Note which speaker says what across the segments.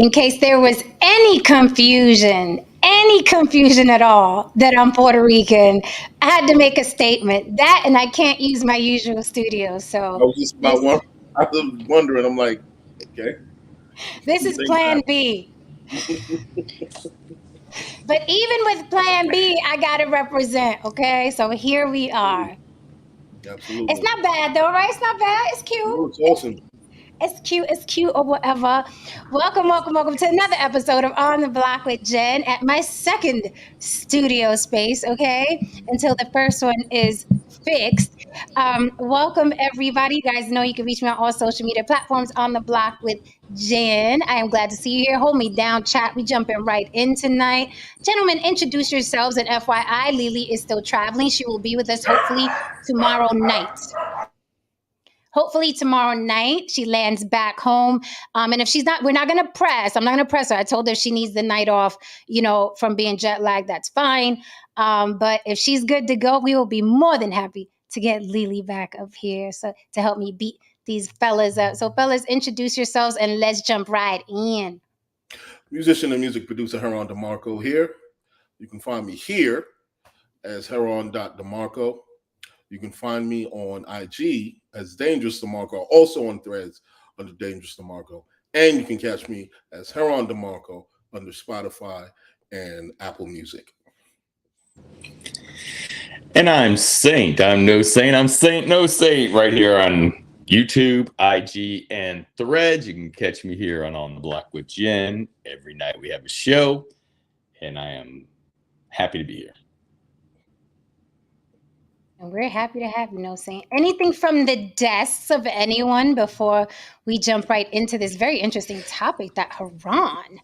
Speaker 1: in case there was any confusion at all that I'm Puerto Rican, I had to make a statement. That and I can't use my usual studio.
Speaker 2: I
Speaker 1: So
Speaker 2: was just about one. I was wondering. I'm like, okay.
Speaker 1: this is plan B. But even with plan B, I got to represent, okay? So here we are.
Speaker 2: Absolutely.
Speaker 1: It's not bad though, right? It's not bad. It's cute.
Speaker 2: No, it's awesome.
Speaker 1: It's cute or whatever. Welcome to another episode of On the Block with Jen at my second studio space, okay? Until the first one is fixed. Welcome everybody. You guys know you can reach me on all social media platforms On the Block with Jen. I am glad to see you here. Hold me down, chat. We jumping right in tonight. Gentlemen, introduce yourselves, and FYI, Lily is still traveling. She will be with us hopefully tomorrow night. Hopefully tomorrow night she lands back home. And if she's not, we're not going to press. I'm not going to press her. I told her if she needs the night off, from being jet lagged, that's fine. But if she's good to go, we will be more than happy to get Lily back up here to help me beat these fellas up. So fellas, introduce yourselves and let's jump right in.
Speaker 2: Musician and music producer Heron DeMarco here. You can find me here as Heron.DeMarco. You can find me on IG as Dangerous DeMarco, also on Threads under Dangerous DeMarco. And you can catch me as Heron DeMarco under Spotify and Apple Music.
Speaker 3: And I'm Saint. I'm no saint. I'm Saint, no saint, right here on YouTube, IG, and Threads. You can catch me here on the Block with Jen. Every night we have a show, and I am happy to be here.
Speaker 1: And we're happy to have you, No Saint. Anything from the desks of anyone before we jump right into this very interesting topic that Heron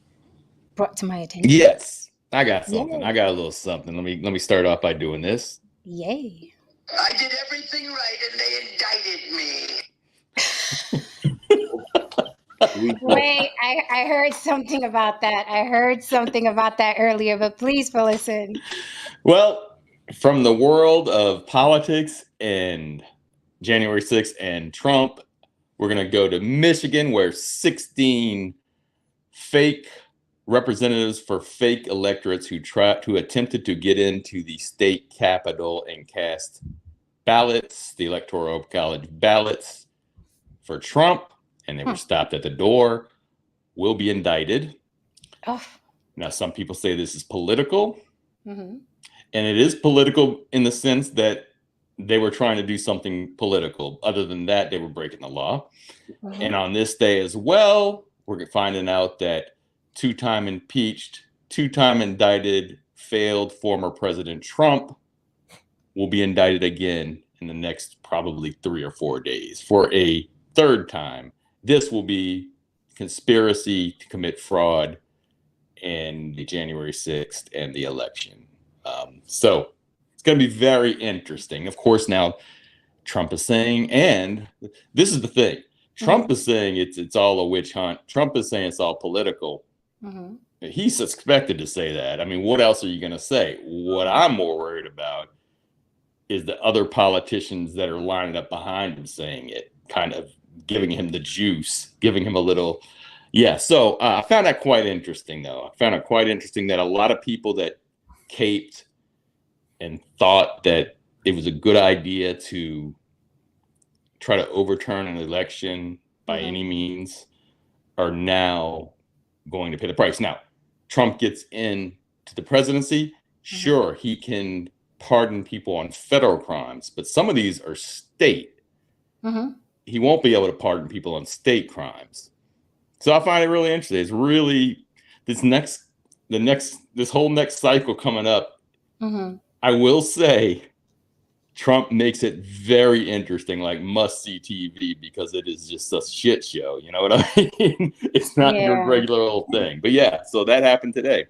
Speaker 1: brought to my attention?
Speaker 3: Yes, I got something.
Speaker 1: Yay.
Speaker 3: I got a little something. Let me start off by doing this.
Speaker 1: Yay.
Speaker 4: I did everything right and they indicted me.
Speaker 1: Wait, I heard something about that. I heard something about that earlier, but please fill us in.
Speaker 3: Well, from the world of politics and January 6th and Trump, we're going to go to Michigan, where 16 fake representatives for fake electorates who attempted to get into the state capitol and cast ballots, the Electoral College ballots for Trump, and they were stopped at the door, will be indicted.
Speaker 1: Oh.
Speaker 3: Now, some people say this is political.
Speaker 1: Mm-hmm.
Speaker 3: And it is political in the sense that they were trying to do something political. Other than that, they were breaking the law. Mm-hmm. And on this day as well, we're finding out that two-time impeached, two-time indicted, failed former President Trump will be indicted again in the next probably 3 or 4 days for a third time. This will be conspiracy to commit fraud in the January 6th and the election. So it's going to be very interesting. Of course, now Trump is saying, and this is the thing, Trump is saying it's all a witch hunt. Trump is saying it's all political. Mm-hmm. He's expected to say that. I mean, what else are you going to say? What I'm more worried about is the other politicians that are lining up behind him saying it, kind of giving him the juice, giving him a little. Yeah, so I found that quite interesting, though. I found it quite interesting that a lot of people that caped and thought that it was a good idea to try to overturn an election by any means are now going to pay the price. Now, Trump gets into the presidency. Sure, he can pardon people on federal crimes, but some of these are state. Mm-hmm. He won't be able to pardon people on state crimes. So I find it really interesting. It's really this whole next cycle coming up. Mm-hmm. I will say Trump makes it very interesting, like must-see TV, because it is just a shit show. You know what I mean? It's not your regular old thing. But yeah, so that happened today.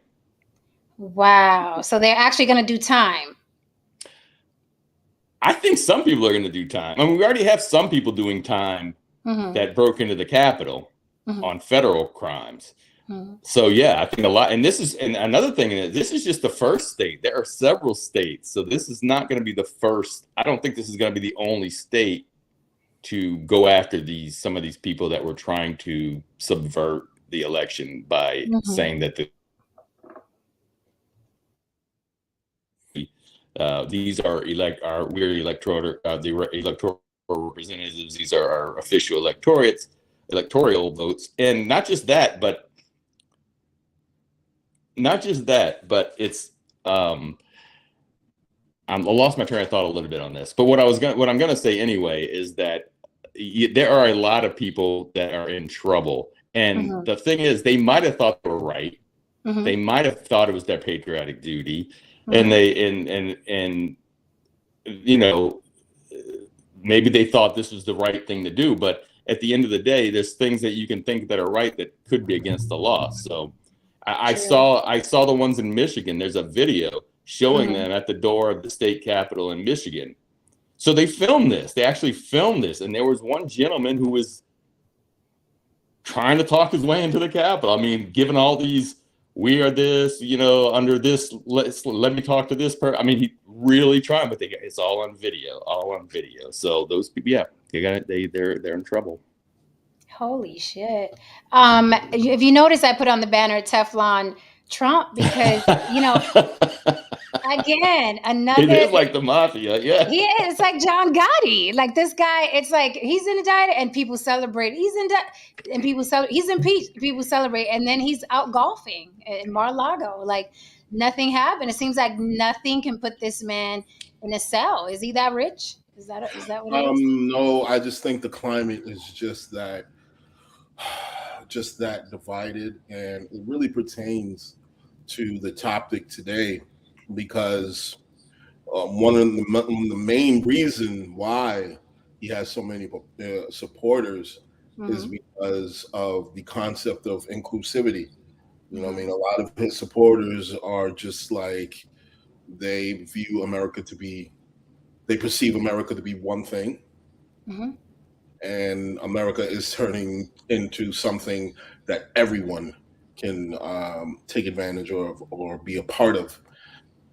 Speaker 1: Wow. So they're actually going to do time.
Speaker 3: I think some people are going to do time. I mean, we already have some people doing time that broke into the Capitol on federal crimes. So yeah, I think a lot, and another thing, this is just the first state. There are several states, so this is not going to be the first. I don't think this is going to be the only state to go after some of these people that were trying to subvert the election by saying that these are we're electoral representatives. These are our official electoral votes, and not just that, but it's I lost my train of thought a little bit on this. But what I'm gonna say anyway is that there are a lot of people that are in trouble, and the thing is, they might have thought they were right. They might have thought it was their patriotic duty, and and you know, maybe they thought this was the right thing to do. But at the end of the day, there's things that you can think that are right that could be against the law. So I saw the ones in Michigan. There's a video showing them at the door of the state capitol in Michigan. So they filmed this. They actually filmed this, and there was one gentleman who was trying to talk his way into the Capitol. I mean, given all these, we are this, you know, under this, let me talk to this person. I mean, he really trying, but it's all on video, So those people, yeah, they're in trouble.
Speaker 1: Holy shit. If you notice, I put on the banner Teflon Trump because, you know, again, another.
Speaker 3: It is like the mafia, yeah.
Speaker 1: He is like John Gotti. Like this guy, it's like he's indicted and people celebrate. He's indicted and people celebrate. He's impeached, people celebrate, and then he's out golfing in Mar-a-Lago. Like nothing happened. It seems like nothing can put this man in a cell. Is he that rich? Is that what it is?
Speaker 2: No, I just think the climate is just that divided, and it really pertains to the topic today because one of the main reason why he has so many supporters is because of the concept of inclusivity. You know what I mean? A lot of his supporters are just like, they perceive America to be one thing. And America is turning into something that everyone can take advantage of or be a part of.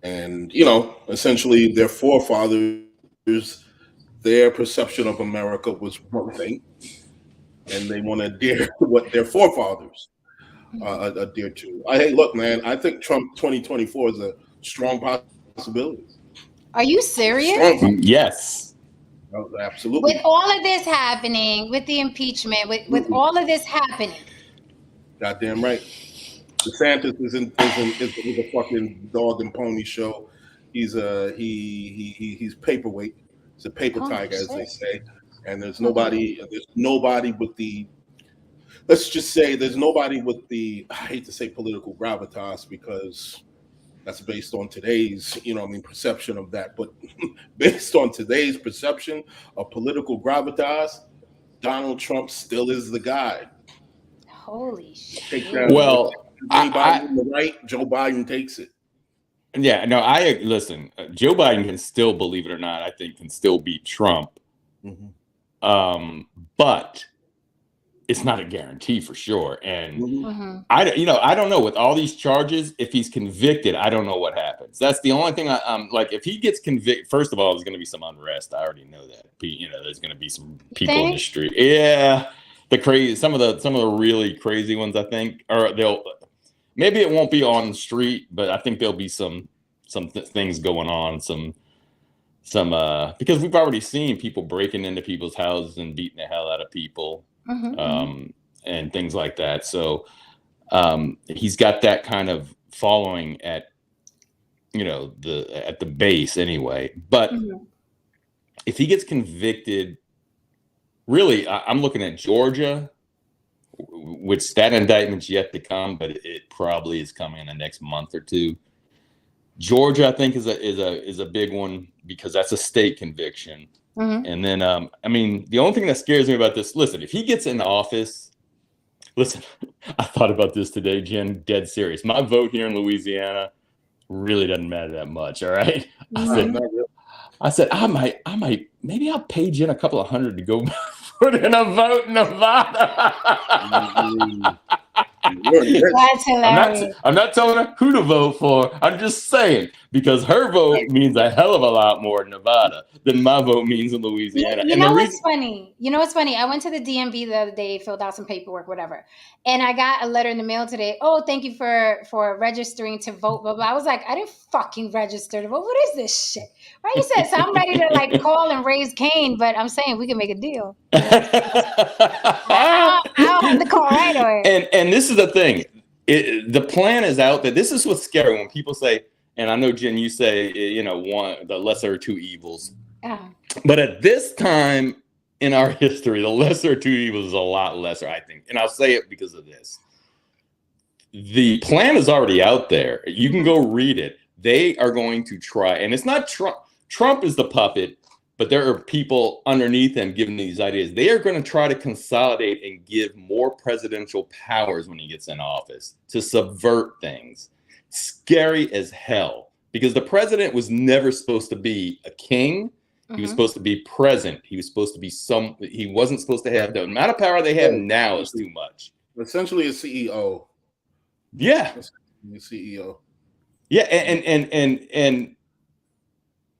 Speaker 2: And, you know, essentially their forefathers, their perception of America was one thing, and they want to adhere to what their forefathers adhere to. Hey, look, man, I think Trump 2024 is a strong possibility.
Speaker 1: Are you serious?
Speaker 3: Yes.
Speaker 2: Absolutely.
Speaker 1: With all of this happening, with the impeachment, with all of this happening.
Speaker 2: Goddamn right. DeSantis is a fucking dog and pony show. He's paperweight. He's a paper tiger, as they say. And there's nobody with the, let's just say there's nobody with the, I hate to say political gravitas because that's based on today's, perception of that. But based on today's perception of political gravitas, Donald Trump still is the guy.
Speaker 1: Holy shit.
Speaker 2: Well, Joe Biden takes it.
Speaker 3: Yeah, no, listen, Joe Biden can still, believe it or not, I think can still beat Trump. But it's not a guarantee for sure. And I don't know, with all these charges, if he's convicted, I don't know what happens. That's the only thing I'm like, if he gets convicted, first of all, there's going to be some unrest. I already know that. There's going to be some people in the street. Yeah. Some of the really crazy ones, I think, or maybe it won't be on the street, but I think there'll be some things going on, some because we've already seen people breaking into people's houses and beating the hell out of people. And things like that. So he's got that kind of following at the base anyway. But if he gets convicted, really, I'm looking at Georgia, which that indictment's yet to come, but it probably is coming in the next month or two. Georgia, I think, is a big one because that's a state conviction. And then, the only thing that scares me about this, listen, if he gets in office, I thought about this today, Jen, dead serious. My vote here in Louisiana really doesn't matter that much. All right. I said, maybe I'll pay Jen a couple of $100 to go put in a vote in Nevada.
Speaker 1: That's hilarious.
Speaker 3: I'm not telling her who to vote for. I'm just saying, because her vote means a hell of a lot more in Nevada than my vote means in Louisiana.
Speaker 1: You
Speaker 3: And
Speaker 1: know
Speaker 3: the
Speaker 1: what's
Speaker 3: reason,
Speaker 1: funny? You know what's funny? I went to the DMV the other day, filled out some paperwork, whatever, and I got a letter in the mail today. Oh, thank you for registering to vote. Blah blah. I was like, I didn't fucking register to vote. What is this shit? Right? You said so. I'm ready to like call and raise Cain, but I'm saying we can make a deal. You know? I don't have to call right away.
Speaker 3: and this is the thing. The plan is out that this is what's scary when people say, and I know Jen, you say, the lesser of two evils. But at this time in our history, the lesser of two evils is a lot lesser, I think. And I'll say it because of this. The plan is already out there. You can go read it. They are going to try, and it's not Trump. Trump is the puppet, but there are people underneath him giving these ideas. They are going to try to consolidate and give more presidential powers when he gets in office to subvert things. Scary as hell, because the president was never supposed to be a king. He was supposed to be present. He was supposed to be he wasn't supposed to have the amount of power they have now is too much.
Speaker 2: Essentially a CEO.
Speaker 3: Yeah.
Speaker 2: The CEO.
Speaker 3: Yeah, and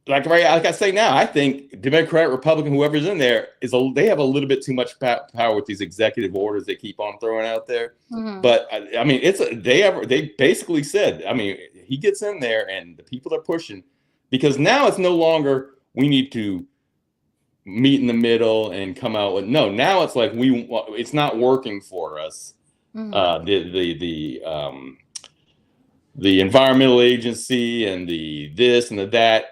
Speaker 3: like I say now, I think Democrat, Republican, whoever's in there they have a little bit too much power with these executive orders they keep on throwing out there. But I mean, they basically said, I mean, he gets in there and the people are pushing, because now it's no longer we need to meet in the middle and come out with now it's like it's not working for us. The environmental agency and the this and the that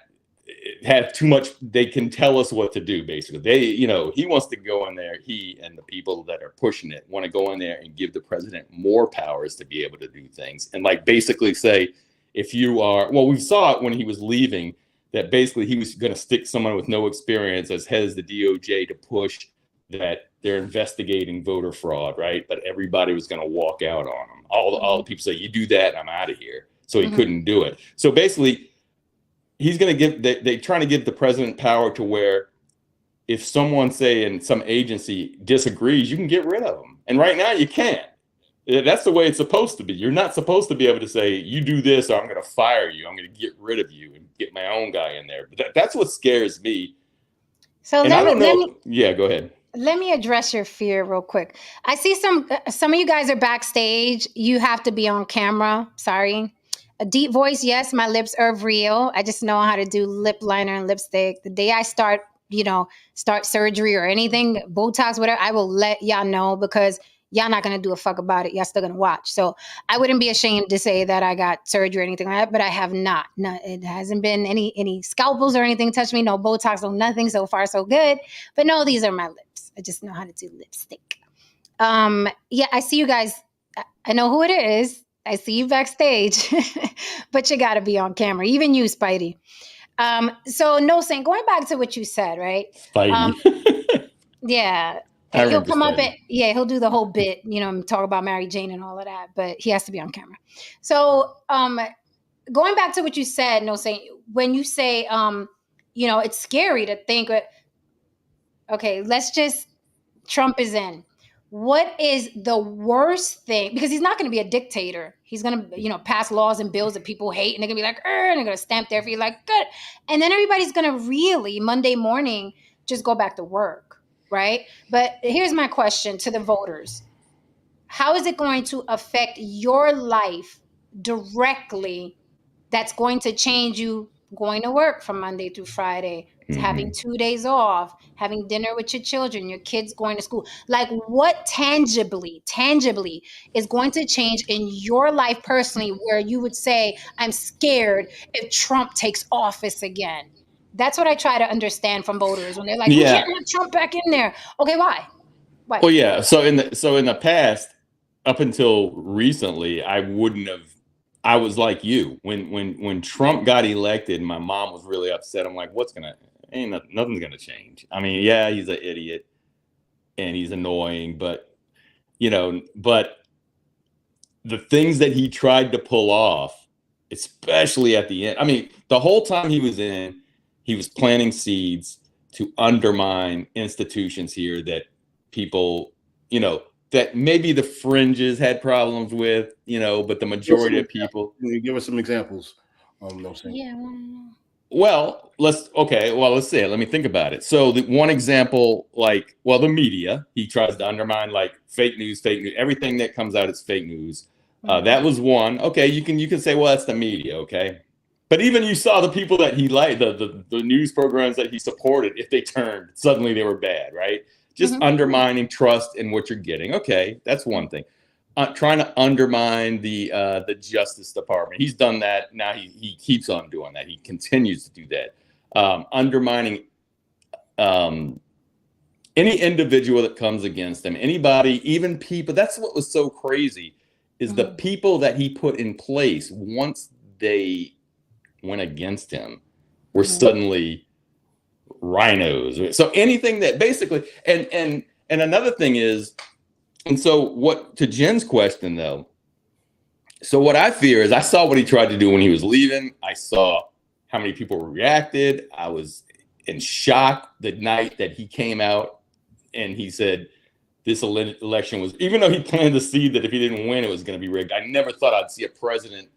Speaker 3: have too much. They can tell us what to do. Basically, he wants to go in there. He and the people that are pushing it want to go in there and give the president more powers to be able to do things, and like basically say, if you are, well, we saw it when he was leaving, that basically he was going to stick someone with no experience as head of the DOJ to push that they're investigating voter fraud, right? But everybody was going to walk out on him. All the people say, you do that, I'm out of here. So he couldn't do it. So basically, he's going to they're trying to give the president power to where if someone, say, in some agency disagrees, you can get rid of them. And right now you can't. That's the way it's supposed to be. You're not supposed to be able to say, you do this or I'm going to fire you. I'm going to get rid of you and get my own guy in there. But that's what scares me.
Speaker 1: So
Speaker 3: Yeah, go ahead.
Speaker 1: Let me address your fear real quick. I see some of you guys are backstage. You have to be on camera. Sorry. A deep voice, yes, my lips are real. I just know how to do lip liner and lipstick. The day I start surgery or anything, Botox, whatever, I will let y'all know, because y'all not going to do a fuck about it. Y'all still going to watch. So I wouldn't be ashamed to say that I got surgery or anything like that, but I have not. No, it hasn't been any scalpels or anything touch me. No Botox, no nothing. So far, so good. But no, these are my lips. I just know how to do lipstick. Yeah, I see you guys. I know who it is. I see you backstage, but you got to be on camera. Even you, Spidey. So no, saying, going back to what you said, right?
Speaker 3: Spidey.
Speaker 1: Yeah. He'll come up and he'll do the whole bit, and talk about Mary Jane and all of that, but he has to be on camera. So going back to what you said, no, saying, when you say, it's scary to think, okay, Trump is in. What is the worst thing? Because he's not going to be a dictator. He's going to, pass laws and bills that people hate, and they're going to be like, and they're going to stamp their feet like, good. And then everybody's going to really, Monday morning, just go back to work, right? But here's my question to the voters. How is it going to affect your life directly that's going to change you going to work from Monday through Friday, to having 2 days off, having dinner with your children, your kids going to school? Like, what tangibly is going to change in your life personally, where you would say, I'm scared if Trump takes office again? That's what I try to understand from voters when they're like, we can't let Trump back in there. Okay, why?
Speaker 3: Well, yeah. So in the past, up until recently, I was like you. When Trump got elected, my mom was really upset. I'm like, nothing's gonna change. I mean, yeah, he's an idiot and he's annoying, but the things that he tried to pull off, especially at the end. I mean, the whole time he was planting seeds to undermine institutions here that people, that maybe the fringes had problems with, but the majority of people.
Speaker 2: Can you give us some examples? No Saint.
Speaker 1: Yeah.
Speaker 3: Well, let's see. Let me think about it. So the one example, the media, he tries to undermine fake news, everything that comes out is fake news. That was one. Okay, you can say, well, that's the media, okay. But even you saw the people that he liked, the news programs that he supported, if they turned, suddenly they were bad, right? Just undermining trust in what you're getting. Okay, that's one thing. Trying to undermine the Justice Department. He's done that. Now he keeps on doing that. He continues to do that. Undermining any individual that comes against him, anybody, even people. That's what was so crazy, is the people that he put in place, once they went against him, were suddenly rhinos. So anything that basically, and another thing is, and so what, to Jen's question though, so what I fear is, I saw what he tried to do when he was leaving. I saw how many people reacted. I was in shock the night that he came out and he said this election was, even though he planted the seed that if he didn't win, it was going to be rigged. I never thought I'd see a president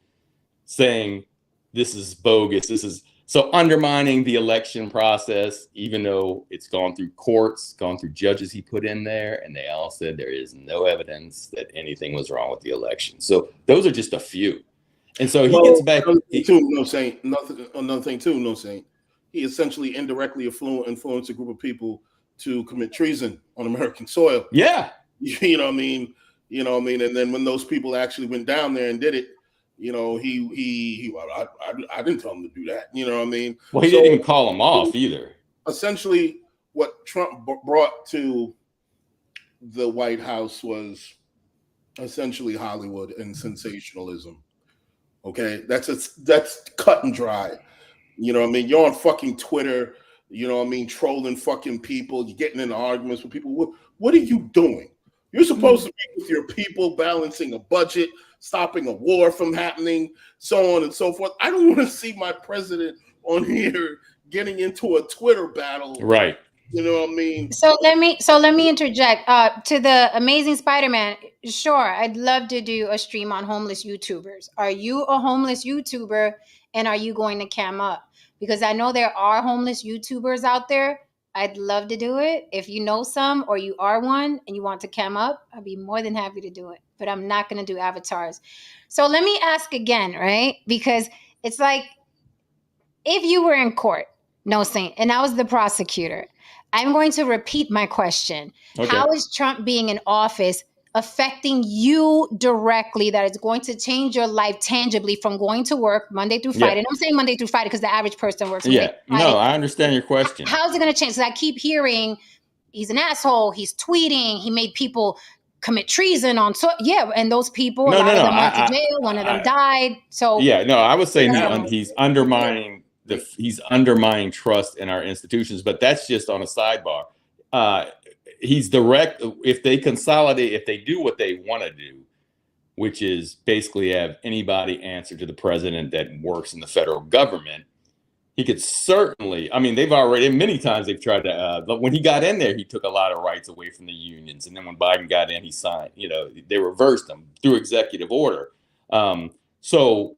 Speaker 3: saying this is bogus. This is so undermining the election process, even though it's gone through courts, gone through judges he put in there, and they all said there is no evidence that anything was wrong with the election. So those are just a few. And so he gets back.
Speaker 2: Another thing too, No Saint. He essentially indirectly influenced a group of people to commit treason on American soil.
Speaker 3: Yeah.
Speaker 2: You know what I mean? And then when those people actually went down there and did it, I didn't tell him to do that. You know what I mean?
Speaker 3: Well, he didn't even call him off either.
Speaker 2: Essentially, what Trump brought to the White House was essentially Hollywood and sensationalism. Okay, that's cut and dry. You know what I mean? You're on fucking Twitter. You know what I mean? Trolling fucking people. You're getting into arguments with people. What are you doing? You're supposed to be with your people, balancing a budget, stopping a war from happening, so on and so forth. I don't want to see my president on here getting into a Twitter battle.
Speaker 3: Right.
Speaker 2: You know what I mean?
Speaker 1: So let me interject. To the Amazing Spider-Man, sure, I'd love to do a stream on homeless YouTubers. Are you a homeless YouTuber, and are you going to cam up? Because I know there are homeless YouTubers out there. I'd love to do it. If you know some, or you are one and you want to cam up, I'd be more than happy to do it. But I'm not going to do avatars. So let me ask again, right? Because it's like, if you were in court, No Saint, and I was the prosecutor, I'm going to repeat my question. Okay. How is Trump being in office affecting you directly, that it's going to change your life tangibly from going to work Monday through Friday? Yeah. And I'm saying Monday through Friday because the average person works Monday through Friday. No,
Speaker 3: I understand your question.
Speaker 1: How's it going to change? So I keep hearing he's an asshole, he's tweeting, he made people commit treason on. So yeah, and those people, a lot of them went to jail, one of them died. So
Speaker 3: yeah, no, I was saying he's undermining he's undermining trust in our institutions, but that's just on a sidebar. He's direct. If they consolidate, if they do what they want to do, which is basically have anybody answer to the president that works in the federal government, he could certainly, I mean, they've already, many times they've tried to, but when he got in there, he took a lot of rights away from the unions. And then when Biden got in, he signed, they reversed them through executive order. So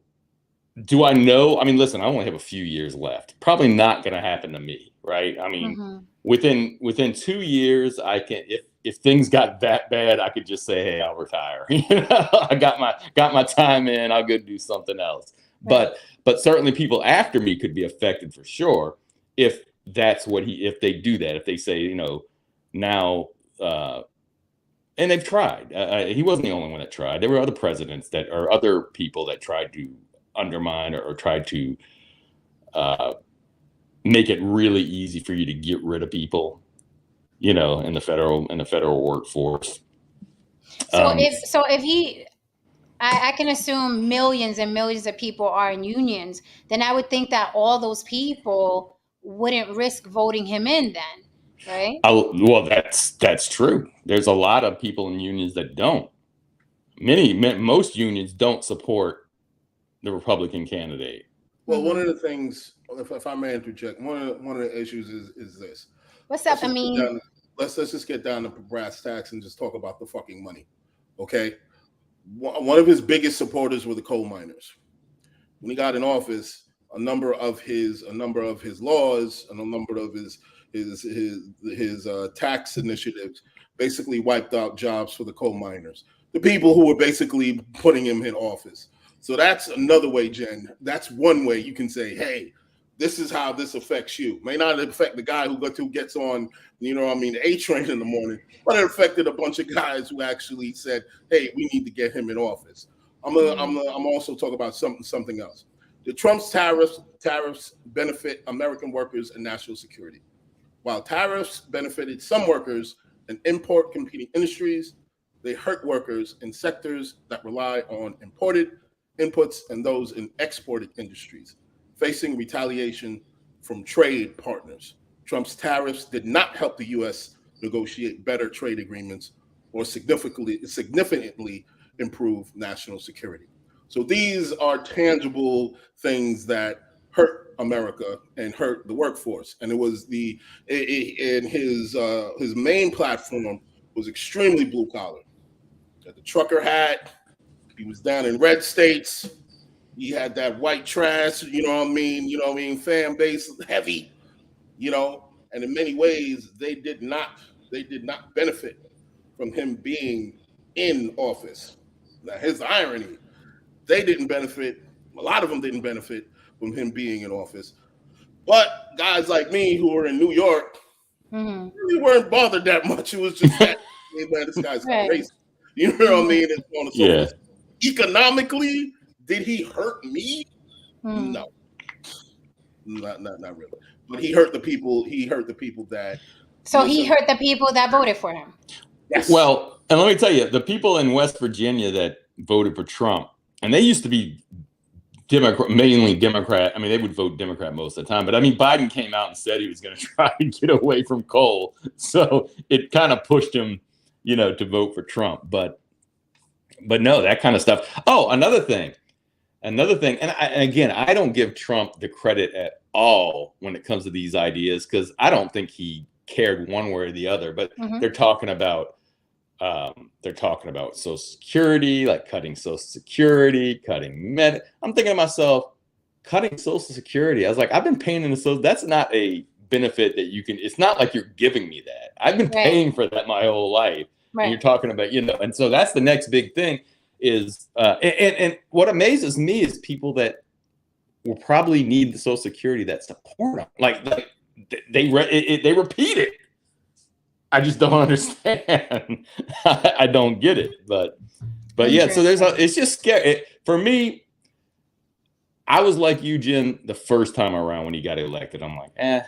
Speaker 3: do I know? I mean, listen, I only have a few years left. Probably not going to happen to me, right? I mean, within 2 years, I can, if things got that bad, I could just say, hey, I'll retire. I got my time in, I'll go do something else. Right. But certainly people after me could be affected for sure if that's what if they do that, if they say, now, and they've tried. He wasn't the only one that tried. There were other presidents or other people that tried to undermine or tried to make it really easy for you to get rid of people, in the federal workforce.
Speaker 1: So if he, I can assume millions and millions of people are in unions, then I would think that all those people wouldn't risk voting him in then, right?
Speaker 3: Well, that's true. There's a lot of people in unions that don't. Most unions don't support the Republican candidate.
Speaker 2: Well, one of the things, if I may interject, one of the issues is this.
Speaker 1: What's up, Amin?
Speaker 2: let's just get down to brass tacks and just talk about the fucking money. Okay, one of his biggest supporters were the coal miners. When he got in office, a number of his laws and a number of his tax initiatives basically wiped out jobs for the coal miners, the people who were basically putting him in office. So that's another way, Jen. That's one way you can say, hey, this is how this affects you. May not affect the guy who gets on, the A train in the morning, but it affected a bunch of guys who actually said, hey, we need to get him in office. I'm also talking about something else. The Trump's tariffs benefit American workers and national security. While tariffs benefited some workers in import competing industries, they hurt workers in sectors that rely on imported inputs and those in exported industries, facing retaliation from trade partners. Trump's tariffs did not help the U.S. negotiate better trade agreements or significantly improve national security. So these are tangible things that hurt America and hurt the workforce. And it was his main platform was extremely blue collar. Got the trucker hat. He was down in red states. He had that white trash, fan base heavy, and in many ways they did not benefit from him being in office. Now, his irony, they didn't benefit, a lot of them didn't benefit from him being in office. But guys like me who were in New York really weren't bothered that much. It was just that, man, this guy's racist. You know what I mean? And so on and so forth. Economically, did he hurt me? No, not really. But he hurt the people. He hurt the people that.
Speaker 1: So he hurt the people that voted for him.
Speaker 2: Yes.
Speaker 3: Well, and let me tell you, the people in West Virginia that voted for Trump, and they used to be mainly Democrat. I mean, they would vote Democrat most of the time. But I mean, Biden came out and said he was going to try to get away from coal, so it kind of pushed him, to vote for Trump. But no, that kind of stuff. Oh, another thing, and again, I don't give Trump the credit at all when it comes to these ideas, because I don't think he cared one way or the other. But they're talking about Social Security, like cutting Social Security, cutting med. I'm thinking to myself, cutting Social Security. I was like, I've been paying into Social. That's not a benefit that you can. It's not like you're giving me that. I've been paying for that my whole life. Right. And you're talking about, and so that's the next big thing is, and what amazes me is people that will probably need the Social Security that support them. Like they repeat it. I just don't understand. I don't get it, but yeah. So it's just scary for me. I was like you, Jen, the first time around when he got elected. I'm like,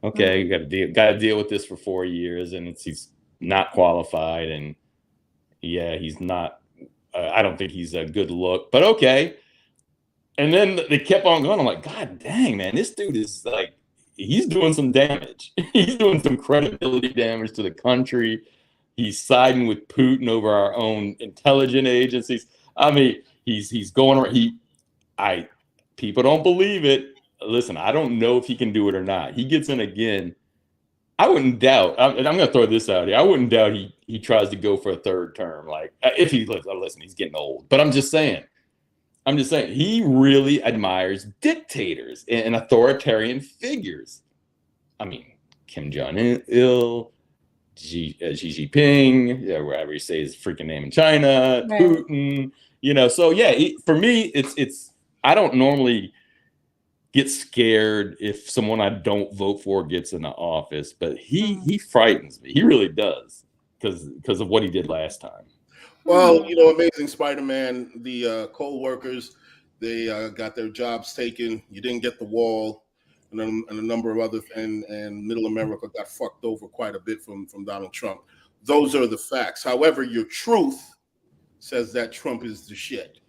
Speaker 3: okay, you got to deal with this for 4 years, and he's not qualified, and he's not. I don't think he's a good look, but okay. And then they kept on going. I'm like, God dang, man, this dude is like, he's doing some damage. He's doing some credibility damage to the country. He's siding with Putin over our own intelligence agencies. I mean, he's going around. People don't believe it. Listen, I don't know if he can do it or not. He gets in again. I wouldn't doubt, and I'm going to throw this out here. I wouldn't doubt he tries to go for a third term. Like, if listen, he's getting old. But I'm just saying, he really admires dictators and authoritarian figures. I mean, Kim Jong-il, Xi Jinping, wherever you say his freaking name in China, right. Putin, So for me, it's. I don't normally get scared if someone I don't vote for gets in the office, but he frightens me. He really does because of what he did last time.
Speaker 2: Well, Amazing Spider-Man, the coal workers, they got their jobs taken. You didn't get the wall, and a number of other, and Middle America got fucked over quite a bit from Donald Trump. Those are the facts. However, your truth says that Trump is the shit.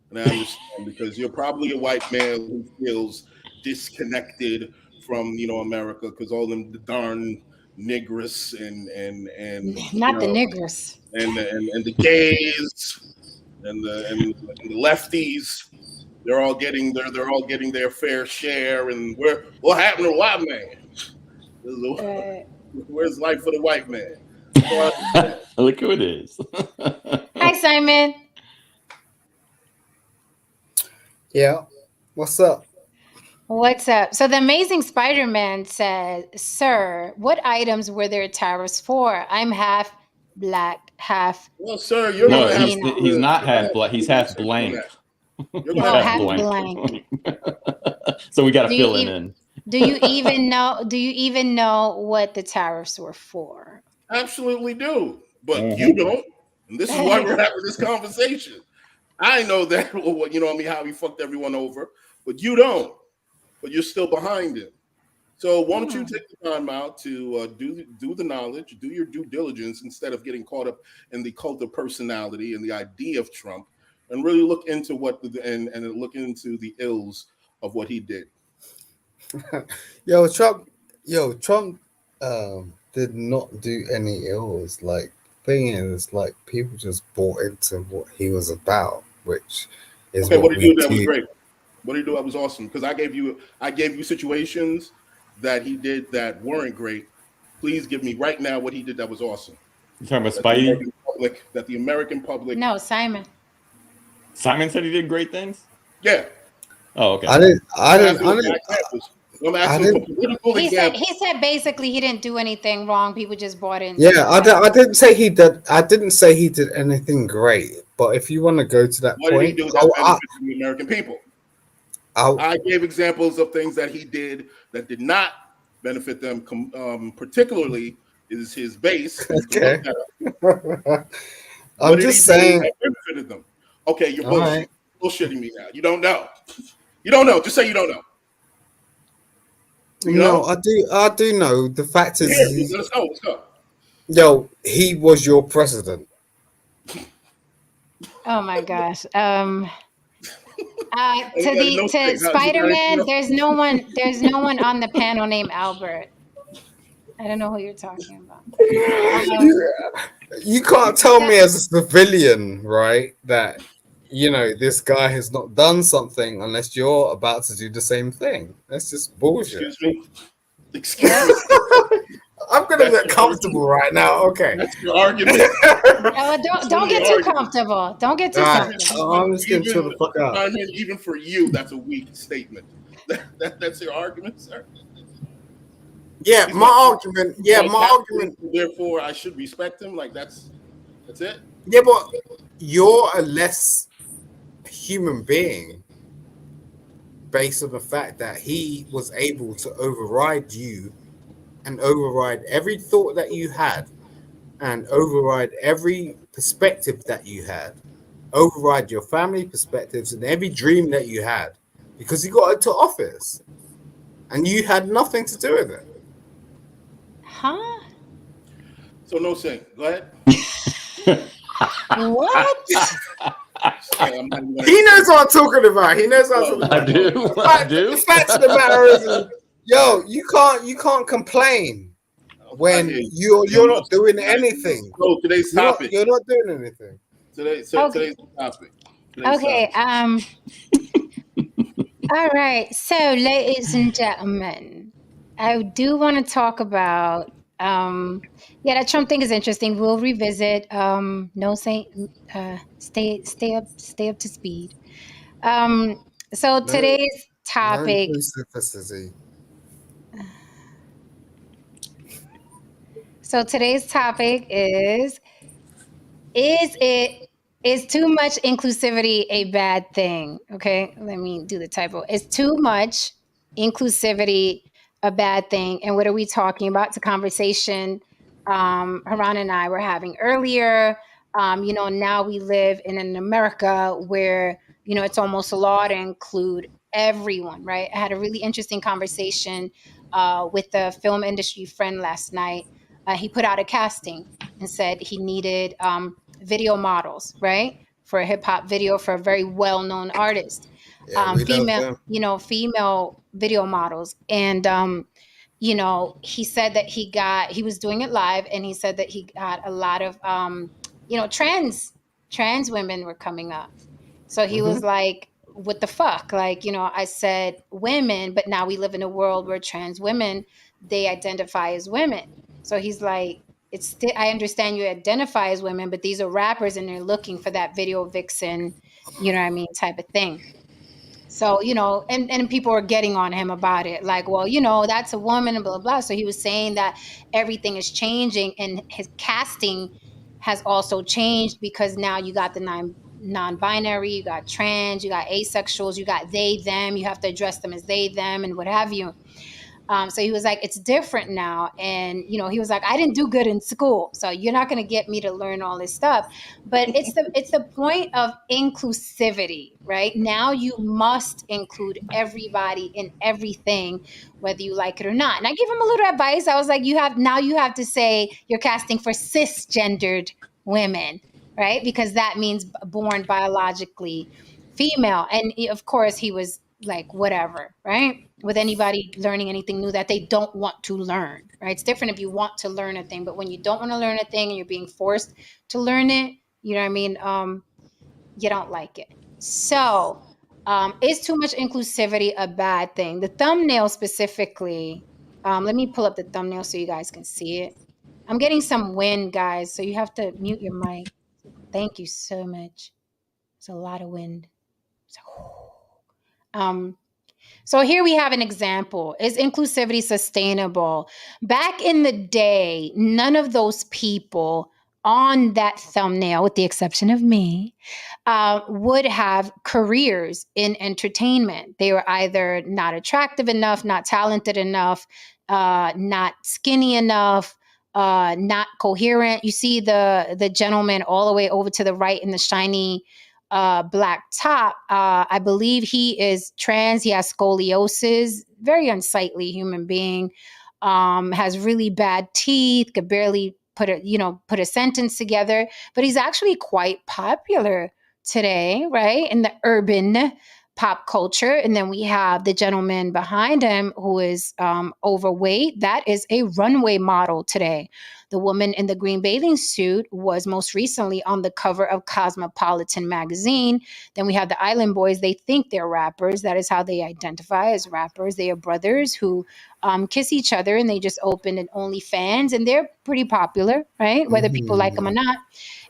Speaker 2: And I understand because you're probably a white man who feels disconnected from, America because all them the darn niggers and
Speaker 1: not the niggers
Speaker 2: and the gays and the lefties, they're all getting their fair share. And what happened to white man? Where's life for the white man? That's all I understand.
Speaker 3: Look who it is.
Speaker 1: Hi, Simon.
Speaker 5: Yeah. What's up?
Speaker 1: What's up? So the Amazing Spider-Man says, "Sir, what items were there tariffs for? I'm half black, half
Speaker 2: Well, sir, you're
Speaker 3: No,
Speaker 2: going to have to
Speaker 1: Latino."
Speaker 3: he's not
Speaker 2: you're gonna
Speaker 3: half
Speaker 2: have to
Speaker 3: black.
Speaker 2: do
Speaker 3: He's half
Speaker 2: research on
Speaker 3: blank.
Speaker 2: that. You're
Speaker 3: He's
Speaker 2: gonna
Speaker 1: Oh,
Speaker 2: have
Speaker 3: half
Speaker 2: to
Speaker 1: half
Speaker 2: do
Speaker 3: blank.
Speaker 1: blank.
Speaker 3: So we got to
Speaker 1: Do
Speaker 3: fill
Speaker 1: you
Speaker 3: him
Speaker 1: e-
Speaker 3: in.
Speaker 1: do you even know? Do you even know what the tariffs were for?
Speaker 2: absolutely do, but you
Speaker 3: Mhm.
Speaker 2: don't. And this is why we're having this conversation. I know that, you know what I mean, how he fucked everyone over, but you don't. But you're still behind him. So why don't you take the time out to do the knowledge, do your due diligence instead of getting caught up in the cult of personality and the idea of Trump, and really look into and look into the ills of what he did.
Speaker 5: Yo, Trump did not do any ills. Like, thing is, like, people just bought into what he was about, which is
Speaker 2: Okay,
Speaker 5: what
Speaker 2: what did he
Speaker 5: we
Speaker 2: do that was
Speaker 5: do.
Speaker 2: great? What did he do that was awesome? Because I gave you situations that he did that weren't great. Please give me right now what he did that was awesome.
Speaker 3: You talking about
Speaker 2: That the
Speaker 3: Spidey?
Speaker 2: American public,
Speaker 1: No, Simon.
Speaker 3: Simon said he did great things.
Speaker 2: yeah.
Speaker 3: Oh, okay.
Speaker 5: I didn't. I
Speaker 2: I'm
Speaker 5: didn't.
Speaker 2: asking
Speaker 5: I
Speaker 2: him for
Speaker 5: didn't.
Speaker 2: examples. I'm
Speaker 5: I
Speaker 2: asking for
Speaker 5: didn't.
Speaker 2: political
Speaker 1: He said
Speaker 2: examples.
Speaker 1: basically he didn't do anything wrong. People just bought into
Speaker 5: Yeah,
Speaker 1: it.
Speaker 5: I didn't say he did. I didn't say he did anything great. But if you want to go to that
Speaker 2: What did he
Speaker 5: point,
Speaker 2: do that benefited the American people?
Speaker 5: I
Speaker 2: I gave examples of things that he did that did not benefit them. Particularly is his base. You can look
Speaker 5: okay.
Speaker 2: that up. What
Speaker 5: I'm
Speaker 2: did he
Speaker 5: just
Speaker 2: do
Speaker 5: saying.
Speaker 2: that benefited them? Okay, you're
Speaker 5: All right.
Speaker 2: bullshitting me now. You don't know. You don't know. Just say you don't know. You
Speaker 5: No,
Speaker 2: know?
Speaker 5: I do know. The fact is,
Speaker 2: Here, let's go. Let's go.
Speaker 5: yo, he was your president.
Speaker 1: Oh my gosh.
Speaker 2: Anybody know
Speaker 1: To
Speaker 2: things? How you got anything
Speaker 1: Spider-Man,
Speaker 2: else?
Speaker 1: there's no one on the panel named Albert. I don't know who you're talking about.
Speaker 5: you, you can't tell me as a civilian, right, that this guy has not done something unless you're about to do the same thing. That's just bullshit.
Speaker 2: Excuse me. Excuse me.
Speaker 5: I'm gonna
Speaker 2: That's
Speaker 5: get
Speaker 2: your
Speaker 5: comfortable
Speaker 2: argument.
Speaker 5: right now. Okay.
Speaker 2: That's your argument.
Speaker 1: Oh,
Speaker 2: That's
Speaker 1: don't
Speaker 2: one of
Speaker 1: get
Speaker 2: your
Speaker 1: too
Speaker 2: arguments.
Speaker 1: comfortable. Don't get too
Speaker 5: All right.
Speaker 1: comfortable.
Speaker 5: I'm just gonna chill the fuck out.
Speaker 2: I mean, even for you, that's a weak statement. That's your argument, sir.
Speaker 5: Yeah,
Speaker 2: He's
Speaker 5: my
Speaker 2: my
Speaker 5: argument.
Speaker 2: he's
Speaker 5: Yeah,
Speaker 2: my
Speaker 5: my
Speaker 2: captain,
Speaker 5: argument.
Speaker 2: therefore I should respect him. Like that's it.
Speaker 5: Yeah, but you're a less human being based on the fact that he was able to override you and override every thought that you had and override every perspective that you had, override your family perspectives and every dream that you had because he got into office and you had nothing to do with it.
Speaker 1: Huh?
Speaker 2: So no saying. Go ahead.
Speaker 1: What?
Speaker 2: I'm not even gonna
Speaker 5: He knows what I'm talking about. He knows what I'm
Speaker 2: No,
Speaker 5: talking
Speaker 3: I
Speaker 5: about.
Speaker 3: do. I do.
Speaker 5: The fact of the matter is, yo, you can't complain
Speaker 2: I
Speaker 5: when
Speaker 2: hear you.
Speaker 5: you're not doing anything.
Speaker 2: So today's topic.
Speaker 5: You're not doing anything.
Speaker 2: Today's
Speaker 1: Okay.
Speaker 2: topic.
Speaker 1: Okay. All right. So, ladies and gentlemen, I do want to talk about. That Trump thing is interesting. We'll revisit. No, say, stay up to speed. So
Speaker 5: No,
Speaker 1: today's
Speaker 5: no
Speaker 1: topic.
Speaker 5: inclusivity.
Speaker 1: So today's topic is too much inclusivity a bad thing? Okay, let me do the typo. Is too much inclusivity a bad thing? And what are we talking about? It's a conversation Haran and I were having earlier. Now we live in an America where, it's almost a law to include everyone, right? I had a really interesting conversation with a film industry friend last night. He put out a casting and said he needed video models, right? For a hip hop video for a very well-known artist.
Speaker 5: Yeah, we love them.
Speaker 1: Female video models. And he said that he was doing it live, and he said that he got a lot of trans women were coming up. So he was like, what the fuck? Like, I said women, but now we live in a world where trans women, they identify as women. So he's like, it's still, I understand you identify as women, but these are rappers and they're looking for that video vixen, you know what I mean, type of thing. So, and people are getting on him about it. Like, well, that's a woman and blah, blah, blah. So he was saying that everything is changing and his casting has also changed because now you got the non-binary, you got trans, you got asexuals, you got they, them, you have to address them as they, them, and what have you. So he was like, it's different now. And, he was like, I didn't do good in school, so you're not going to get me to learn all this stuff. But it's the point of inclusivity, right? Now you must include everybody in everything, whether you like it or not. And I give him a little advice. I was like, you have to say you're casting for cisgendered women, right? Because that means born biologically female. And of course he was like, whatever, right? With anybody learning anything new that they don't want to learn, right? It's different if you want to learn a thing, but when you don't want to learn a thing and you're being forced to learn it, you know what I mean? You don't like it. So, is too much inclusivity a bad thing? The thumbnail specifically, let me pull up the thumbnail so you guys can see it. I'm getting some wind, guys, so you have to mute your mic. Thank you so much. It's a lot of wind. So here we have an example. Is inclusivity sustainable? Back in the day, none of those people on that thumbnail, with the exception of me, would have careers in entertainment. They were either not attractive enough, not talented enough, not skinny enough, not coherent. You see the gentleman all the way over to the right in the shiny black top. I believe he is trans. He has scoliosis, very unsightly human being. Has really bad teeth, could barely put a sentence together, but he's actually quite popular today, right? In the urban pop culture. And then we have the gentleman behind him who is overweight. That is a runway model today. The woman in the green bathing suit was most recently on the cover of Cosmopolitan magazine. Then we have the Island Boys. They think they're rappers. That is how they identify as rappers. They are brothers who kiss each other, and they just opened an OnlyFans, and they're pretty popular, right? Whether people like them or not.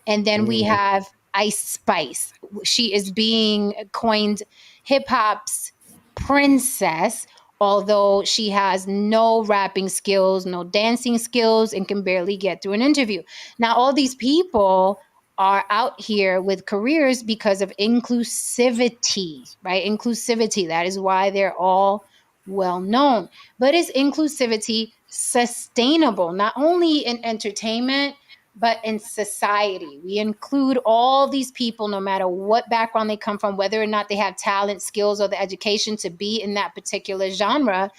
Speaker 1: And then we have Ice Spice. She is being coined hip hop's princess, although she has no rapping skills, no dancing skills, and can barely get through an interview. Now, all these people are out here with careers because of inclusivity, right? Inclusivity. That is why they're all well known. But is inclusivity sustainable, not only in entertainment, but in society? We include all these people, no matter what background they come from, whether or not they have talent, skills, or the education to be in that particular genre.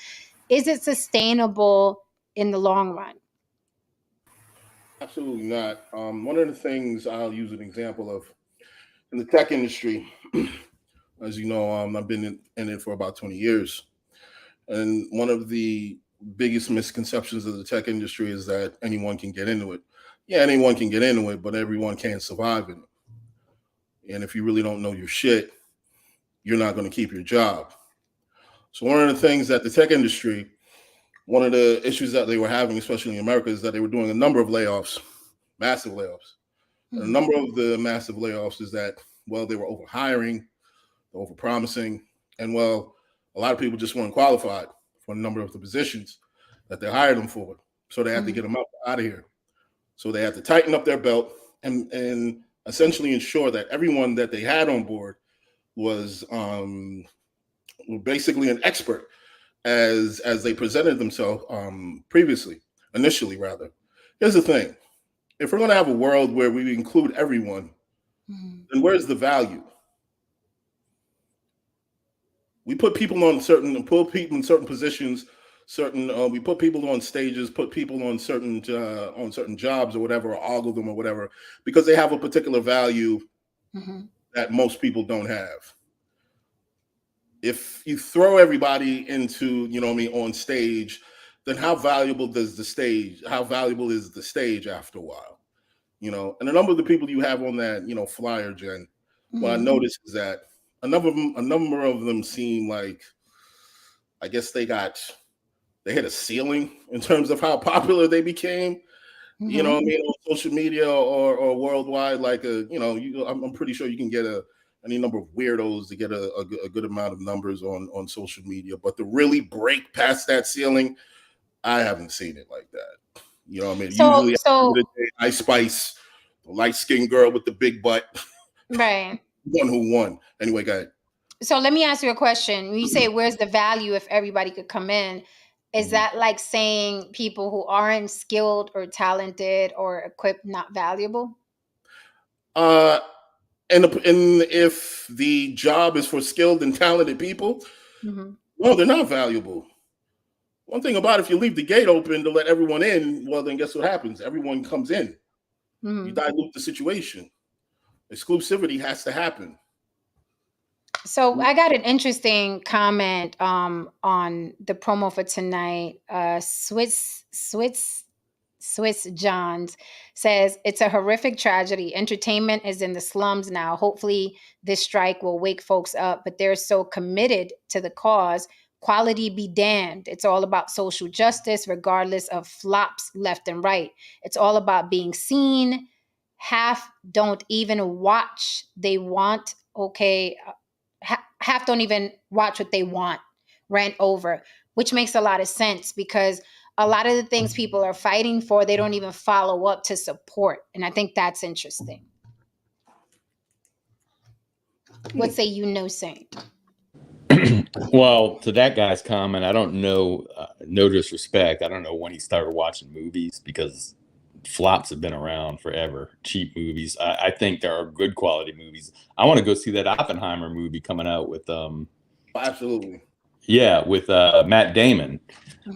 Speaker 1: Is it sustainable in the long run?
Speaker 2: Absolutely not. One of the things I'll use an example of in the tech industry, as you know, I've been in it for about 20 years. And one of the biggest misconceptions of the tech industry is that anyone can get into it. Yeah, anyone can get into it, but everyone can't survive in it. And if you really don't know your shit, you're not going to keep your job. So one of the things that the tech industry, one of the issues that they were having, especially in America, is that they were doing a number of layoffs, massive layoffs. And a number of the massive layoffs is that, well, they were overhiring, overpromising, and well, a lot of people just weren't qualified for a number of the positions that they hired them for. So they had to get them out of here. So they had to tighten up their belt and essentially ensure that everyone that they had on board was basically an expert as they presented themselves initially rather. Here's the thing. If we're going to have a world where we include everyone, then where's the value? We put people in certain positions, we put people on stages, put people on certain jobs or whatever, or ogle them or whatever, because they have a particular value that most people don't have. If you throw everybody into, on stage, then how valuable is the stage after a while? And a number of the people you have on that, flyer, Jen, what I noticed is that a number of them seem like, I guess they got they hit a ceiling in terms of how popular they became. You know what I mean, on social media or worldwide. Like I'm pretty sure you can get any number of weirdos to get a good amount of numbers on social media, but to really break past that ceiling, I haven't seen it like that. You know what I mean? Usually, Ice Spice, the light skinned girl with the big butt,
Speaker 1: right?
Speaker 2: One who won. Anyway, go ahead.
Speaker 1: So let me ask you a question. When you say where's the value if everybody could come in, is that like saying people who aren't skilled or talented or equipped not valuable?
Speaker 2: And if the job is for skilled and talented people, well, they're not valuable. One thing about if you leave the gate open to let everyone in, well, then guess what happens? Everyone comes in. You dilute the situation. Exclusivity has to happen.
Speaker 1: So I got an interesting comment on the promo for tonight. Swiss Johns says it's a horrific tragedy. Entertainment is in the slums now. Hopefully this strike will wake folks up, but they're so committed to the cause. Quality be damned. It's all about social justice, regardless of flops left and right. It's all about being seen. Half don't even watch. They want, okay, half don't even watch what they want, rant over, which makes a lot of sense because a lot of the things people are fighting for, they don't even follow up to support. And I think that's interesting. What say you, Saint?
Speaker 3: Well, to that guy's comment, I don't know, no disrespect. I don't know when he started watching movies because flops have been around forever. Cheap movies. I think there are good quality movies. I want to go see that Oppenheimer movie coming out with
Speaker 2: absolutely.
Speaker 3: Yeah, with Matt Damon.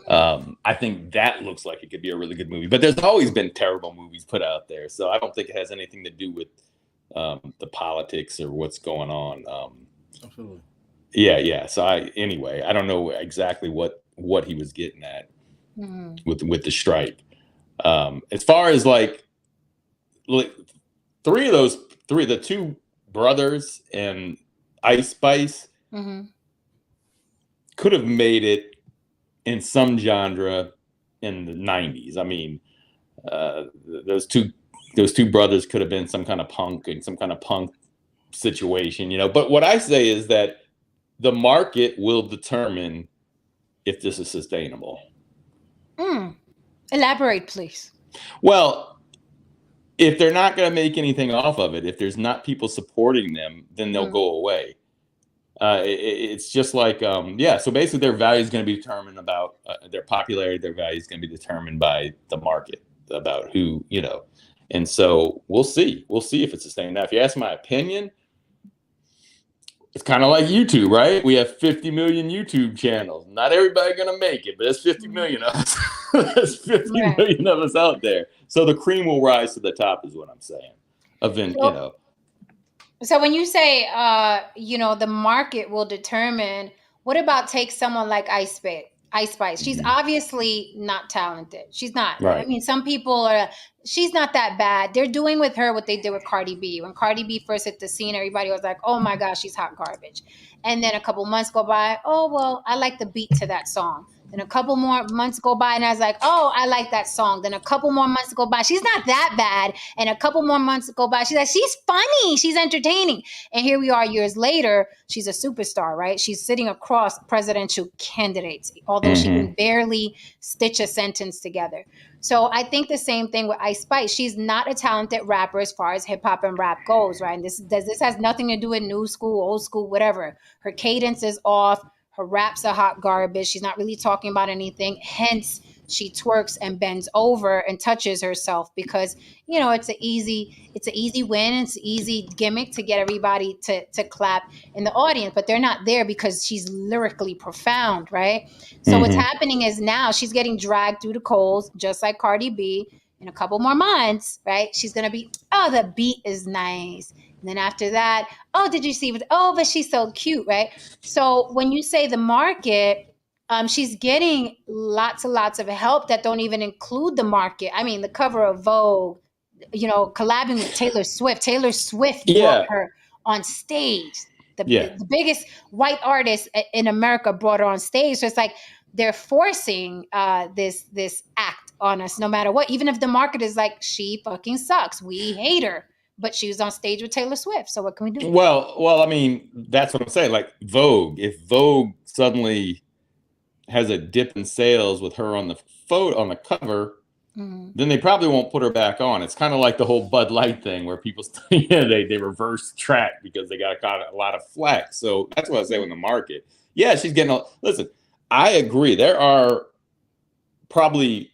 Speaker 3: I think that looks like it could be a really good movie. But there's always been terrible movies put out there, so I don't think it has anything to do with the politics or what's going on.
Speaker 2: Absolutely.
Speaker 3: Yeah. So I don't know exactly what he was getting at with the strike. As far as like the two brothers and Ice Spice could have made it in some genre in the 90s. I mean, those two brothers could have been some kind of punk situation, But what I say is that the market will determine if this is sustainable.
Speaker 1: Elaborate, please.
Speaker 3: Well, if they're not going to make anything off of it, if there's not people supporting them, then they'll go away. It's just like, so basically their value is going to be determined about their popularity. Their value is going to be determined by the market, about who, and so we'll see if it's sustained. Now, if you ask my opinion, it's kind of like YouTube, right? We have 50 million YouTube channels. Not everybody going to make it, but there's 50 million of us. There's 50 million of us out there. So the cream will rise to the top is what I'm saying.
Speaker 1: So when you say, the market will determine, what about take someone like Ice Spice? She's obviously not talented. She's not. Right. I mean, some people she's not that bad. They're doing with her what they did with Cardi B. When Cardi B first hit the scene, everybody was like, oh my gosh, she's hot garbage. And then a couple months go by. Oh, well, I like the beat to that song. Then a couple more months go by and I was like, oh, I like that song. Then a couple more months go by. She's not that bad. And a couple more months go by. She's like, she's funny. She's entertaining. And here we are years later. She's a superstar, right? She's sitting across presidential candidates, although she can barely stitch a sentence together. So I think the same thing with Ice Spice. She's not a talented rapper as far as hip hop and rap goes, right? And this has nothing to do with new school, old school, whatever. Her cadence is off. Her raps are hot garbage. She's not really talking about anything. Hence, she twerks and bends over and touches herself because, it's an easy win. It's an easy gimmick to get everybody to clap in the audience, but they're not there because she's lyrically profound, right? So what's happening is now she's getting dragged through the coals, just like Cardi B. In a couple more months, right? She's going to be, oh, the beat is nice. And then after that, oh, did you see? Oh, but she's so cute, right? So when you say the market, she's getting lots and lots of help that don't even include the market. I mean, the cover of Vogue, collabing with Taylor Swift. Taylor Swift brought her on stage. The biggest white artist in America brought her on stage. So it's like they're forcing this act on us no matter what, even if the market is like, she fucking sucks, we hate her, but she was on stage with Taylor Swift, so what can we do?
Speaker 3: Well, I mean, that's what I'm saying. Like Vogue, if Vogue suddenly has a dip in sales with her on the photo on the cover, then they probably won't put her back on. It's kind of like the whole Bud Light thing where people they reverse track because they got a lot of flack. So that's what I say with the market. Yeah, she's getting listen, I agree. There are probably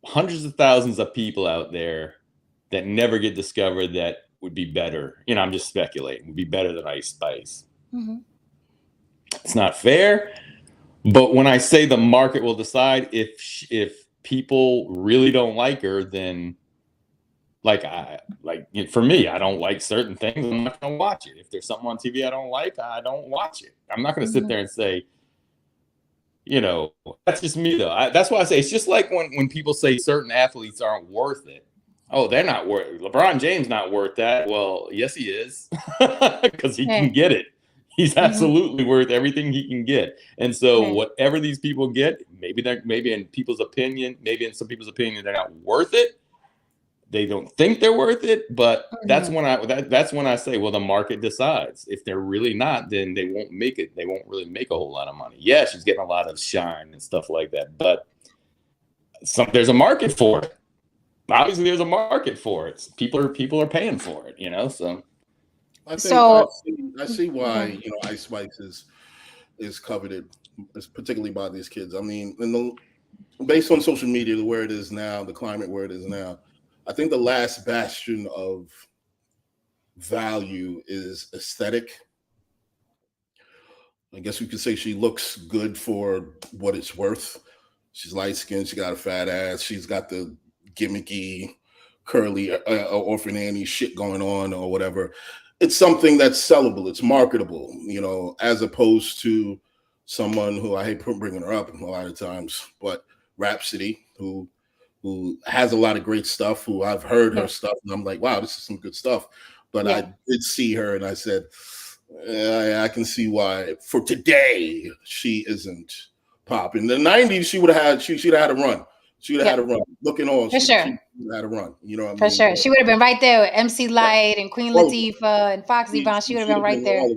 Speaker 3: hundreds of thousands of people out there that never get discovered that would be better. You know, I'm just speculating, would be better than Ice Spice. It's not fair. But when I say the market will decide, if people really don't like her, then for me, I don't like certain things. I'm not going to watch it. If there's something on TV I don't like, I don't watch it. I'm not going to sit there and say, you know, that's just me though. That's why I say it's just like when people say certain athletes aren't worth it. Oh, they're not worth it. LeBron James not worth that. Well, yes, he is, because he can get it. He's absolutely worth everything he can get. And so whatever these people get, maybe in people's opinion, maybe in some people's opinion, they're not worth it. They don't think they're worth it, but that's when I say, well, the market decides. If they're really not, then they won't make it. They won't really make a whole lot of money. Yeah, she's getting a lot of shine and stuff like that, but there's a market for it. Obviously, there's a market for it. People are paying for it, you know. So
Speaker 2: I see why Ice Spice is coveted, particularly by these kids. I mean, based on social media, where it is now, the climate where it is now, I think the last bastion of value is aesthetic. I guess we could say she looks good for what it's worth. She's light skinned. She got a fat ass. She's got the gimmicky, curly orphan Annie shit going on or whatever. It's something that's sellable. It's marketable, as opposed to someone who, I hate bringing her up a lot of times, but Rhapsody, who has a lot of great stuff, who I've heard her stuff, and I'm like, wow, this is some good stuff. But I did see her, and I said, I can see why for today she isn't popping. In the 90s, she'd have had a run. She would have had a run. Looking on,
Speaker 1: for sure.
Speaker 2: She would have had a run. You know what I mean?
Speaker 1: For sure. She would have been right there with MC Light and Queen Latifah and Foxy Bond. She would have been right there.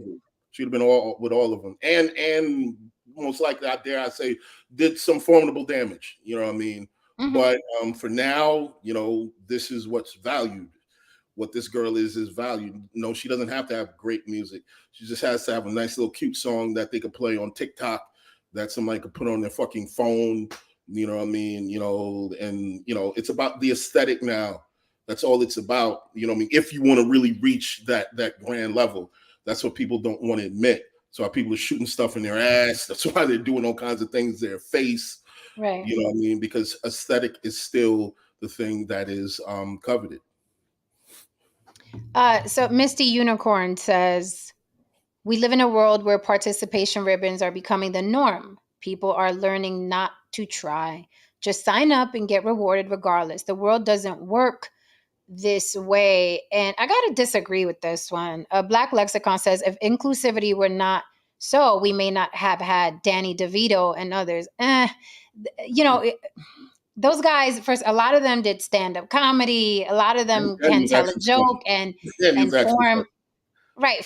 Speaker 2: She would have been with all of them. And most likely out there, I say, did some formidable damage. You know what I mean? But for now, this is what's valued. What this girl is valued. She doesn't have to have great music. She just has to have a nice little cute song that they could play on TikTok, that somebody could put on their fucking phone. You know what I mean? And it's about the aesthetic now. That's all it's about. You know what I mean? If you want to really reach that grand level, that's what people don't want to admit. So people are shooting stuff in their ass. That's why they're doing all kinds of things to their face.
Speaker 1: Right.
Speaker 2: You know what I mean? Because aesthetic is still the thing that is coveted.
Speaker 1: So Misty Unicorn says, we live in a world where participation ribbons are becoming the norm. People are learning not to try. Just sign up and get rewarded regardless. The world doesn't work this way. And I got to disagree with this one. Black Lexicon says, if inclusivity were not so, we may not have had Danny DeVito and others. Those guys, first, a lot of them did stand-up comedy. A lot of them can tell a joke and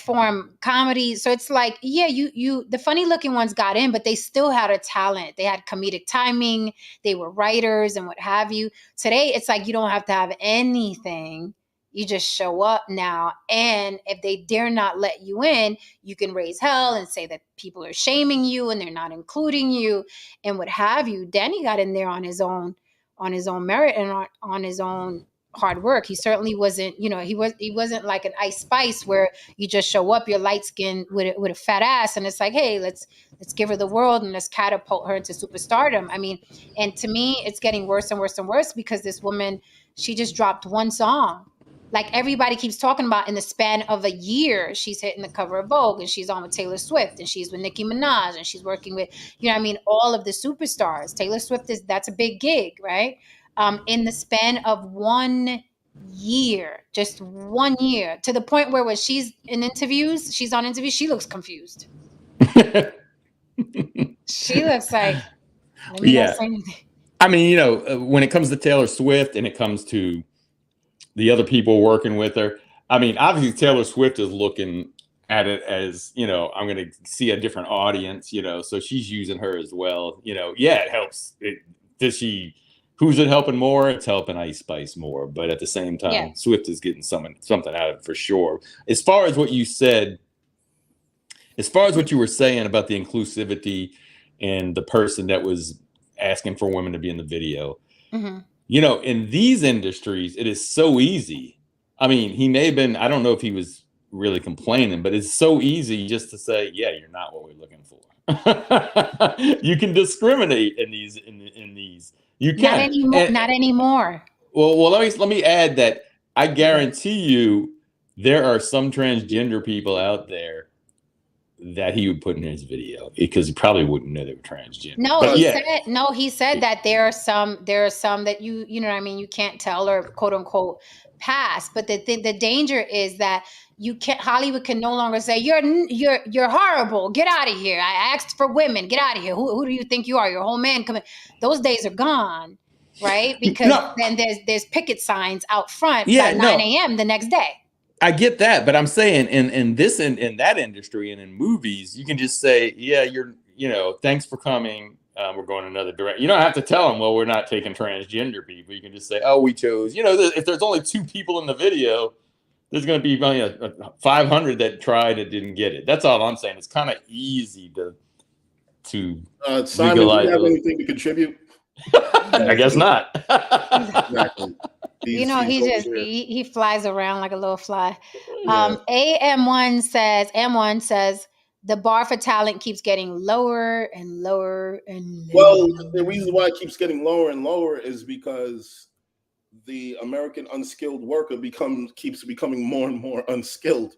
Speaker 1: form comedy. So it's like, the funny looking ones got in, but they still had a talent. They had comedic timing. They were writers and what have you. Today, it's like you don't have to have anything. You just show up now. And if they dare not let you in, you can raise hell and say that people are shaming you and they're not including you and what have you. Danny got in there on his own merit and on his own hard work. He certainly wasn't, he wasn't like an Ice Spice where you just show up, you're light skinned with a fat ass, and it's like, hey, let's give her the world and let's catapult her into superstardom. I mean, and to me, it's getting worse and worse and worse because this woman, she just dropped one song. Like everybody keeps talking about in the span of a year, she's hitting the cover of Vogue and she's on with Taylor Swift and she's with Nicki Minaj and she's working with, all of the superstars. Taylor Swift that's a big gig, right? In the span of 1 year, just 1 year, to the point where when she's on interviews, she looks confused. She looks like, Let me not
Speaker 3: Yeah.
Speaker 1: say anything.
Speaker 3: I mean, when it comes to Taylor Swift and it comes to the other people working with her, I mean, obviously Taylor Swift is looking at it as, I'm going to see a different audience, so she's using her as well. Yeah, it helps. Who's it helping more? It's helping Ice Spice more. But at the same time,
Speaker 1: Yeah.
Speaker 3: Swift is getting something out of it for sure. As far as what you said, as far as what you were saying about the inclusivity and the person that was asking for women to be in the video, in these industries, it is so easy. I mean, he may have been, I don't know if he was really complaining, but it's so easy just to say, yeah, you're not what we're looking for. You can discriminate in these. You can.
Speaker 1: Not anymore. Not anymore.
Speaker 3: Well, let me add that I guarantee you there are some transgender people out there that he would put in his video because he probably wouldn't know they were transgender.
Speaker 1: No,
Speaker 3: but
Speaker 1: he said that there are some that you know what I mean, you can't tell or quote unquote pass. But the danger is that Hollywood can no longer say you're horrible. Get out of here. I asked for women. Get out of here. Who do you think you are? Your whole man coming. Those days are gone, right? Because then there's picket signs out front by 9 a.m. the next day.
Speaker 3: I get that, but I'm saying in that industry and in movies, you can just say, yeah, thanks for coming. We're going another direction. You don't have to tell them, well, we're not taking transgender people. You can just say, oh, we chose, if there's only 2 people in the video, there's going to be 500 that tried and didn't get it. That's all I'm saying. It's kind of easy to
Speaker 2: Simon, do you have anything to contribute?
Speaker 3: I guess not.
Speaker 2: Exactly.
Speaker 1: He flies around like a little fly. M1 says the bar for talent keeps getting lower and lower and lower.
Speaker 2: Well, the reason why it keeps getting lower and lower is because the American unskilled worker keeps becoming more and more unskilled.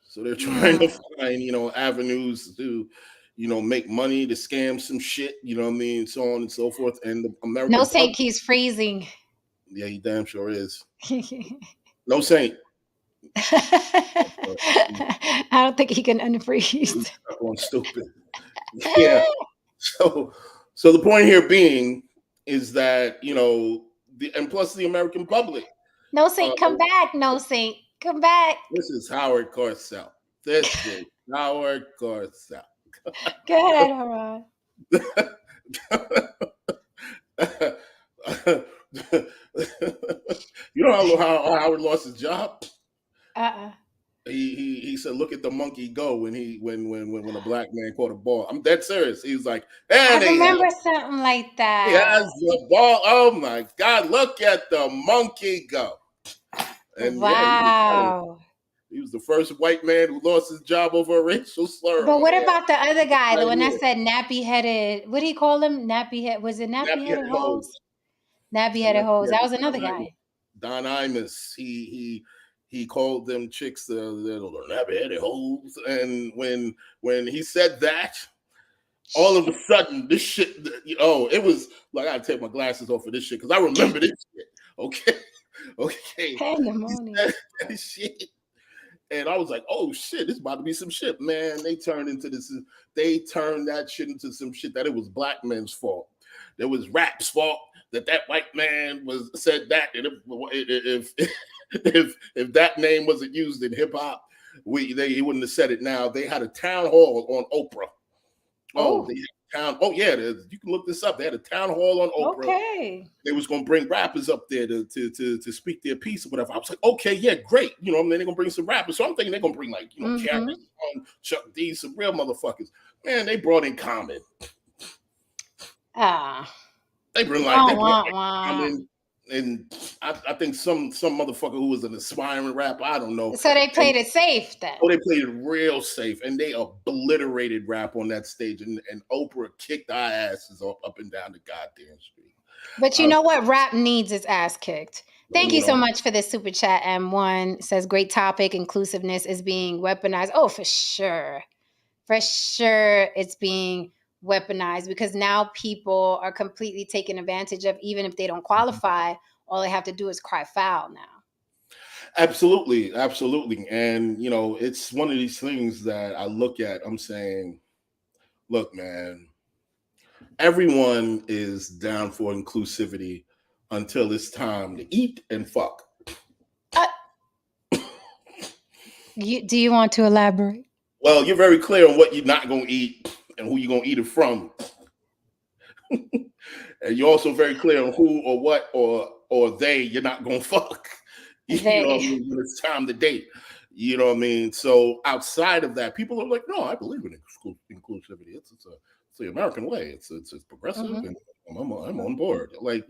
Speaker 2: So they're trying to find, avenues to, make money, to scam some shit, so on and so forth. And the American
Speaker 1: No Saint keeps freezing.
Speaker 2: Yeah, he damn sure is. No Saint.
Speaker 1: I don't think he can unfreeze.
Speaker 2: I'm stupid. Yeah. So the point here being is that, and plus the American public.
Speaker 1: No Saint, come back. No Saint, come back.
Speaker 2: This is Howard Cosell. This is Howard Cosell.
Speaker 1: Go ahead, Haran.
Speaker 2: You know how Howard lost his job? He said, "Look at the monkey go!" When a black man caught a ball. I'm dead serious. He was like,
Speaker 1: I remember something like that.
Speaker 2: He has the ball. Oh my God! Look at the monkey go! And
Speaker 1: wow.
Speaker 2: He was the first white man who lost his job over a racial slur.
Speaker 1: But what about the other guy, the one that said nappy-headed? What do you call him? Was it nappy-headed hose? Nappy-headed hose. That was another guy.
Speaker 2: Don Imus. He called them chicks the nappy-headed hoes. And when he said that, all of a sudden, this shit, it was like, I gotta take my glasses off for this shit because I remember this shit. Okay.
Speaker 1: Pandemonium.
Speaker 2: Shit. And I was like, oh shit, this is about to be some shit, man. They turned that shit into some shit that it was black men's fault. It was rap's fault that white man said that. And if that name wasn't used in hip hop, he wouldn't have said it now. They had a town hall on Oprah. You can look this up. They had a town hall on Oprah.
Speaker 1: Okay.
Speaker 2: They was gonna bring rappers up there to speak their piece or whatever. I was like, okay, yeah, great. They're gonna bring some rappers. So I'm thinking they're gonna bring Karen, Chuck D, some real motherfuckers. Man, they brought in Common. They bring Common, and I think some motherfucker who was an aspiring rapper. I don't know.
Speaker 1: So they played it safe then.
Speaker 2: Oh, they played it real safe, and they obliterated rap on that stage. And Oprah kicked our asses up and down the goddamn street.
Speaker 1: But you know what? Rap needs its ass kicked. Thank you so much for this super chat. M1 says, great topic. Inclusiveness is being weaponized. Oh, for sure. For sure, it's being weaponized because now people are completely taken advantage of. Even if they don't qualify, all they have to do is cry foul now.
Speaker 2: Absolutely. And, it's one of these things that I look at, I'm saying, look, man, everyone is down for inclusivity until it's time to eat and fuck.
Speaker 1: Do you want to elaborate?
Speaker 2: Well, you're very clear on what you're not going to eat and who you're going to eat it from. And you're also very clear on who or what or they you're not going to fuck. You know what I mean? When it's time to date. You know what I mean? So outside of that, people are like, no, I believe in inclusivity. It's the American way. It's progressive, and I'm on board. Like,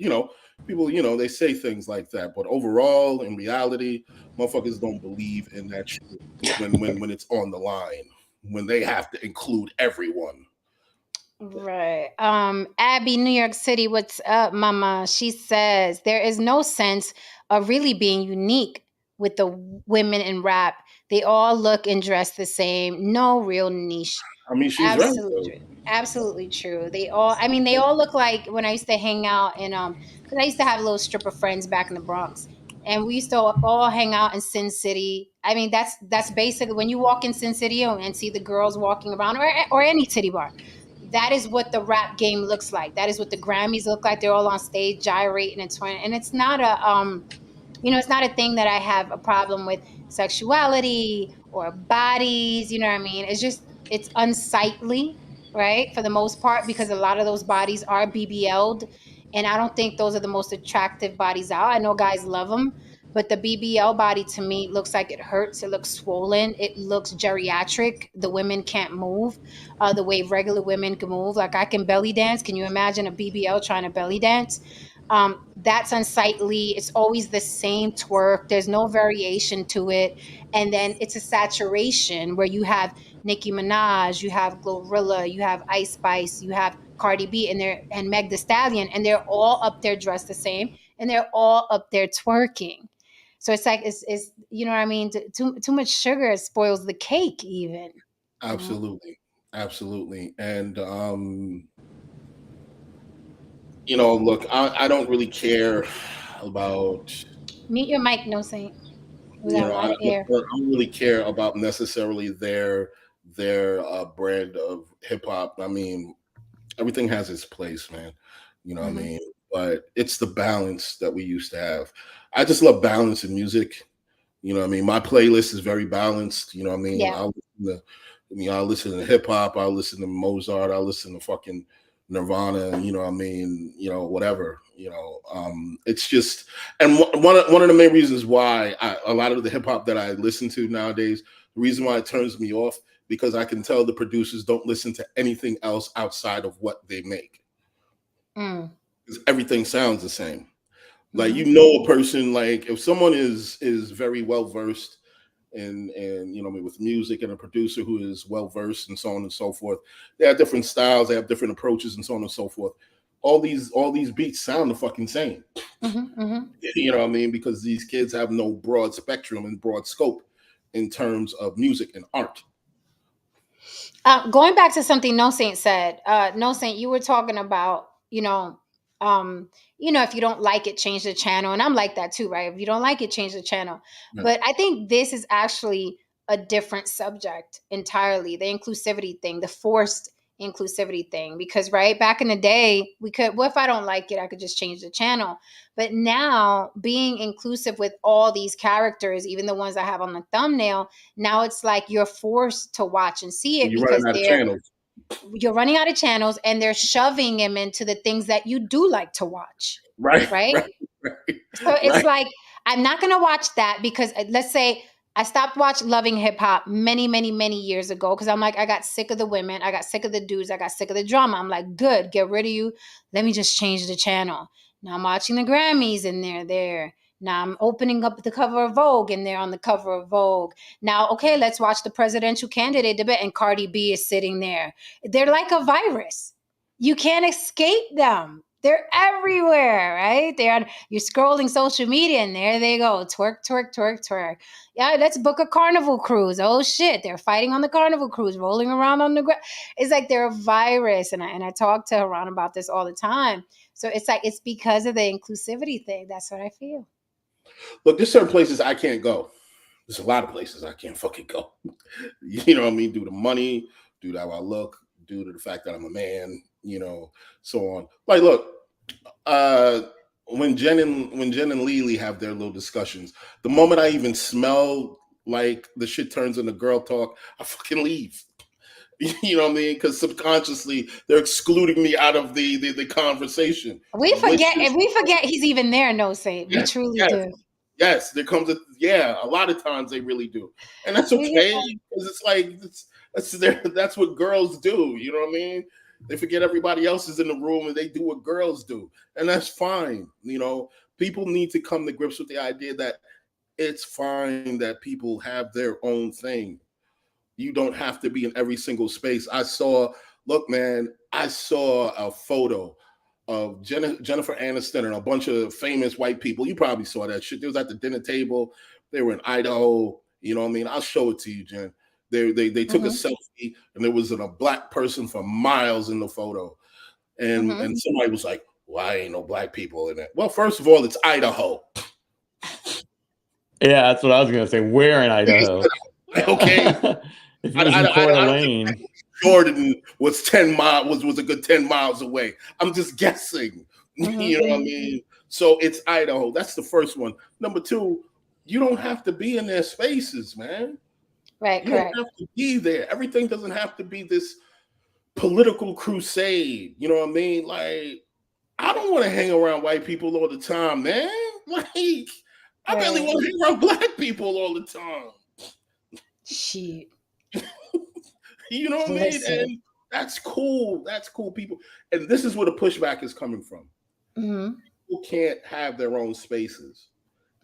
Speaker 2: people, they say things like that, but overall, in reality, motherfuckers don't believe in that shit when it's on the line, when they have to include everyone.
Speaker 1: Right. Abby, New York City, what's up, mama? She says there is no sense of really being unique with the women in rap. They all look and dress the same. No real niche.
Speaker 2: I mean, she's right.
Speaker 1: Absolutely true. Absolutely true. They all look like when I used to hang out in because I used to have little stripper friends back in the Bronx. And we used to all hang out in Sin City. I mean, that's basically when you walk in Sin City and see the girls walking around or any titty bar. That is what the rap game looks like. That is what the Grammys look like. They're all on stage gyrating and twirling. And it's not it's not a thing that I have a problem with sexuality or bodies. You know what I mean? It's unsightly, right? For the most part, because a lot of those bodies are BBL'd. And I don't think those are the most attractive bodies out. I know guys love them, but the BBL body to me looks like it hurts. It looks swollen. It looks geriatric. The women can't move the way regular women can move. Like I can belly dance. Can you imagine a BBL trying to belly dance? That's unsightly. It's always the same twerk. There's no variation to it. And then it's a saturation where you have Nicki Minaj, you have Glorilla, you have Ice Spice, you have Cardi B and Meg Thee Stallion, and they're all up there dressed the same, and they're all up there twerking. So it's like it's you know what I mean? Too much sugar spoils the cake, even.
Speaker 2: Absolutely, absolutely, and look, I don't really care about.
Speaker 1: Mute your mic, no saint. We got a
Speaker 2: I
Speaker 1: lot of air.
Speaker 2: don't really care about necessarily their brand of hip hop. I mean, everything has its place, man. You know what I mean? But it's the balance that we used to have. I just love balance in music. You know what I mean? My playlist is very balanced. You know what I mean?
Speaker 1: Yeah.
Speaker 2: I'll listen to hip hop. I'll listen to Mozart. I'll listen to fucking Nirvana. You know what I mean? Whatever. It's just, and one of the main reasons why a lot of the hip hop that I listen to nowadays, the reason why it turns me off, because I can tell the producers don't listen to anything else outside of what they make. Because everything sounds the same. Like, a person, like if someone is very well versed in with music, and a producer who is well versed and so on and so forth, they have different styles, they have different approaches and so on and so forth. All these beats sound the fucking same. You know what I mean? Because these kids have no broad spectrum and broad scope in terms of music and art.
Speaker 1: Going back to something No Saint said, No Saint, you were talking about, if you don't like it, change the channel. And I'm like that too, right? If you don't like it, change the channel. Right. But I think this is actually a different subject entirely. The inclusivity thing, the forced inclusivity thing, because right back in the day we could, well, if I don't like it, I could just change the channel. But now being inclusive with all these characters, even the ones I have on the thumbnail, now it's like you're forced to watch and see it because you're running out of channels, and they're shoving them into the things that you do like to watch. Right. So it's like, I'm not going to watch that because let's say I stopped loving hip hop many, many, many years ago because I'm like, I got sick of the women. I got sick of the dudes. I got sick of the drama. I'm like, good, get rid of you. Let me just change the channel. Now I'm watching the Grammys and they're there. Now I'm opening up the cover of Vogue and they're on the cover of Vogue. Now, okay, let's watch the presidential candidate debate and Cardi B is sitting there. They're like a virus. You can't escape them. They're everywhere, right? You're scrolling social media and there they go. Twerk, twerk, twerk, twerk. Yeah, let's book a carnival cruise. Oh shit, they're fighting on the carnival cruise, rolling around on the ground. It's like they're a virus. And I talk to Haran about this all the time. So it's like, it's because of the inclusivity thing. That's what I feel.
Speaker 2: Look, there's certain places I can't go. There's a lot of places I can't fucking go. You know what I mean? Due to money, due to how I look, due to the fact that I'm a man, so on. Like, look, when Jen and Lily have their little discussions, the moment I even smell like the shit turns into girl talk, I fucking leave. You know what I mean? Because subconsciously they're excluding me out of the conversation.
Speaker 1: We forget he's even there. No, say we truly do.
Speaker 2: Yes, there comes a lot of times they really do, and that's okay because it's like that's what girls do. You know what I mean? They forget everybody else is in the room and they do what girls do, and that's fine. People need to come to grips with the idea that it's fine that people have their own thing. You don't have to be in every single space. I saw a photo of Jennifer Aniston and a bunch of famous white people. You probably saw that shit. They was at the dinner table. They were in Idaho. You know what I mean? I'll show it to you, Jen. They took a selfie and there was a black person for miles in the photo. And somebody was like, why ain't no black people in it? Well, first of all, it's Idaho.
Speaker 3: Yeah, that's what I was going to say. Where in Idaho?
Speaker 2: Okay.
Speaker 3: If it was in Coeur d'Alene.
Speaker 2: Jordan was 10 miles was a good 10 miles away. I'm just guessing. You know what I mean? So it's Idaho. That's the first one. Number two, you don't have to be in their spaces, man.
Speaker 1: Right,
Speaker 2: you
Speaker 1: correct.
Speaker 2: don't have to be there. Everything doesn't have to be this political crusade. You know what I mean? Like, I don't want to hang around white people all the time, man. Like, I barely want to hang around black people all the time.
Speaker 1: Shit.
Speaker 2: You know what I mean? And that's cool. That's cool, people. And this is where the pushback is coming from. People can't have their own spaces.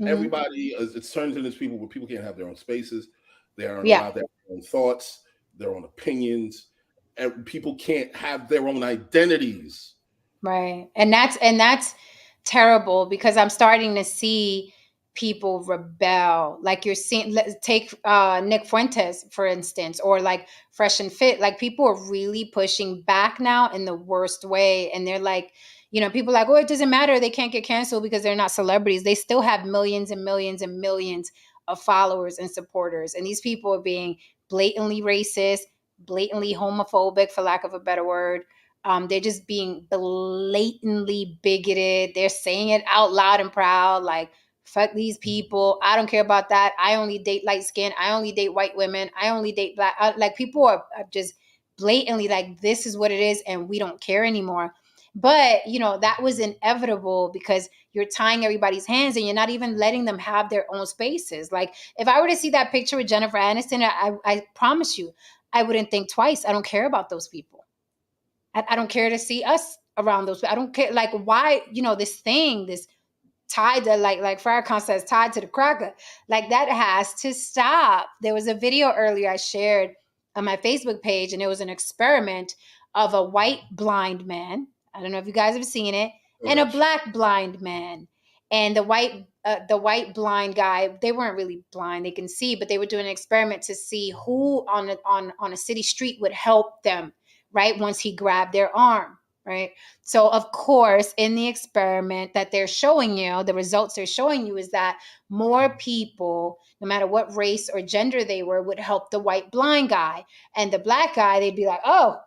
Speaker 2: Everybody, it turns into people where people can't have their own spaces. They aren't allowed their own thoughts, their own opinions. And people can't have their own identities.
Speaker 1: Right. And that's terrible because I'm starting to see people rebel. Like you're seeing, take Nick Fuentes, for instance, or like Fresh and Fit. Like people are really pushing back now in the worst way. And they're like, people are like, oh, it doesn't matter. They can't get canceled because they're not celebrities. They still have millions and millions and millions of followers and supporters. And these people are being blatantly racist, blatantly homophobic, for lack of a better word. They're just being blatantly bigoted. They're saying it out loud and proud, like, fuck these people. I don't care about that. I only date light skin. I only date white women. I only date black. Like people are just blatantly like, this is what it is. And we don't care anymore. But, that was inevitable because you're tying everybody's hands and you're not even letting them have their own spaces. Like if I were to see that picture with Jennifer Aniston, I promise you, I wouldn't think twice. I don't care about those people. I don't care to see us around those. I don't care. Like why, this tied to like Farrakhan says, tied to the cracker. Like that has to stop. There was a video earlier I shared on my Facebook page, and it was an experiment of a white blind man. I don't know if you guys have seen it, and a black blind man. And the white blind guy, they weren't really blind, they can see, but they were doing an experiment to see who on a city street would help them, right? Once he grabbed their arm. Right. So, of course, in the experiment that they're showing you, the results they're showing you is that more people, no matter what race or gender they were, would help the white blind guy. And the black guy, they'd be like, oh,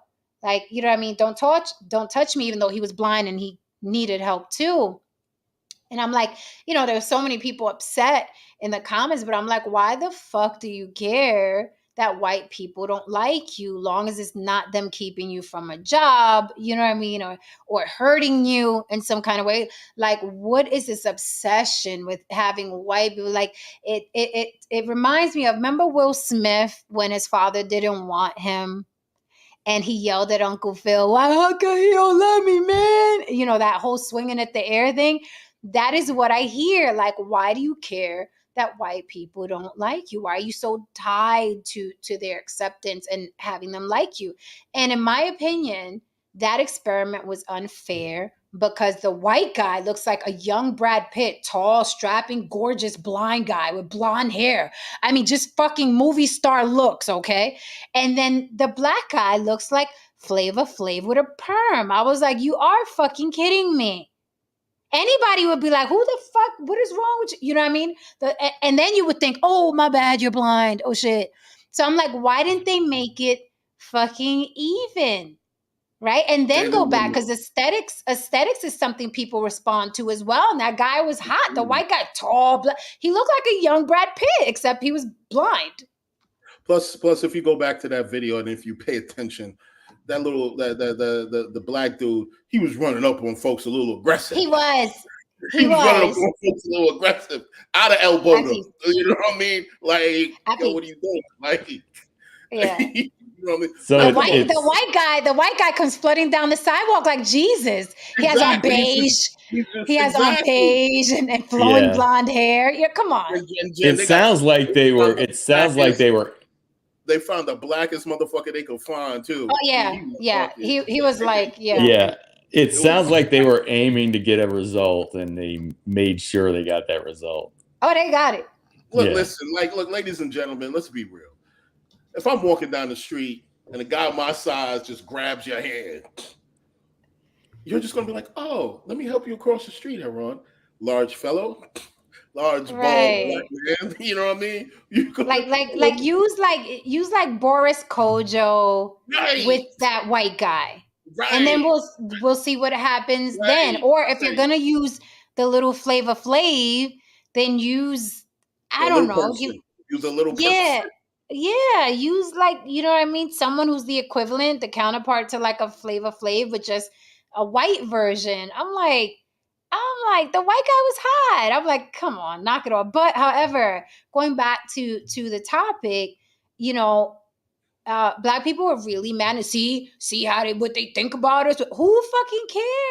Speaker 1: like, you know what I mean? Don't touch me, even though he was blind and he needed help too. And I'm like, there were so many people upset in the comments, but I'm like, why the fuck do you care that white people don't like you, long as it's not them keeping you from a job, you know what I mean, or hurting you in some kind of way? Like, what is this obsession with having white people? Like, it reminds me of, remember Will Smith when his father didn't want him? And he yelled at Uncle Phil, why, how come he don't love me, man? That whole swinging at the air thing. That is what I hear. Like, why do you care that white people don't like you? Why are you so tied to their acceptance and having them like you? And in my opinion, that experiment was unfair because the white guy looks like a young Brad Pitt, tall, strapping, gorgeous, blind guy with blonde hair. I mean, just fucking movie star looks, okay? And then the black guy looks like Flavor Flav with a perm. I was like, you are fucking kidding me. Anybody would be like, who the fuck, what is wrong with you? You know what I mean? And then you would think, oh, my bad, you're blind. Oh, shit. So I'm like, why didn't they make it fucking even. Right. And then go back, because aesthetics is something people respond to as well. And that guy was hot. The white guy, tall, he looked like a young Brad Pitt, except he was blind.
Speaker 2: Plus, if you go back to that video and if you pay attention, that little the black dude, he was running up on folks a little aggressive.
Speaker 1: He was
Speaker 2: running up on folks a little aggressive, out of elbow them. You know what I mean? Like, yo, what are you doing? Like,
Speaker 1: yeah.
Speaker 2: You know what I mean?
Speaker 3: So
Speaker 1: the white guy comes flooding down the sidewalk like Jesus. He has on beige. He has on beige and flowing blonde hair. Yeah, come on.
Speaker 3: It sounds like they were.
Speaker 2: They found the blackest motherfucker they could find too.
Speaker 1: Oh yeah. He was like,
Speaker 3: yeah. It sounds like they were aiming to get a result, and they made sure they got that result.
Speaker 1: Oh, they got it.
Speaker 2: Look, listen, look, ladies and gentlemen, let's be real. If I'm walking down the street and a guy my size just grabs your hand, you're just gonna be like, "Oh, let me help you across the street, Aaron." Large fellow, large bald black man. You know what I mean?
Speaker 1: Use like Boris Kojo with that white guy, and then we'll see what happens then. Or if you're gonna use the little Flavor Flav, then use
Speaker 2: use a little person.
Speaker 1: Yeah, use like, you know what I mean? Someone who's the equivalent, the counterpart to like a Flavor Flav, but just a white version. I'm like, the white guy was hot. I'm like, come on, knock it off. But however, going back to the topic, you know, black people are really mad to see what they think about us. Who fucking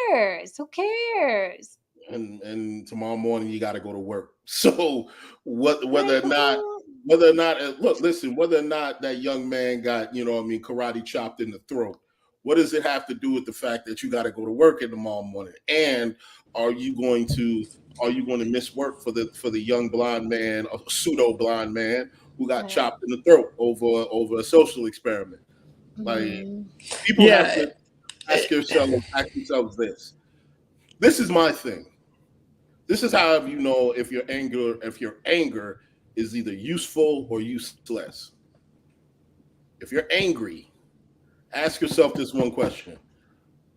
Speaker 1: cares? Who cares?
Speaker 2: And tomorrow morning you got to go to work. So whether or not whether or not that young man got, you know what I mean, karate chopped in the throat, what does it have to do with the fact that you got to go to work in the morning? And are you going to miss work for the young blind man, a pseudo blind man who got chopped in the throat over a social experiment? Like, people have to ask yourselves this. This is my thing. This is how you know if your anger is either useful or useless. If you're angry, ask yourself this one question: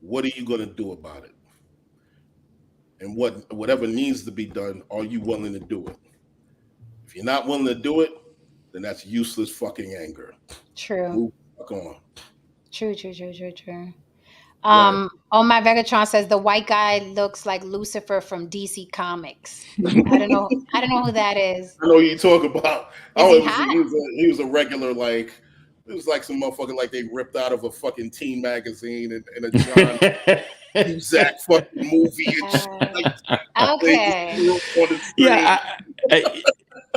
Speaker 2: what are you going to do about it? And whatever needs to be done, are you willing to do it? If you're not willing to do it, then that's useless fucking anger.
Speaker 1: True.
Speaker 2: Move the fuck on.
Speaker 1: True. My Vegatron says the white guy looks like Lucifer from DC Comics. I don't know who that is.
Speaker 2: I know who you talk about. He was a regular, like, it was like some motherfucker like they ripped out of a fucking teen magazine and a John Cusack fucking movie.
Speaker 1: Okay.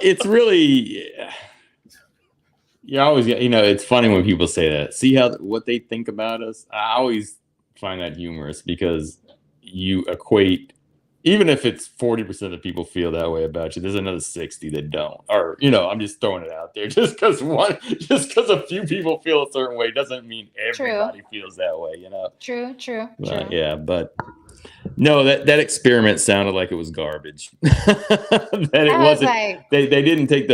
Speaker 3: It's really. You always, it's funny when people say that. See what they think about us? I always find that humorous because you equate, even if it's 40% of people feel that way about you, there's another 60 that don't. Or, I'm just throwing it out there. Just because a few people feel a certain way doesn't mean everybody feels that way,
Speaker 1: True.
Speaker 3: Yeah, but no, that experiment sounded like it was garbage. That it wasn't. They didn't take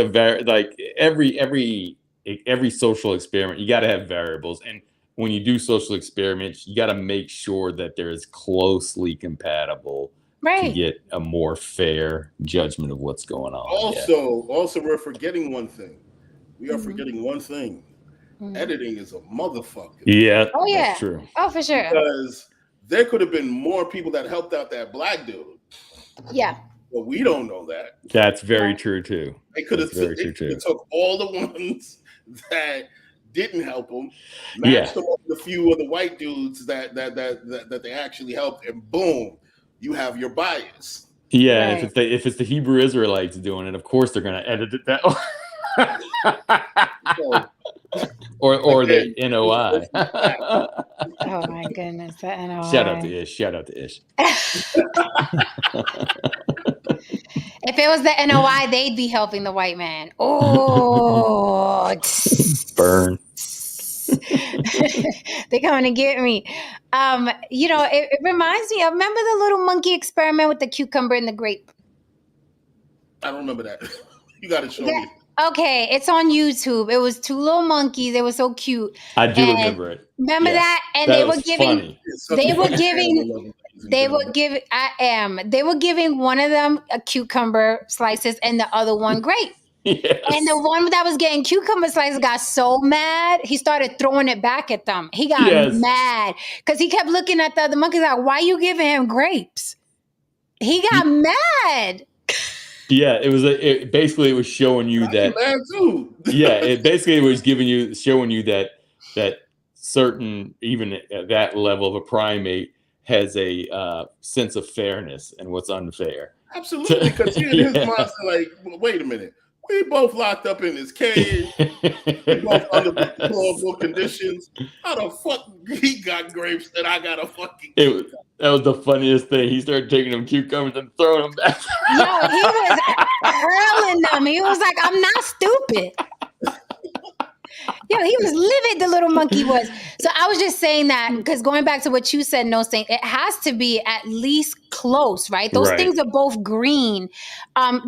Speaker 3: every social experiment, you got to have variables. And when you do social experiments, you got to make sure that they're as closely compatible to get a more fair judgment of what's going on.
Speaker 2: Also, we're forgetting one thing. We are forgetting one thing. Editing is a motherfucker.
Speaker 3: Yeah.
Speaker 1: Oh, yeah.
Speaker 3: That's true.
Speaker 1: Oh, for sure.
Speaker 2: Because there could have been more people that helped out that black dude.
Speaker 1: Yeah.
Speaker 2: But we don't know that.
Speaker 3: That's very true, too.
Speaker 2: They could have took all the ones that didn't help them, matched them up with a few of the white dudes that they actually helped, and boom, you have your bias.
Speaker 3: Yeah, right. If it's the Hebrew Israelites doing it, of course they're going to edit it that way. or the NOI.
Speaker 1: Oh my goodness, the NOI.
Speaker 3: Shout out to Ish.
Speaker 1: If it was the NOI, they'd be helping the white man. Oh,
Speaker 3: burn.
Speaker 1: They're coming to get me. It reminds me. Remember the little monkey experiment with the cucumber and the grape?
Speaker 2: I don't remember that. You got to show me.
Speaker 1: Okay, it's on YouTube. It was two little monkeys. They were so cute.
Speaker 3: I do
Speaker 1: And
Speaker 3: remember it.
Speaker 1: remember
Speaker 3: Yes.
Speaker 1: that? And
Speaker 3: That
Speaker 1: they were
Speaker 3: was
Speaker 1: giving.
Speaker 3: funny.
Speaker 1: They were giving. They were
Speaker 2: giving.
Speaker 1: giving. They were giving one of them a cucumber slices and the other one grape.
Speaker 3: Yes.
Speaker 1: And the one that was getting cucumber slices got so mad, he started throwing it back at them. He got
Speaker 3: Yes.
Speaker 1: mad because he kept looking at the other monkeys like, "Why you giving him grapes?" He got mad.
Speaker 3: Yeah, basically it was showing you that.
Speaker 2: Mad too.
Speaker 3: Yeah, it basically was showing you that certain, even at that level of a primate, has a sense of fairness and what's unfair.
Speaker 2: Absolutely, because he and his mom's like, wait a minute, we both locked up in this cage, we both under deplorable conditions. How the fuck he got grapes and I got a fucking cucumber?
Speaker 3: That was the funniest thing. He started taking them cucumbers and throwing them back.
Speaker 1: Yo, he was hurling them. He was like, "I'm not stupid." Yo, he was livid, the little monkey was. So I was just saying that because going back to what you said, No Saint, it has to be at least close, right? Those
Speaker 3: Right.
Speaker 1: things are both green.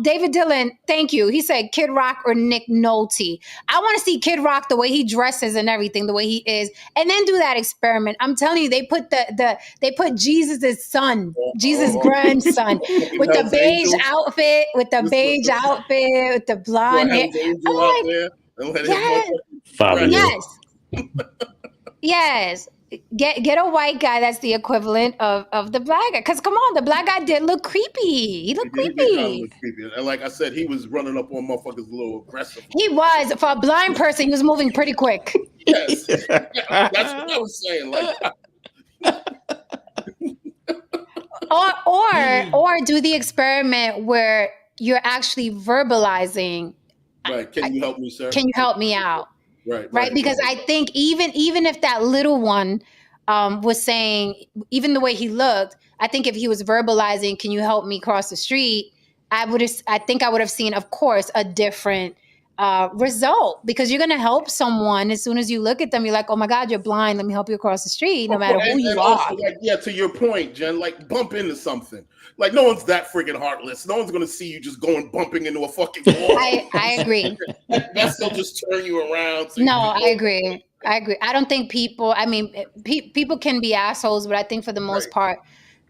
Speaker 1: David Dillon, thank you. He said Kid Rock or Nick Nolte. I want to see Kid Rock the way he dresses and everything, the way he is, and then do that experiment. I'm telling you, they put they put Jesus' son, Jesus' grandson, with the beige outfit, with the blonde hair. I'm like, yes. Yes. Get a white guy that's the equivalent of the black guy. Because come on, the black guy did look creepy. He looked creepy.
Speaker 2: And like I said, he was running up on motherfuckers a little aggressive.
Speaker 1: He was. For a blind person, he was moving pretty quick.
Speaker 2: Yes. That's what I was saying. Like,
Speaker 1: or do the experiment where you're actually verbalizing.
Speaker 2: Right. Can you help me, sir?
Speaker 1: Can you help me out? Right. Because I think even if that little one was saying, even the way he looked, I think if he was verbalizing, "Can you help me cross the street?" I think I would have seen, of course, a different result, because you're going to help someone as soon as you look at them. You're like, "Oh my God, you're blind. Let me help you across the street," no matter who you are.
Speaker 2: Like, yeah, to your point, Jen, like bump into something. Like no one's that freaking heartless. No one's going to see you just going bumping into a fucking wall.
Speaker 1: I agree.
Speaker 2: They'll just turn you around. So
Speaker 1: I agree. I don't think people, people can be assholes, but I think for the most part,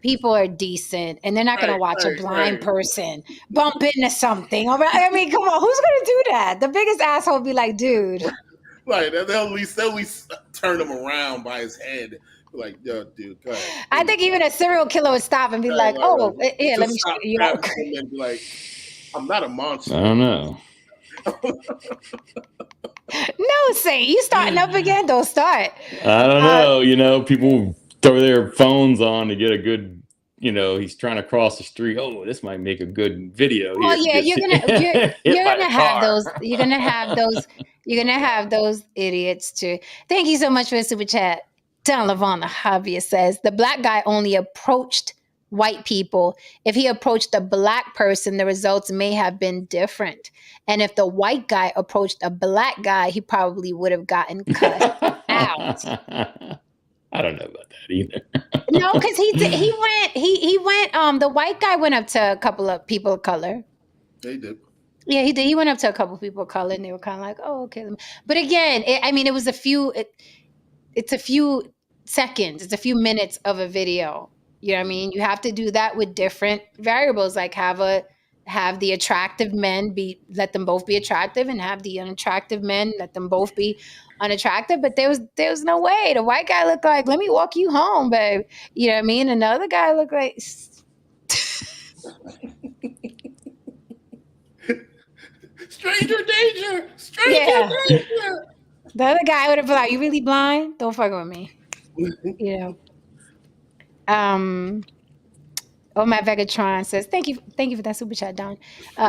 Speaker 1: people are decent, and they're not going to watch a blind person bump into something. I mean, come on, who's going to do that? The biggest asshole would be like, dude.
Speaker 2: Like they'll at least turn him around by his head. Like, yo, dude, go ahead.
Speaker 1: I think even a serial killer would stop and be like, "Oh, here, let me show you."
Speaker 2: And be like, "I'm not a monster."
Speaker 3: I don't know.
Speaker 1: No, Saint, you starting up again? Don't start.
Speaker 3: I don't know. People throw their phones on to get a good. He's trying to cross the street. Oh, this might make a good video.
Speaker 1: Well, yeah, you're gonna have those. You're gonna have those idiots too. Thank you so much for the super chat. Don Levon, the hobbyist, says the black guy only approached white people. If he approached a black person, the results may have been different. And if the white guy approached a black guy, he probably would have gotten cut out.
Speaker 3: I don't know about that either.
Speaker 1: No, because he went. The white guy went up to a couple of people of color.
Speaker 2: They did.
Speaker 1: Yeah, he did. He went up to a couple of people of color, and they were kind of like, "Oh, okay." But again, it was a few. It's a few seconds. It's a few minutes of a video. You know what I mean? You have to do that with different variables, like have the attractive men let them both be attractive, and have the unattractive men let them both be unattractive. But there was no way. The white guy looked like, "Let me walk you home, babe." You know what I mean? And the other guy looked like
Speaker 2: stranger danger. Stranger danger.
Speaker 1: The other guy would have been like, "You really blind? Don't fuck with me." Omar Vegatron says, thank you for that super chat, Don.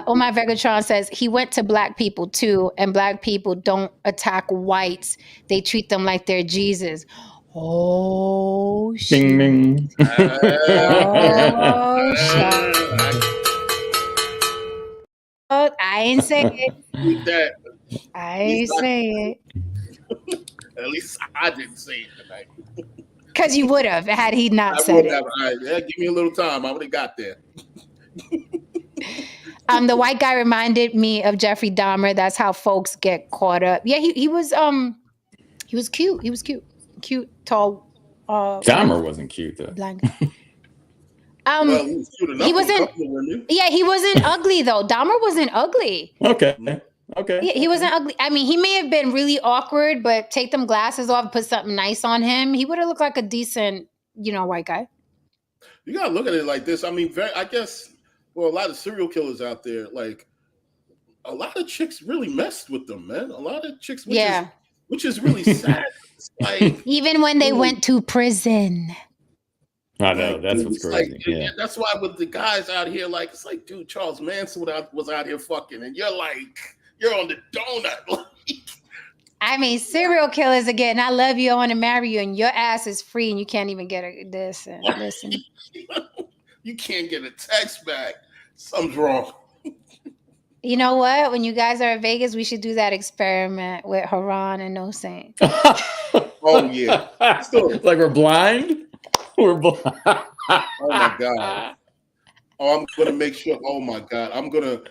Speaker 1: Omar Vegatron says he went to black people too, and black people don't attack whites. They treat them like they're Jesus. Oh shit.
Speaker 3: Ding, ding.
Speaker 1: Oh shit. I ain't say it. I ain't say it.
Speaker 2: At least I didn't say it tonight.
Speaker 1: Because you would have had he not said it.
Speaker 2: Give me a little time. I would have got there.
Speaker 1: The white guy reminded me of Jeffrey Dahmer. That's how folks get caught up. Yeah, he was cute. He was cute. Cute, tall.
Speaker 3: Dahmer wasn't cute though.
Speaker 1: Blind guy.
Speaker 2: Well, he was cute enough
Speaker 1: he
Speaker 2: for a
Speaker 1: wasn't.
Speaker 2: couple of women.
Speaker 1: Yeah, he wasn't ugly though. Dahmer wasn't ugly.
Speaker 3: Okay. Okay.
Speaker 1: He wasn't ugly. I mean, he may have been really awkward, but take them glasses off, put something nice on him, he would have looked like a decent, white guy.
Speaker 2: You gotta look at it like this. I mean, I guess a lot of serial killers out there, like a lot of chicks really messed with them, man. A lot of chicks, which is really sad. It's like,
Speaker 1: even when they went to prison.
Speaker 3: I know, that's what's crazy.
Speaker 2: Like, yeah, that's why with the guys out here, like, it's like, dude, Charles Manson was out here fucking, and you're on the donut.
Speaker 1: I mean, serial killers again. I love you. I want to marry you, and your ass is free, and you can't even get this. And listen,
Speaker 2: you can't get a text back. Something's wrong.
Speaker 1: You know what? When you guys are in Vegas, we should do that experiment with Haran and No Saint.
Speaker 2: Oh yeah,
Speaker 3: so, like we're blind. We're blind.
Speaker 2: Oh my god. Oh, I'm gonna make sure. Oh my god, I am going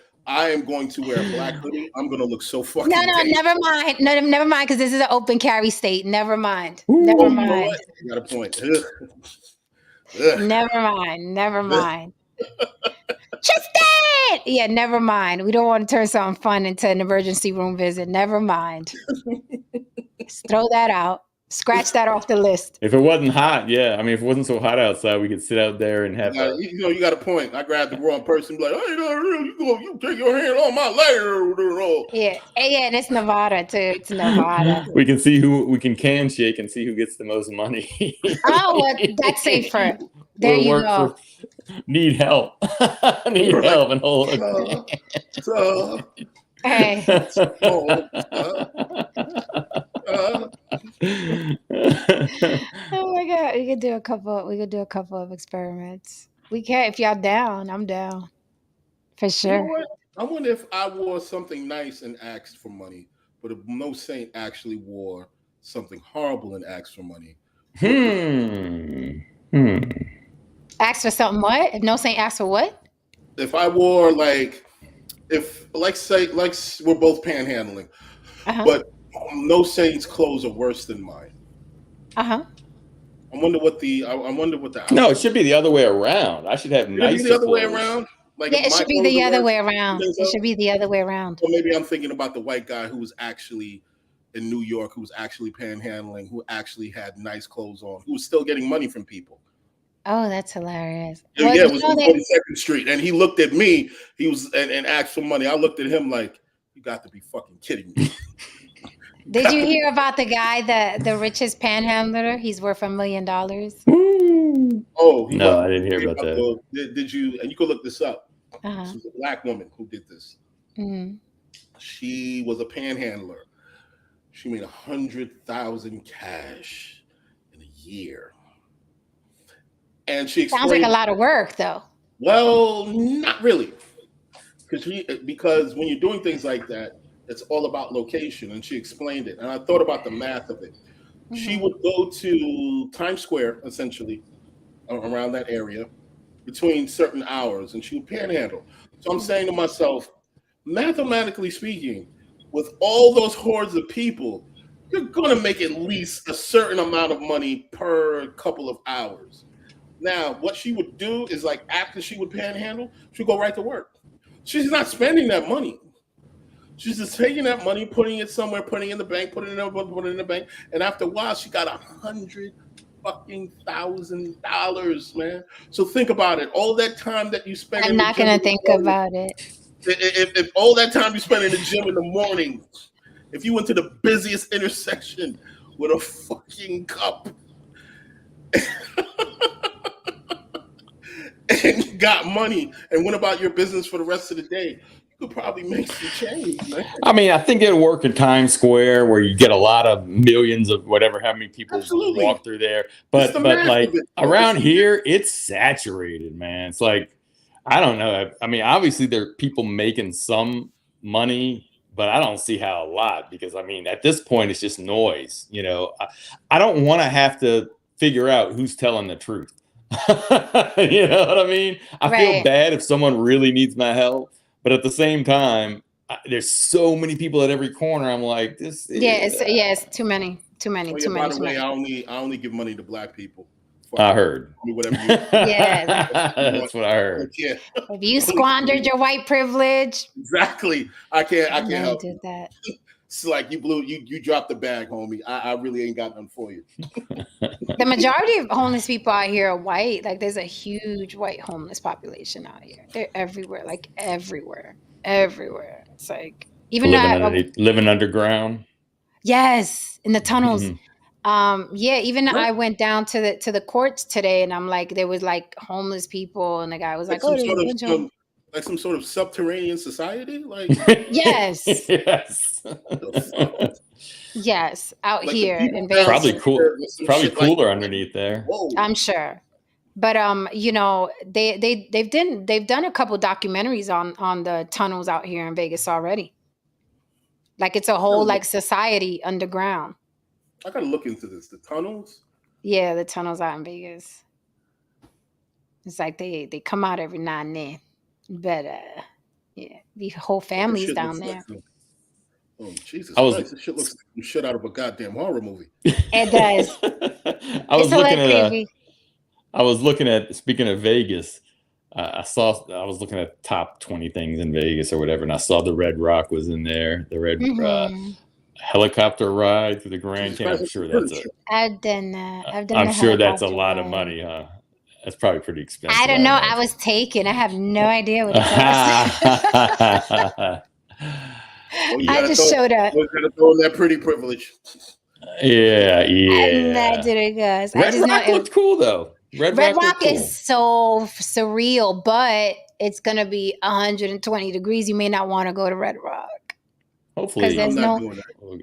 Speaker 2: to wear a black hoodie. I'm gonna look so fucking.
Speaker 1: No, never mind. No, never mind, because this is an open carry state. Never mind. Never mind.
Speaker 2: You got a point.
Speaker 1: Never mind. Tristan! Yeah, never mind. We don't want to turn something fun into an emergency room visit. Never mind. Just throw that out. Scratch that off the list.
Speaker 3: If it wasn't hot, yeah. I mean, if it wasn't so hot outside, we could sit out there and have.
Speaker 2: You got a point. I grabbed the wrong person. Be like, hey, you take your hand on my leg.
Speaker 1: Yeah, and it's Nevada too. It's Nevada.
Speaker 3: We can see we can shake and see who gets the most money.
Speaker 1: Oh, well, that's safer. There you go.
Speaker 3: Need help. Need help and hold.
Speaker 1: Hey. Oh my god, we could do a couple of experiments. We can, if y'all down. I'm down for sure.
Speaker 2: You know what? I wonder if I wore something nice and asked for money, but if No Saint actually wore something horrible and asked for money.
Speaker 1: Asked for something what? If No Saint asked for what?
Speaker 2: If I wore say we're both panhandling, but No Saint's clothes are worse than mine. I wonder what the
Speaker 3: No, it should be the other way around. I should have nice.
Speaker 2: The other way around. Like,
Speaker 1: yeah, it should be the other way around. It should be the other way around.
Speaker 2: Or maybe I'm thinking about the white guy who was actually in New York, who was actually panhandling, who actually had nice clothes on, who was still getting money from people.
Speaker 1: Oh, that's hilarious.
Speaker 2: Yeah, it was on 42nd Street, and he looked at me. He was and asked for money. I looked at him like, "You got to be fucking kidding me."
Speaker 1: Did you hear about the guy, the richest panhandler? He's worth $1 million.
Speaker 2: Oh
Speaker 3: no, I didn't hear about that.
Speaker 2: Did you? And you could look this up. This was a black woman who did this.
Speaker 1: Mm-hmm.
Speaker 2: She was a panhandler. She made 100,000 cash in a year. And she explained,
Speaker 1: sounds like a lot of work, though.
Speaker 2: Well, not really, because when you're doing things like that, it's all about location. And she explained it, and I thought about the math of it. Mm-hmm. She would go to Times Square, essentially, around that area, between certain hours, and she would panhandle. So I'm saying to myself, mathematically speaking, with all those hordes of people, you're going to make at least a certain amount of money per couple of hours. Now, what she would do is, like, after she would panhandle, she'd go right to work. She's not spending that money. She's just taking that money, putting it somewhere, putting it in the bank, putting it in the bank. And after a while, she got $100,000, man. So think about it. All that time that you spend.
Speaker 1: I'm not going to think about it.
Speaker 2: If all that time you spend in the gym in the morning, if you went to the busiest intersection with a fucking cup and got money and went about your business for the rest of the day, you could probably make some change, man.
Speaker 3: I mean, I think it'll work in Times Square where you get a lot of millions of whatever, how many people walk through there. But like around here, it's saturated, man. It's like, I don't know. I mean, obviously there are people making some money, but I don't see how a lot, because I mean, at this point, it's just noise. You know, I don't want to have to figure out who's telling the truth. You know what I mean? I feel bad if someone really needs my help, but But at the same time, there's so many people at every corner. I'm like, this.
Speaker 1: It's too many.
Speaker 2: By the way, I only give money to black people.
Speaker 3: I heard.
Speaker 2: Whatever you.
Speaker 1: Yeah,
Speaker 3: that's what I heard.
Speaker 2: Yeah.
Speaker 1: If you squandered your white privilege,
Speaker 2: exactly. I can't help
Speaker 1: did that.
Speaker 2: It's like you dropped the bag, homie. I really ain't got nothing for you.
Speaker 1: The majority of homeless people out here are white. Like there's a huge white homeless population out here. They're everywhere, like everywhere. It's like even
Speaker 3: living underground.
Speaker 1: Yes, in the tunnels.
Speaker 3: Mm-hmm.
Speaker 1: Even I went down to the courts today, and I'm like, there was like homeless people, and the guy was like,
Speaker 2: like some sort of subterranean society, like
Speaker 1: yes,
Speaker 3: yes,
Speaker 1: yes, out
Speaker 2: like
Speaker 1: here in Vegas.
Speaker 3: Probably cooler like underneath there.
Speaker 2: Whoa.
Speaker 1: I'm sure, but they've done a couple documentaries on the tunnels out here in Vegas already. Like it's a whole like society underground.
Speaker 2: I gotta look into this. The tunnels.
Speaker 1: Yeah, the tunnels out in Vegas. It's like they come out every now and then. But the whole family's down there.
Speaker 2: Oh Jesus Christ! This shit looks like shit out of a goddamn horror movie.
Speaker 1: It does.
Speaker 3: I was looking at speaking of Vegas. I was looking at top 20 things in Vegas or whatever, and I saw the Red Rock was in there. The Red helicopter ride through the Grand Canyon. I'm sure that's
Speaker 1: I've done that.
Speaker 3: I'm sure that's a lot of money, huh? That's probably pretty expensive.
Speaker 1: I don't know. I was taken. I have no idea what it cost. I just showed up.
Speaker 2: We're gonna throw in that pretty privilege.
Speaker 3: Yeah.
Speaker 1: That didn't go.
Speaker 3: Red Rock looked cool though. Red
Speaker 1: Rock is so surreal, but it's gonna be 120 degrees. You may not want to go to Red Rock.
Speaker 3: Hopefully, we'll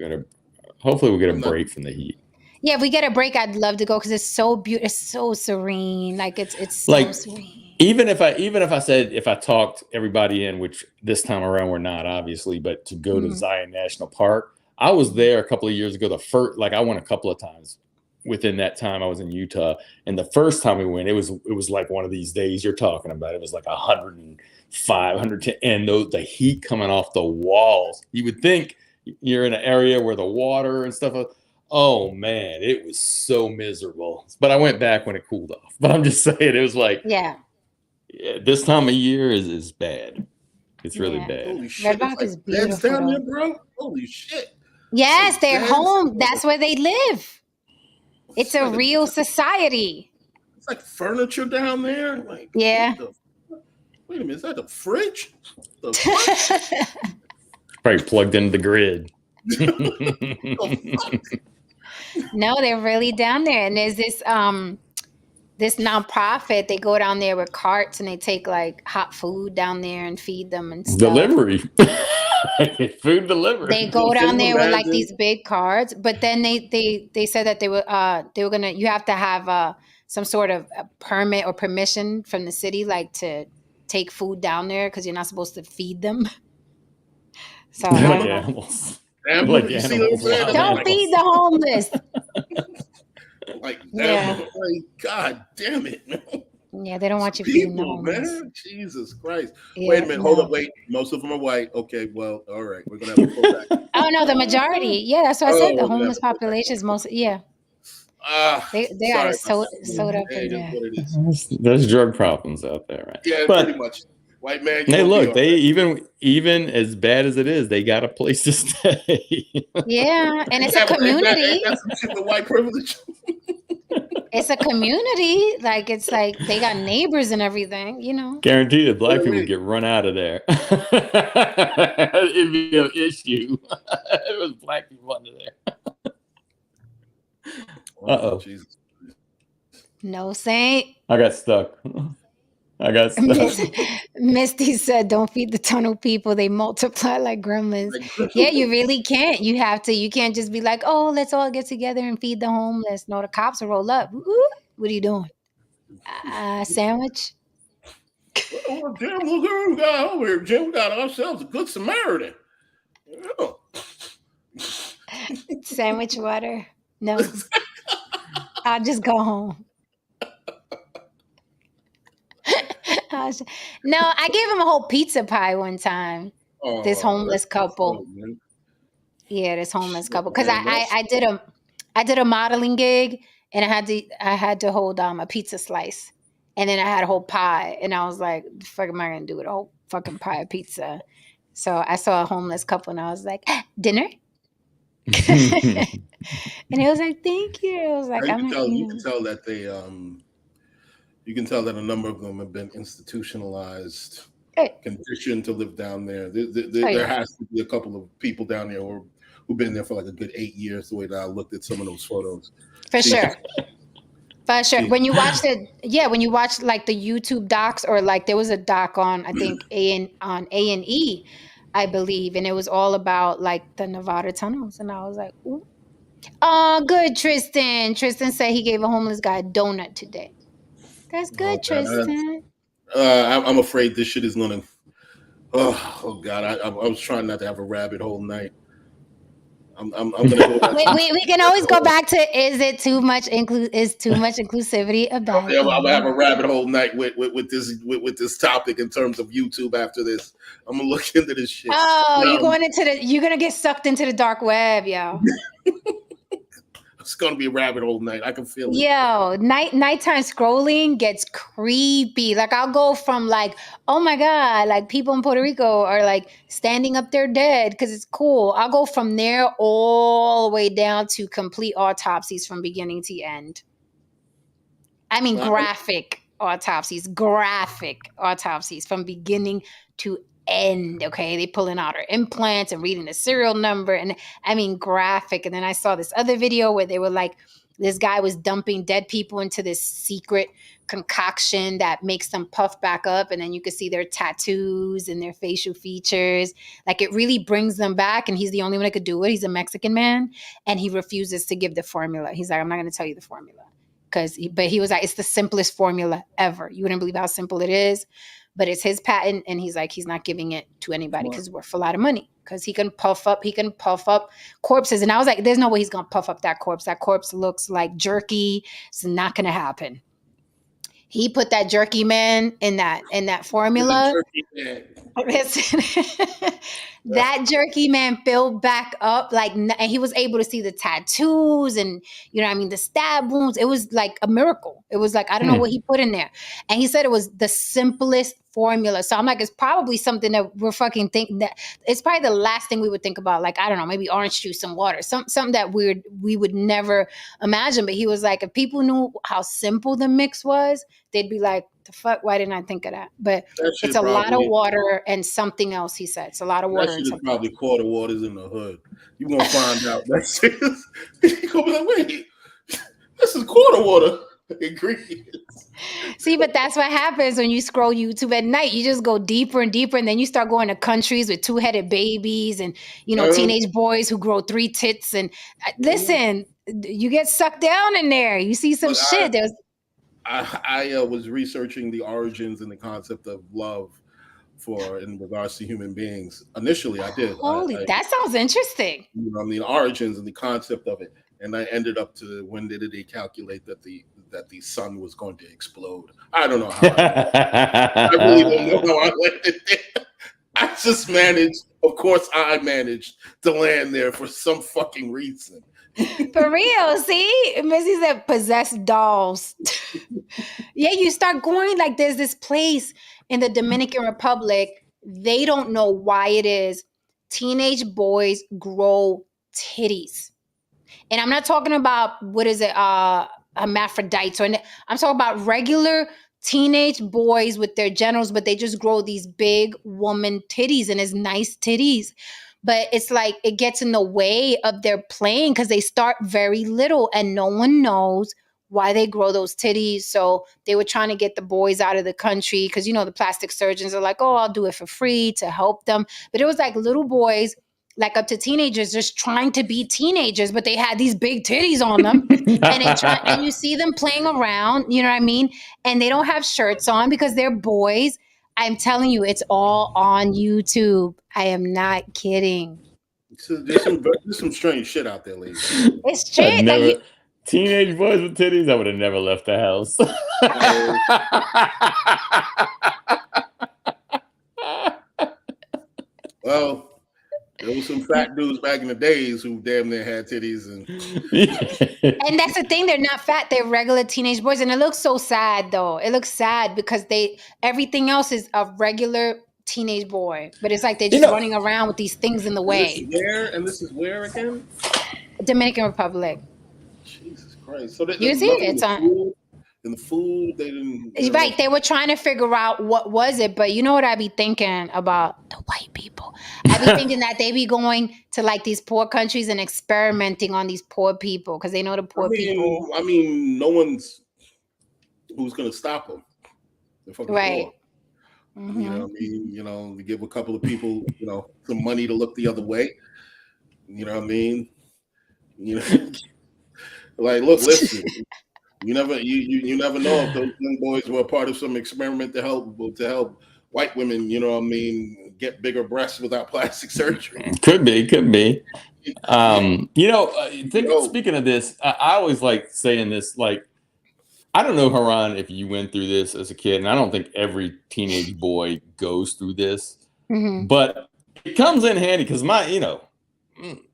Speaker 3: get a break from the heat.
Speaker 1: Yeah, if we get a break, I'd love to go because it's so beautiful. It's so serene. Like it's so
Speaker 3: like,
Speaker 1: serene.
Speaker 3: Even if I talked everybody in, which this time around we're not obviously, but to go to Zion National Park, I was there a couple of years ago. I went a couple of times within that time. I was in Utah, and the first time we went, it was like one of these days you're talking about. It was like 105, 110, and the heat coming off the walls. You would think you're in an area where the water and stuff. Oh man, it was so miserable. But I went back when it cooled off. But I'm just saying, it was like, this time of year is bad. It's really bad.
Speaker 2: Holy shit!
Speaker 1: Red Rock is beautiful,
Speaker 2: down there, bro. Holy shit!
Speaker 1: Yes, they're home. That's where they live. It's a real society.
Speaker 2: It's like furniture down there. Like
Speaker 1: yeah.
Speaker 2: Wait a minute, is that the fridge?
Speaker 3: Probably plugged into the grid.
Speaker 1: No, they're really down there, and there's this nonprofit. They go down there with carts and they take like hot food down there and feed them and stuff.
Speaker 3: Delivery. Food delivery.
Speaker 1: They go down there with like these big carts, but then they said that they were gonna, you have to have some sort of a permit or permission from the city, like to take food down there because you're not supposed to feed them. So
Speaker 3: like animals. Like animals.
Speaker 1: Don't feed the homeless.
Speaker 2: Like God damn it, man.
Speaker 1: Yeah, they don't want you feeding the homeless.
Speaker 2: Man. Jesus Christ. Wait a minute, hold up, wait. Most of them are white. Okay, well, all right. We're gonna have to go back.
Speaker 1: Oh no, the majority. Yeah, that's what I said. The homeless population is mostly they got it sewed up in there.
Speaker 3: There's drug problems out there, right?
Speaker 2: Yeah, pretty much. White man.
Speaker 3: Hey, look, they even as bad as it is, they got a place to stay.
Speaker 1: Yeah, and it's a community.
Speaker 2: That's the white privilege.
Speaker 1: It's a community. Like it's like they got neighbors and everything, you know.
Speaker 3: Guaranteed that black people get run out of there. It'd be an issue. It was black people under there. Uh-oh. Jesus.
Speaker 1: No, Saint.
Speaker 3: I got stuck.
Speaker 1: Misty said, don't feed the tunnel people. They multiply like gremlins. Yeah, you really can't. You can't just be like, oh, let's all get together and feed the homeless. No, the cops will roll up. Ooh, what are you doing? Sandwich?
Speaker 2: Oh, damn, look who we got over here, Jim. We got ourselves a good Samaritan. Oh.
Speaker 1: Sandwich water? No. I'll just go home. Oh, no, I gave him a whole pizza pie one time. This homeless couple. Yeah, this homeless couple. Because I did a modeling gig, and I had to hold a pizza slice, and then I had a whole pie, and I was like, the fuck am I gonna do with a whole fucking pie of pizza? So I saw a homeless couple, and I was like, dinner. And he was like, thank you. I was like,
Speaker 2: you can tell that they you can tell that a number of them have been institutionalized, conditioned to live down there. There has to be a couple of people down there who've been there for like a good 8 years, the way that I looked at some of those photos.
Speaker 1: For sure. For sure. When you watch like the YouTube docs, or like there was a doc on, I think on A&E, I believe, and it was all about like the Nevada tunnels, and I was like, ooh. Oh, good, Tristan. Tristan said he gave a homeless guy a donut today. That's good, Tristan.
Speaker 2: I'm afraid this shit is gonna. Oh God! I was trying not to have a rabbit hole night. I'm gonna go back.
Speaker 1: We can always go back to, is it too much is too much inclusivity a bad thing?
Speaker 2: I'm gonna have a rabbit hole night with this topic in terms of YouTube after this. I'm gonna look into this shit.
Speaker 1: Oh, you're gonna get sucked into the dark web, yo.
Speaker 2: It's gonna be a rabbit hole night. I can feel it.
Speaker 1: Yo, nighttime scrolling gets creepy. Like I'll go from like, oh my God, like people in Puerto Rico are like standing up their dead because it's cool. I'll go from there all the way down to complete autopsies from beginning to end. I mean, graphic autopsies from beginning to end. Okay, they pulling out her implants and reading the serial number, and I mean graphic. And then I saw this other video where they were like, this guy was dumping dead people into this secret concoction that makes them puff back up, and then you could see their tattoos and their facial features. Like it really brings them back, and he's the only one that could do it. He's a Mexican man, and he refuses to give the formula. He's like, I'm not going to tell you the formula. But he was like, it's the simplest formula ever. You wouldn't believe how simple it is. But it's his patent, and he's like, he's not giving it to anybody because it's worth a lot of money. Because he can puff up corpses. And I was like, there's no way he's gonna puff up that corpse. That corpse looks like jerky. It's not gonna happen. He put that jerky man in that formula. That jerky man filled back up, like, and he was able to see the tattoos and, you know what I mean, the stab wounds. It was like a miracle. It was like, I don't know what he put in there. And he said it was the simplest formula. So I'm like, it's probably something that we're fucking thinking that it's probably the last thing we would think about. Like, I don't know, maybe orange juice and water, something that we would never imagine. But he was like, if people knew how simple the mix was, they'd be like, the fuck, why didn't I think of that? But it's a lot of water and something else, he said. It's a lot of water.
Speaker 2: That shit is probably quarter waters in the hood. You're going to find out. That shit is, you're going to be like, wait, this is quarter water ingredients.
Speaker 1: See, but that's what happens when you scroll YouTube at night. You just go deeper and deeper, and then you start going to countries with two-headed babies and, you know, teenage boys who grow 3 tits. And listen, you get sucked down in there. You see some shit.
Speaker 2: I was researching the origins and the concept of love in regards to human beings. Initially, I did.
Speaker 1: That sounds interesting.
Speaker 2: You know, I mean, origins and the concept of it. And I ended up to when did they calculate that the sun was going to explode? I don't know how. I really don't know how I landed there. I just managed. Of course, I managed to land there for some fucking reason.
Speaker 1: For real, see? Missy said possessed dolls. Yeah, you start going like there's this place in the Dominican Republic. They don't know why it is. Teenage boys grow titties. And I'm not talking about, hermaphrodites. I'm talking about regular teenage boys with their genitals, but they just grow these big woman titties, and it's nice titties. But it's like it gets in the way of their playing because they start very little and no one knows why they grow those titties. So they were trying to get the boys out of the country because, you know, the plastic surgeons are like, oh, I'll do it for free to help them. But it was like little boys, like up to teenagers, just trying to be teenagers, but they had these big titties on them. And you see them playing around, you know what I mean? And they don't have shirts on because they're boys. I'm telling you, it's all on YouTube. I am not kidding.
Speaker 2: So there's some strange shit out there, ladies.
Speaker 1: It's shit.
Speaker 3: Teenage boys with titties, I would have never left the house.
Speaker 2: fat dudes back in the days who damn near had titties and
Speaker 1: And that's the thing, they're not fat, they're regular teenage boys. And it looks so sad though. It looks sad because everything else is a regular teenage boy, but it's like they're just running around with these things in the way.
Speaker 2: This is where again?
Speaker 1: Dominican Republic.
Speaker 2: Jesus Christ! So
Speaker 1: you see, it's on.
Speaker 2: In the food, they didn't.
Speaker 1: Right, they were trying to figure out what was it, but you know what I be thinking about the white people. I be thinking that they be going to like these poor countries and experimenting on these poor people because they know the poor people.
Speaker 2: I mean, no one's who's gonna stop them. They're fucking
Speaker 1: right.
Speaker 2: Poor. Mm-hmm. You know what I mean? You know, we give a couple of people, you know, some money to look the other way. You know what I mean? You know, like, look, listen. You never know if those young boys were a part of some experiment to help white women, you know what I mean, get bigger breasts without plastic surgery.
Speaker 3: Could be. You know, speaking of this, I always like saying this, like, I don't know, Haran, if you went through this as a kid, and I don't think every teenage boy goes through this, but it comes in handy because I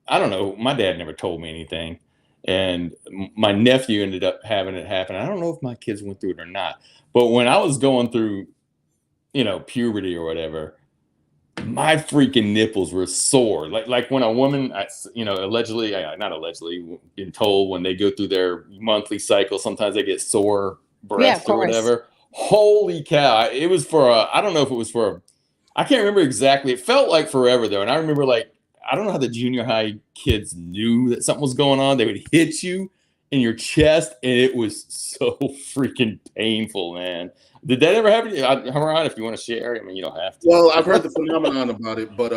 Speaker 3: don't know, my dad never told me anything. And my nephew ended up having it happen. I don't know if my kids went through it or not. But when I was going through, you know, puberty or whatever, my freaking nipples were sore. Like when a woman, you know, not allegedly, been told when they go through their monthly cycle, sometimes they get sore breasts or whatever. Holy cow. It was I don't know if it was I can't remember exactly. It felt like forever though. And I remember I don't know how the junior high kids knew that something was going on. They would hit you in your chest, and it was so freaking painful, man. Did that ever happen to you? Haran, if you want to share, I mean, you don't have to.
Speaker 2: Well, I've heard the phenomenon about it, but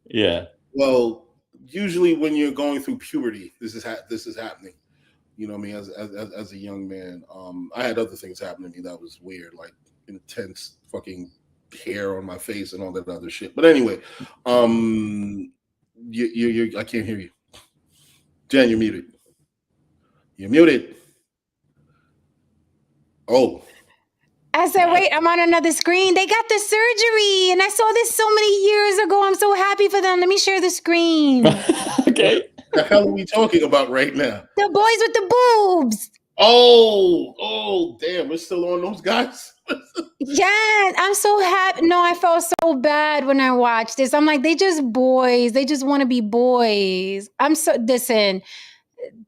Speaker 3: yeah.
Speaker 2: Well, usually when you're going through puberty, this is happening. You know what I mean? As a young man, I had other things happen to me that was weird, like intense fucking hair on my face and all that other shit. But anyway, you I can't hear you. Jen, you're muted. You're muted. Oh.
Speaker 1: I said, wait, I'm on another screen. They got the surgery, and I saw this so many years ago. I'm so happy for them. Let me share the screen.
Speaker 3: Okay.
Speaker 2: What the hell are we talking about right now?
Speaker 1: The boys with the boobs.
Speaker 2: Oh, damn. We're still on those guys.
Speaker 1: Yeah, I'm so happy. No, I felt so bad when I watched this. I'm like, they just boys. They just want to be boys. Listen,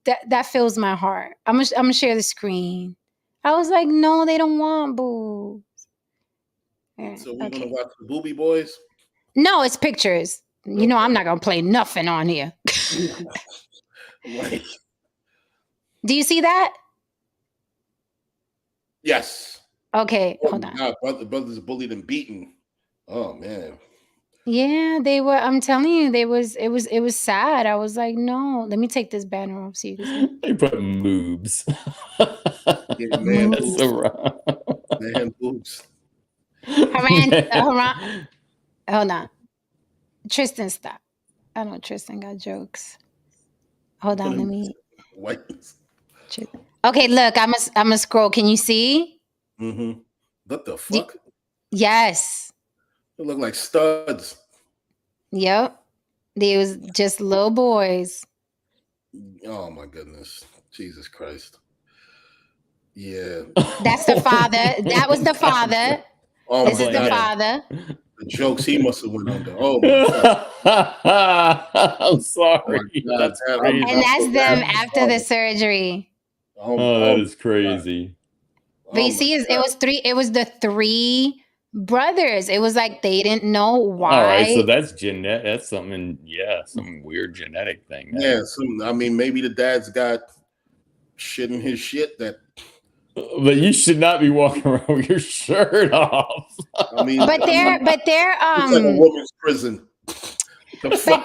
Speaker 1: that fills my heart. I'm gonna share the screen. I was like, no, they don't want boobs.
Speaker 2: Yeah, so we're gonna watch the Booby Boys?
Speaker 1: No, it's pictures. You know, I'm not gonna play nothing on here. Do you see that?
Speaker 2: Yes.
Speaker 1: Okay, hold on.
Speaker 2: God, brothers bullied and beaten. Oh man.
Speaker 1: Yeah, they were. I'm telling you, it was sad. I was like, no, let me take this banner off so you can see.
Speaker 3: They put moobs.
Speaker 2: Yeah, man, boobs. So wrong. Man, boobs.
Speaker 1: Haran, hold on. Tristan, stop. I know Tristan got jokes. Hold on, let me.
Speaker 2: What?
Speaker 1: Okay, look, I'm a scroll. Can you see?
Speaker 2: Mm-hmm. What the fuck?
Speaker 1: Yes.
Speaker 2: They look like studs.
Speaker 1: Yep. They was just little boys.
Speaker 2: Oh my goodness. Jesus Christ. Yeah.
Speaker 1: That's the father. That was the father.
Speaker 2: Oh,
Speaker 1: this is the father.
Speaker 2: The jokes he must have went under. Oh my God.
Speaker 3: I'm sorry.
Speaker 2: Oh God,
Speaker 1: and that's them after the surgery.
Speaker 3: Oh, that is crazy.
Speaker 1: But you see, it was the three brothers. It was like they didn't know why.
Speaker 3: All right, so that's genetic. That's something, some weird genetic thing.
Speaker 2: Yeah, I mean, maybe the dad's got shit in his shit that.
Speaker 3: But you should not be walking around with your shirt off.
Speaker 2: I mean,
Speaker 1: but they're
Speaker 2: it's like a woman's prison.
Speaker 1: But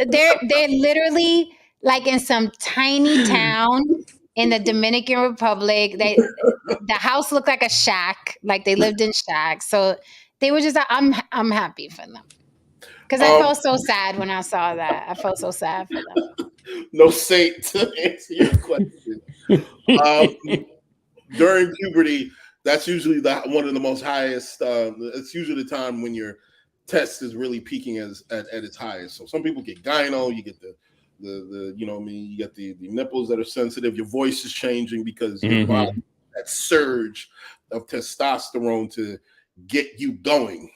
Speaker 1: they're literally like in some tiny town in the Dominican Republic. The house looked like a shack, like they lived in shacks. So they were just, I'm happy for them. Because I felt so sad when I saw that. I felt so sad for them.
Speaker 2: No saint to answer your question. During puberty, that's usually one of the most highest. It's usually the time when you're test is really peaking at its highest. So some people get gyno, you get the you know what I mean, you get the nipples that are sensitive, your voice is changing because your body, that surge of testosterone to get you going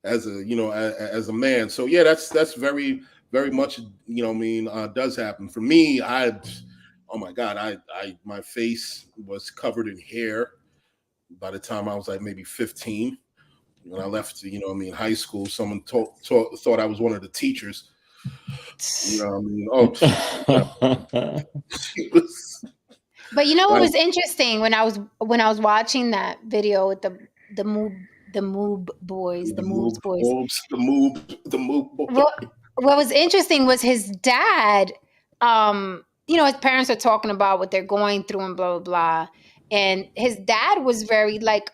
Speaker 2: as a, you know, as a man. So yeah, that's very, very much, you know what I mean, does happen. For me, oh my God, I my face was covered in hair by the time I was like maybe 15. When I left, you know what I mean, high school, someone thought I was one of the teachers. You know what I mean?
Speaker 1: But you know what was interesting when I was watching that video with the Moob boys, the Moobs boys.
Speaker 2: The Moob boys.
Speaker 1: What was interesting was his dad. You know, his parents are talking about what they're going through and blah blah blah, and his dad was very like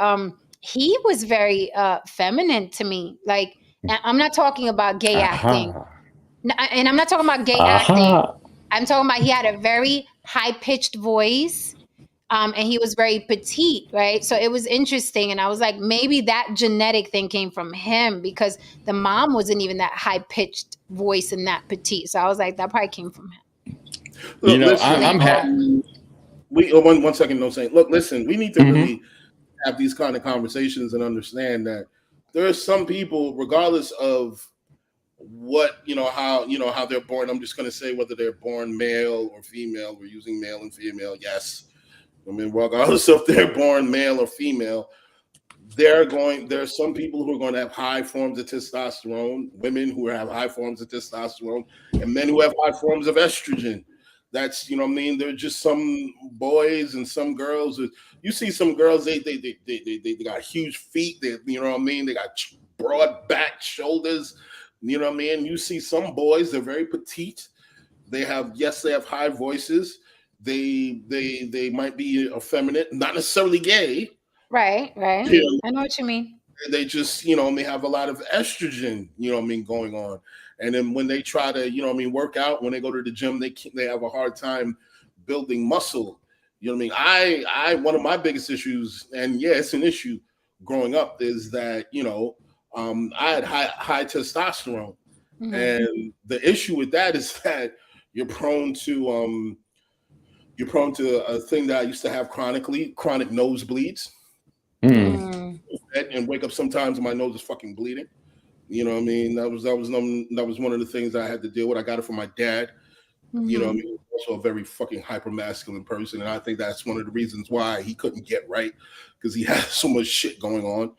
Speaker 1: he was very feminine to me. Like, I'm not talking about gay acting. And I'm not talking about gay acting. I'm talking about he had a very high-pitched voice, and he was very petite, right? So it was interesting, and I was like, maybe that genetic thing came from him because the mom wasn't even that high-pitched voice and that petite. So I was like, that probably came from him.
Speaker 2: Look,
Speaker 3: you know,
Speaker 2: listen,
Speaker 3: I'm happy.
Speaker 2: One second, no saying. Look, listen, we need to really have these kind of conversations and understand that there are some people, regardless of what, you know, how they're born. I'm just going to say whether they're born male or female. We're using male and female. Yes. I mean, regardless if they're born male or female, there are some people who are going to have high forms of testosterone, women who have high forms of testosterone, and men who have high forms of estrogen. That's, you know what I mean? There are just some boys and some girls. You see some girls, they got huge feet. They, you know what I mean? They got broad back, shoulders. You know what I mean? You see some boys, they're very petite. They have high voices. They might be effeminate, not necessarily gay.
Speaker 1: Right.
Speaker 2: You know,
Speaker 1: I know what you mean.
Speaker 2: they just, you know, they have a lot of estrogen, you know what I mean, going on. And then when they try to, you know what I mean, work out, when they go to the gym, they have a hard time building muscle. You know what I mean? I one of my biggest issues, and yeah, it's an issue growing up, is that, you know, I had high testosterone. And the issue with that is that you're prone to a thing that I used to have chronic nosebleeds. And wake up sometimes and my nose is fucking bleeding. You know what I mean? That was one of the things that I had to deal with. I got it from my dad. You know what I mean? Also a very fucking hyper masculine person, and I think that's one of the reasons why he couldn't get right, because he had so much shit going on.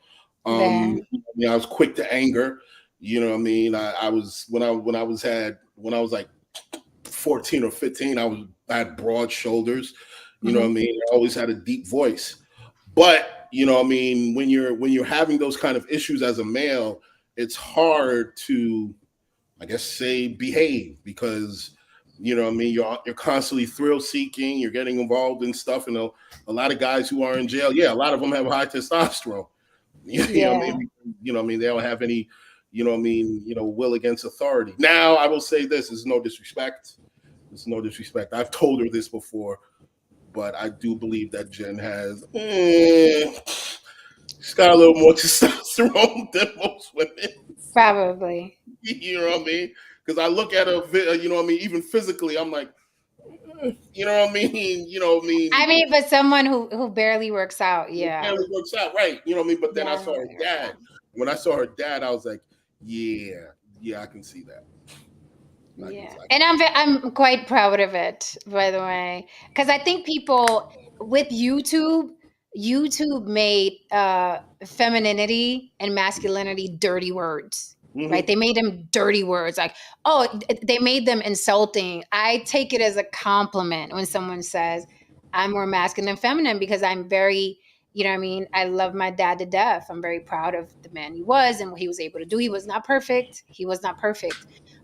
Speaker 2: I was quick to anger. You know what I mean? I was when I was like 14 or 15, I had broad shoulders. You know what I mean? I always had a deep voice. But you know what I mean, when you're having those kind of issues as a male, it's hard to, I guess, say behave, because you know what I mean, you're constantly thrill seeking, you're getting involved in stuff, and a lot of guys who are in jail, yeah, a lot of them have high testosterone. You know what I mean? You know what I mean? They don't have any, you know what I mean, will against authority. Now, I will say this, is no disrespect. It's no disrespect. I've told her this before, but I do believe that Jen has, she's got a little more testosterone than most women.
Speaker 1: Probably.
Speaker 2: You know what I mean? Because I look at her, you know what I mean, even physically, I'm like, you know what I mean? You know what I mean?
Speaker 1: I mean, but someone who barely works out, yeah.
Speaker 2: Barely works out, right. You know what I mean? But then I saw her dad. When I saw her dad, I was like, yeah, I can see that.
Speaker 1: Yeah, and I'm quite proud of it, by the way, because I think people with YouTube made femininity and masculinity dirty words, right? They made them dirty words, like, oh, they made them insulting. I take it as a compliment when someone says I'm more masculine than feminine, because I'm very, you know what I mean, I love my dad to death. I'm very proud of the man he was and what he was able to do. He was not perfect.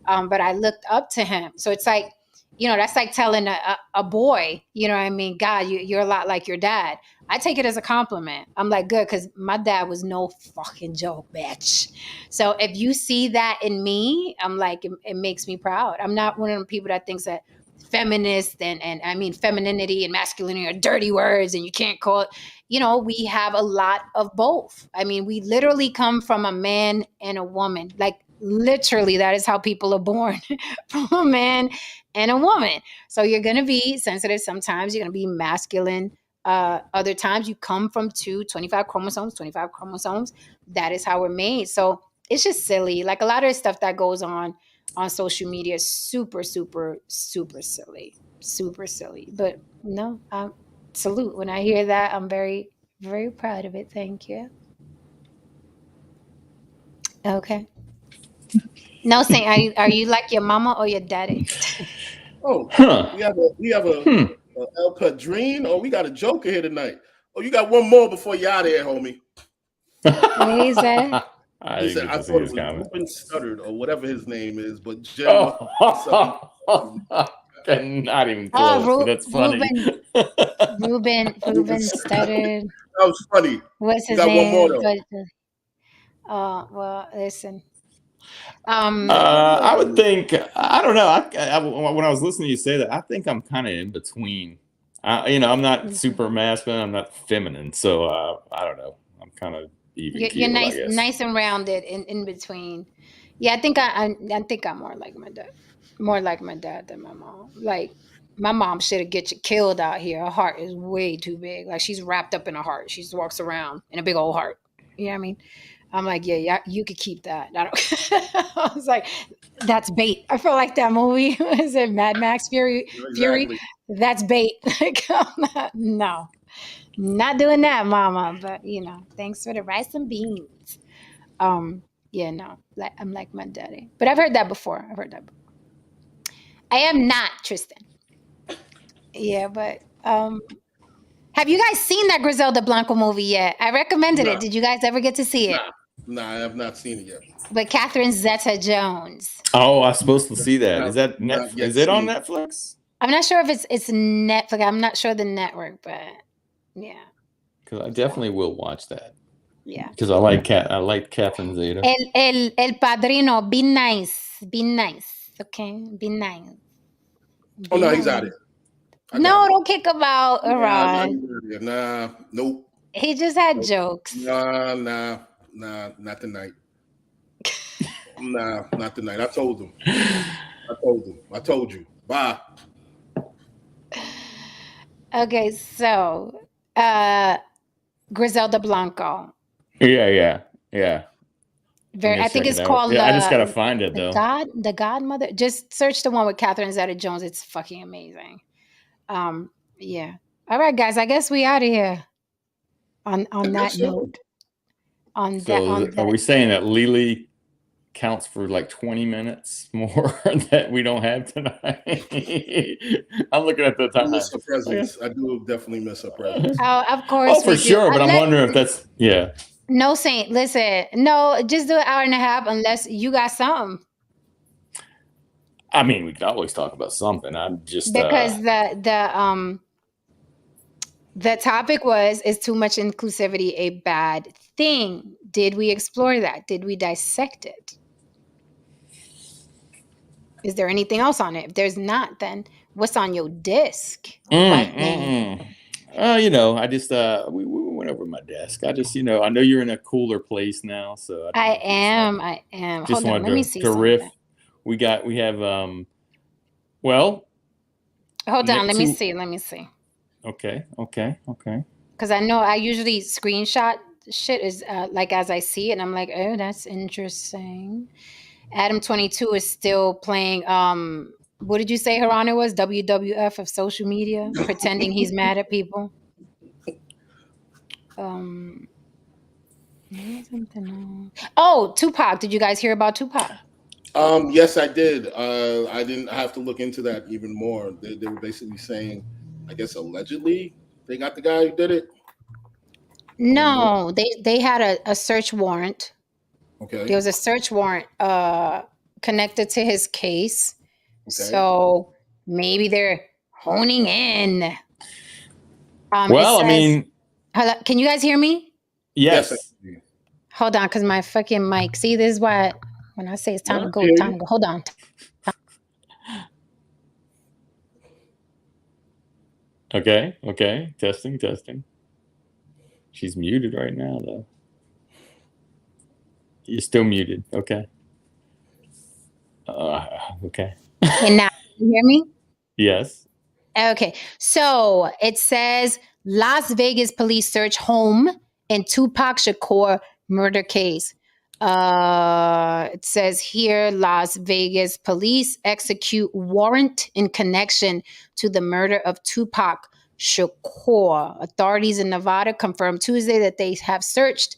Speaker 1: But I looked up to him. So it's like, you know, that's like telling a boy, you know what I mean, God, you're a lot like your dad. I take it as a compliment. I'm like, good, because my dad was no fucking joke, bitch. So if you see that in me, I'm like, it makes me proud. I'm not one of the people that thinks that feminist and I mean femininity and masculinity are dirty words and you can't call it, we have a lot of both. I mean, we literally come from a man and a woman. Like literally that is how people are born, from a man and a woman. So you're going to be sensitive sometimes, you're going to be masculine. Other times you come from 25 chromosomes. That is how we're made. So it's just silly. Like a lot of the stuff that goes on social media is super, super, super silly. Super silly. But no, salute. When I hear that, I'm very, very proud of it. Thank you. Okay. No, Saint, are you like your mama or your daddy?
Speaker 2: Oh, we have a El Padrine. Oh, we got a joker here tonight. Oh, you got one more before you out of here, homie.
Speaker 1: What is that?
Speaker 3: I
Speaker 2: He
Speaker 3: didn't
Speaker 2: said,
Speaker 3: get
Speaker 2: I
Speaker 3: to see
Speaker 2: thought it
Speaker 3: his
Speaker 2: was
Speaker 3: comment.
Speaker 2: Ruben Stuttered or whatever his name is, but Jen was
Speaker 3: Not even close, but that's funny.
Speaker 1: Ruben Studdard.
Speaker 2: That was funny.
Speaker 1: What's
Speaker 2: You
Speaker 1: his
Speaker 2: got one more
Speaker 1: name?
Speaker 2: though.
Speaker 1: Well, listen.
Speaker 3: I would think, I don't know. When I was listening to you say that, I think I'm kind of in between. I'm not super masculine. I'm not feminine. So I don't know. I'm kind of even
Speaker 1: You're
Speaker 3: keel,
Speaker 1: nice,
Speaker 3: I guess.
Speaker 1: nice and rounded in between. Yeah, I think I think I'm more like my dad. More like my dad than my mom. Like my mom should have get you killed out here. Her heart is way too big. Like she's wrapped up in a heart. She just walks around in a big old heart. You know what I mean? I'm like, yeah, you could keep that. I don't. I was like, that's bait. I feel like that movie. Is it Mad Max Fury?
Speaker 2: Exactly.
Speaker 1: That's bait. Like, no, not doing that, Mama. But thanks for the rice and beans. Yeah, no, like I'm like my daddy. But I've heard that before. I am not Tristan. Yeah, but have you guys seen that Griselda Blanco movie yet? I recommended it. Did you guys ever get to see it?
Speaker 2: Nah, I have not seen it yet.
Speaker 1: But Catherine Zeta-Jones.
Speaker 3: Oh, I was supposed to see that. Is that
Speaker 2: Not
Speaker 3: Netflix?
Speaker 2: yet
Speaker 3: Is it on
Speaker 2: seen.
Speaker 3: Netflix?
Speaker 1: I'm not sure if it's Netflix. I'm not sure the network, but yeah.
Speaker 3: Because I definitely will watch that.
Speaker 1: Yeah.
Speaker 3: Because I like Catherine Zeta.
Speaker 1: El Padrino, be nice. Be nice. Okay? Be nice.
Speaker 2: Oh no, he's out of here.
Speaker 1: No, don't kick him out, Iran.
Speaker 2: Nah, nope.
Speaker 1: He just had jokes.
Speaker 2: Nah, not tonight. Nah, not tonight. I told him. I told you. Bye.
Speaker 1: Okay, so Griselda Blanco.
Speaker 3: Yeah.
Speaker 1: I think it's called.
Speaker 3: I just gotta find it though.
Speaker 1: The Godmother. Just search the one with Catherine Zeta-Jones. It's fucking amazing. Yeah. All right, guys. I guess we out of here. On that note.
Speaker 3: Are we saying that Lily counts for like 20 minutes more that we don't have tonight? I'm looking at the time.
Speaker 2: I miss her presence. I do definitely miss her presence.
Speaker 1: Oh, of course.
Speaker 3: Oh, for sure. But I'm wondering if that's
Speaker 1: No, Saint. Listen. No, just do an hour and a half unless you got something.
Speaker 3: I mean, we could always talk about something. I'm just
Speaker 1: because the topic was, is too much inclusivity a bad thing? Did we explore that? Did we dissect it? Is there anything else on it? If there's not, then what's on your disc?
Speaker 3: I just we went over my desk. I just I know you're in a cooler place now, so
Speaker 1: I am.
Speaker 3: Just
Speaker 1: Hold on, let me see
Speaker 3: to riff.
Speaker 1: something.
Speaker 3: We have well.
Speaker 1: Hold on, let me see.
Speaker 3: Okay.
Speaker 1: Because I know I usually screenshot shit is like as I see it, and I'm like, oh, that's interesting. Adam 22 is still playing. What did you say, Harana was WWF of social media, pretending he's mad at people. Oh, Tupac. Did you guys hear about Tupac?
Speaker 2: Yes, I did. I didn't have to look into that even more. They were basically saying, I guess allegedly, they got the guy who did it.
Speaker 1: No, they had a search warrant.
Speaker 2: Okay.
Speaker 1: There was a search warrant connected to his case. Okay. So maybe they're honing in.
Speaker 3: Well, I mean,
Speaker 1: hello, can you guys hear me?
Speaker 3: Yes.
Speaker 1: Hold on, because my fucking mic. See, this is why when I say it's time to go, time to go. Hold on.
Speaker 3: Okay. Testing. She's muted right now, though. You're still muted. Okay. Okay.
Speaker 1: And now, you hear me?
Speaker 3: Yes.
Speaker 1: Okay, so it says Las Vegas police search home in Tupac Shakur murder case. It says here Las Vegas police execute warrant in connection to the murder of Tupac Shakur. Authorities in Nevada confirmed Tuesday that they have searched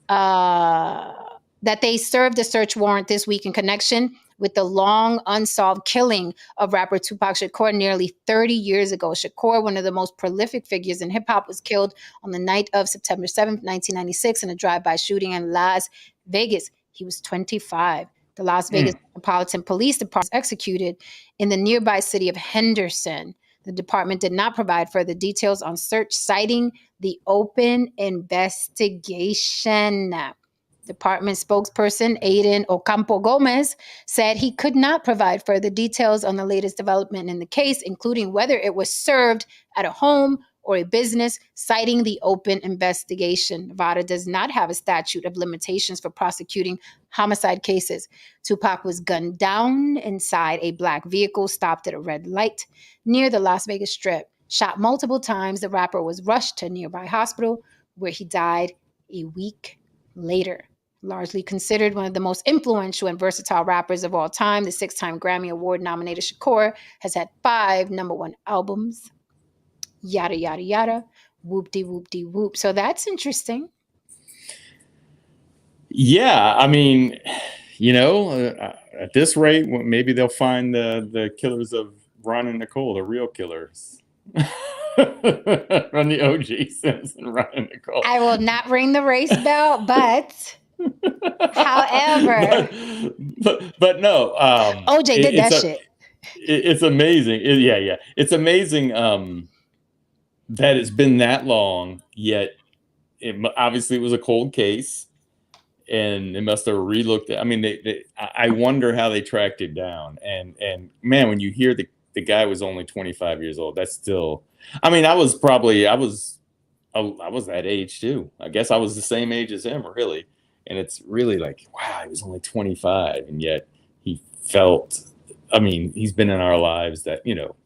Speaker 1: that they served a search warrant this week in connection with the long unsolved killing of rapper Tupac Shakur nearly 30 years ago. Shakur, one of the most prolific figures in hip hop, was killed on the night of September 7th, 1996 in a drive-by shooting in Las Vegas. He was 25. The Las Vegas Metropolitan Police Department was executed in the nearby city of Henderson. The department did not provide further details on search, citing the open investigation. Department spokesperson Aiden Ocampo Gomez said he could not provide further details on the latest development in the case, including whether it was served at a home or a business, citing the open investigation. Nevada does not have a statute of limitations for prosecuting homicide cases. Tupac was gunned down inside a black vehicle, stopped at a red light near the Las Vegas Strip. Shot multiple times, the rapper was rushed to a nearby hospital where he died a week later. Largely considered one of the most influential and versatile rappers of all time, the 6-time Grammy Award nominated Shakur has had 5 #1 albums. Yada, yada, yada. Whoop-de-whoop-de-whoop. So that's interesting.
Speaker 3: Yeah, I mean, at this rate, maybe they'll find the killers of Ron and Nicole, the real killers. Run the OG Simpson, Ron and Nicole.
Speaker 1: I will not ring the race bell, but however,
Speaker 3: but no,
Speaker 1: OJ did that shit.
Speaker 3: It's amazing. It's amazing that it's been that long, yet obviously it was a cold case, and they must have relooked at. I mean, I wonder how they tracked it down. And man, when you hear the guy was only 25 years old, that's still. I mean, I was that age too. I guess I was the same age as him, really. And it's really like, wow, he was only 25, and yet he felt. I mean, he's been in our lives that,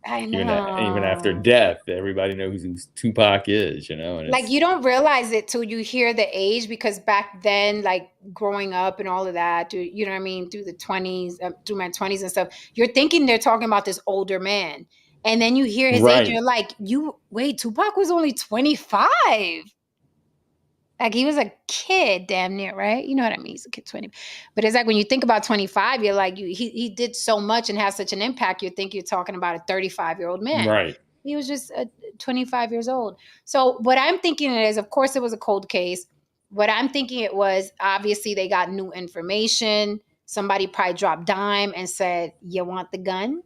Speaker 1: I know.
Speaker 3: Even after death, everybody knows who Tupac is, And
Speaker 1: like, you don't realize it till you hear the age, because back then, like growing up and all of that, you know what I mean, through the 20s, through my 20s and stuff, you're thinking they're talking about this older man. And then you hear his age, and you're like, wait, Tupac was only 25. Like, he was a kid, damn near, right? You know what I mean? He's a kid, 20. But it's like when you think about 25, you're like, he did so much and has such an impact. You think you're talking about a 35-year-old man.
Speaker 3: Right.
Speaker 1: He was just 25 years old. So what I'm thinking is, of course, it was a cold case. What I'm thinking it was, obviously, they got new information. Somebody probably dropped dime and said, you want the gun?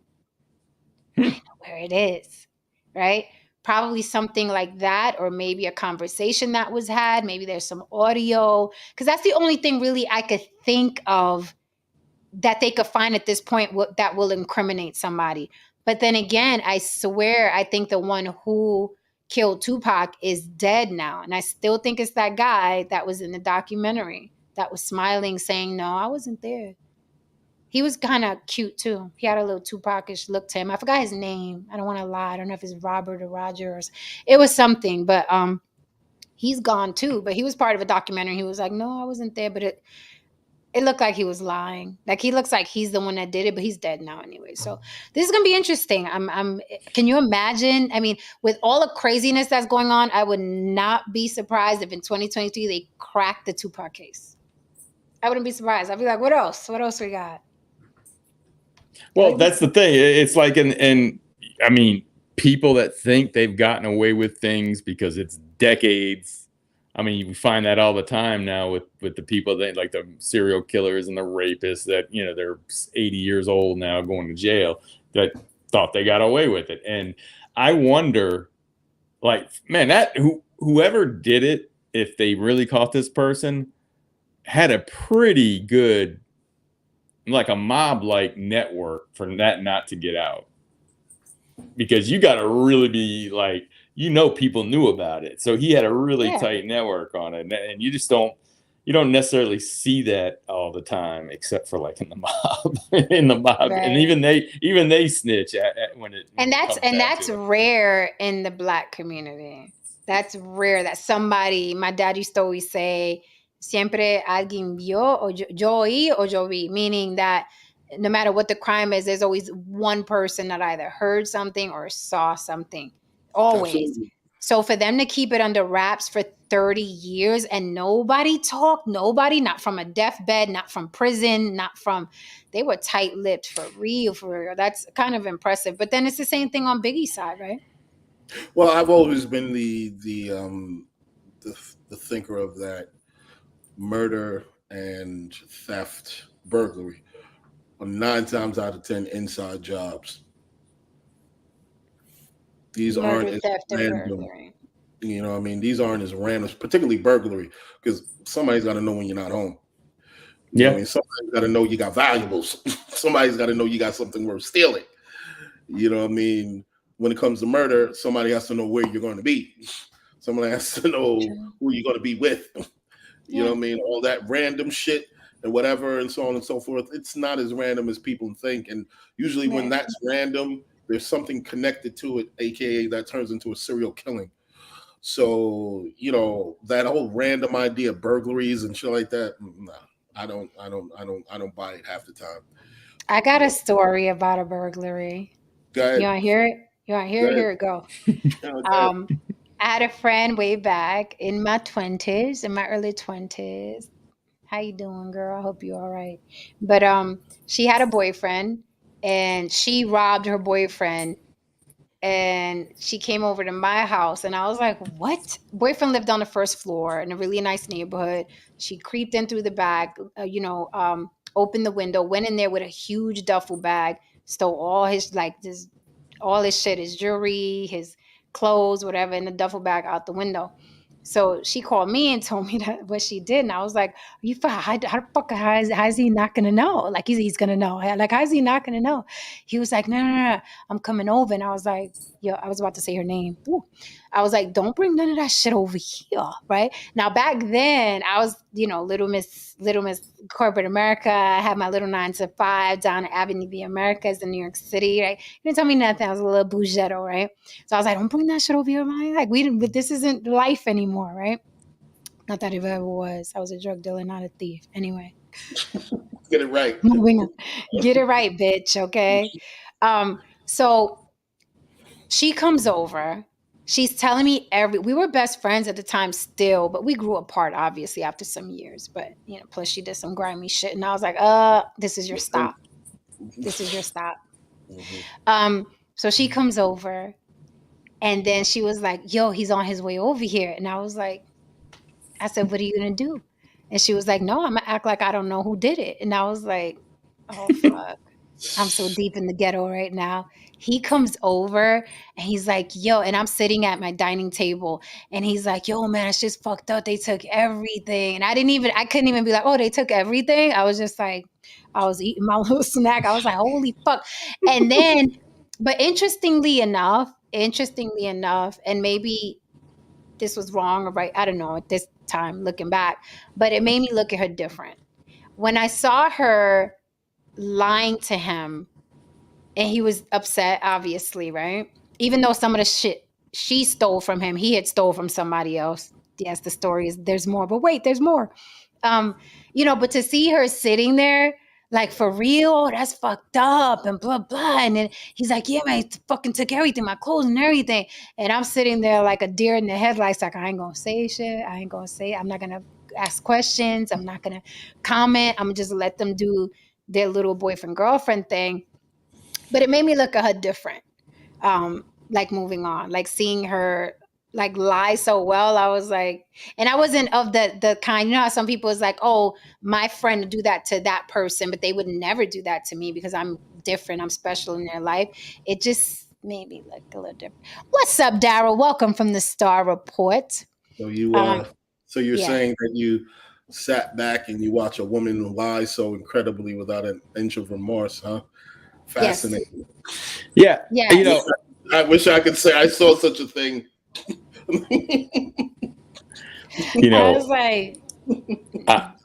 Speaker 1: I know where it is, right? Probably something like that, or maybe a conversation that was had. Maybe there's some audio, because that's the only thing really I could think of that they could find at this point that will incriminate somebody. But then again, I swear, I think the one who killed Tupac is dead now. And I still think it's that guy that was in the documentary that was smiling, saying, no, I wasn't there. He was kind of cute too. He had a little Tupac-ish look to him. I forgot his name. I don't want to lie. I don't know if it's Robert or Roger. It was something, but he's gone too. But he was part of a documentary. He was like, no, I wasn't there. But it looked like he was lying. Like, he looks like he's the one that did it, but he's dead now anyway. So this is gonna be interesting. Can you imagine? I mean, with all the craziness that's going on, I would not be surprised if in 2023 they crack the Tupac case. I wouldn't be surprised. I'd be like, what else? What else we got?
Speaker 3: Well, that's the thing. It's like, and I mean, people that think they've gotten away with things because it's decades. I mean, you find that all the time now with the people that, like, the serial killers and the rapists that, they're 80 years old now going to jail, that thought they got away with it. And I wonder, like, man, that whoever did it, if they really caught this person, had a pretty good, like a mob-like network for that not to get out. because you got to really be like, people knew about it. So he had a really tight network on it, and you don't necessarily see that all the time, except for like in the mob,
Speaker 1: Right.
Speaker 3: and even they snitch when it.
Speaker 1: And that's rare in the Black community. That's rare that somebody. My dad used to always say, "Siempre alguien vio o yo oí o yo vi," meaning that no matter what the crime is, there's always one person that either heard something or saw something. Always.
Speaker 2: Absolutely.
Speaker 1: So for them to keep it under wraps for 30 years and nobody talked, not from a deathbed, not from prison, they were tight-lipped for real. That's kind of impressive. But then it's the same thing on Biggie's side, right?
Speaker 2: Well, I've always been the thinker of that murder and theft, burglary are 9 times out of 10 inside jobs. These aren't as random. You know what I mean? These aren't as random, particularly burglary, because somebody's got to know when you're not home. You know what I mean? Somebody's got to know you got valuables. Somebody's got to know you got something worth stealing. You know what I mean? When it comes to murder, somebody has to know where you're going to be. Somebody has to know who you're going to be with. You know what I mean? All that random shit and whatever and so on and so forth. It's not as random as people think. And usually when that's random, there's something connected to it, aka that turns into a serial killing. So, that whole random idea of burglaries and shit like that, nah, I don't buy it half the time.
Speaker 1: I got a story about a burglary.
Speaker 2: Go ahead.
Speaker 1: You want to hear it? Here it go. I had a friend way back in my early 20s. How you doing, girl? I hope you're all right. But she had a boyfriend, and she robbed her boyfriend, and she came over to my house, and I was like, what? Boyfriend lived on the first floor in a really nice neighborhood. She creeped in through the back, opened the window, went in there with a huge duffel bag, stole all his shit, his jewelry, his clothes, whatever, in the duffel bag out the window. So she called me and told me that what she did. And I was like, how the fuck, how is he not going to know? Like, he's going to know. Like, how is he not going to know? He was like, no, I'm coming over. And I was like, I was about to say her name. Ooh. I was like, don't bring none of that shit over here, right? Now, back then, I was, little Miss Corporate America. I had my little 9 to 5 down at Avenue V Americas in New York City, right? You didn't tell me nothing. I was a little bougetto, right? So I was like, don't bring that shit over here, man. Like, this isn't life anymore, right? Not that it ever was. I was a drug dealer, not a thief. Anyway.
Speaker 2: Get it right.
Speaker 1: Moving on. Get it right, bitch, okay? So she comes over. She's telling me we were best friends at the time still, but we grew apart, obviously, after some years. But, plus she did some grimy shit. And I was like, this is your stop. This is your stop. Mm-hmm. So she comes over, and then she was like, yo, he's on his way over here. And I said, what are you going to do? And she was like, no, I'm going to act like I don't know who did it. And I was like, oh, fuck. I'm so deep in the ghetto right now. He comes over and he's like, yo, and I'm sitting at my dining table, and he's like, yo, man, it's just fucked up. They took everything. And I couldn't even be like, oh, they took everything. I was just like, I was eating my little snack. I was like, holy fuck. And then, but interestingly enough, and maybe this was wrong or right, I don't know at this time looking back, but it made me look at her different. When I saw her lying to him, and he was upset, obviously, right? Even though some of the shit she stole from him, he had stole from somebody else. Yes, the story is there's more, but wait, there's more. But to see her sitting there, like, for real, that's fucked up and blah, blah. And then he's like, yeah, man, he fucking took everything, my clothes and everything. And I'm sitting there like a deer in the headlights, like, I ain't gonna say shit. I'm not gonna ask questions. I'm not gonna comment. I'm just let them do their little boyfriend girlfriend thing. But it made me look at her different. Like, moving on, like seeing her like lie so well. I was like, and I wasn't of the kind, how some people is like, oh, my friend would do that to that person, but they would never do that to me because I'm different. I'm special in their life. It just made me look a little different. What's up, Daryl? Welcome from the Star Report.
Speaker 2: So you're saying that you sat back and you watch a woman lie so incredibly without an inch of remorse, huh? Fascinating.
Speaker 3: Yeah.
Speaker 2: I wish I could say I saw such a thing.
Speaker 3: You
Speaker 1: I was
Speaker 3: know,
Speaker 1: like,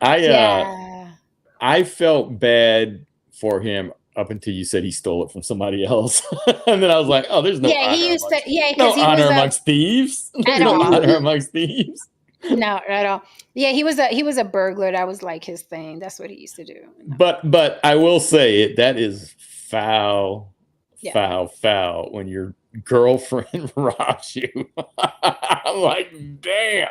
Speaker 3: I
Speaker 1: yeah.
Speaker 3: I felt bad for him up until you said he stole it from somebody else, and then I was like, oh, there's no
Speaker 1: Yeah, he
Speaker 3: honor
Speaker 1: used to,
Speaker 3: amongst
Speaker 1: yeah, because
Speaker 3: no
Speaker 1: he was
Speaker 3: honor
Speaker 1: a,
Speaker 3: amongst thieves.
Speaker 1: at
Speaker 3: There's no
Speaker 1: all.
Speaker 3: honor amongst thieves.
Speaker 1: No, not at all. Yeah, he was a burglar. That was like his thing. That's what he used to do. No.
Speaker 3: But I will say it, that is foul,
Speaker 1: Yeah.
Speaker 3: foul when your girlfriend robs you. I'm like, damn.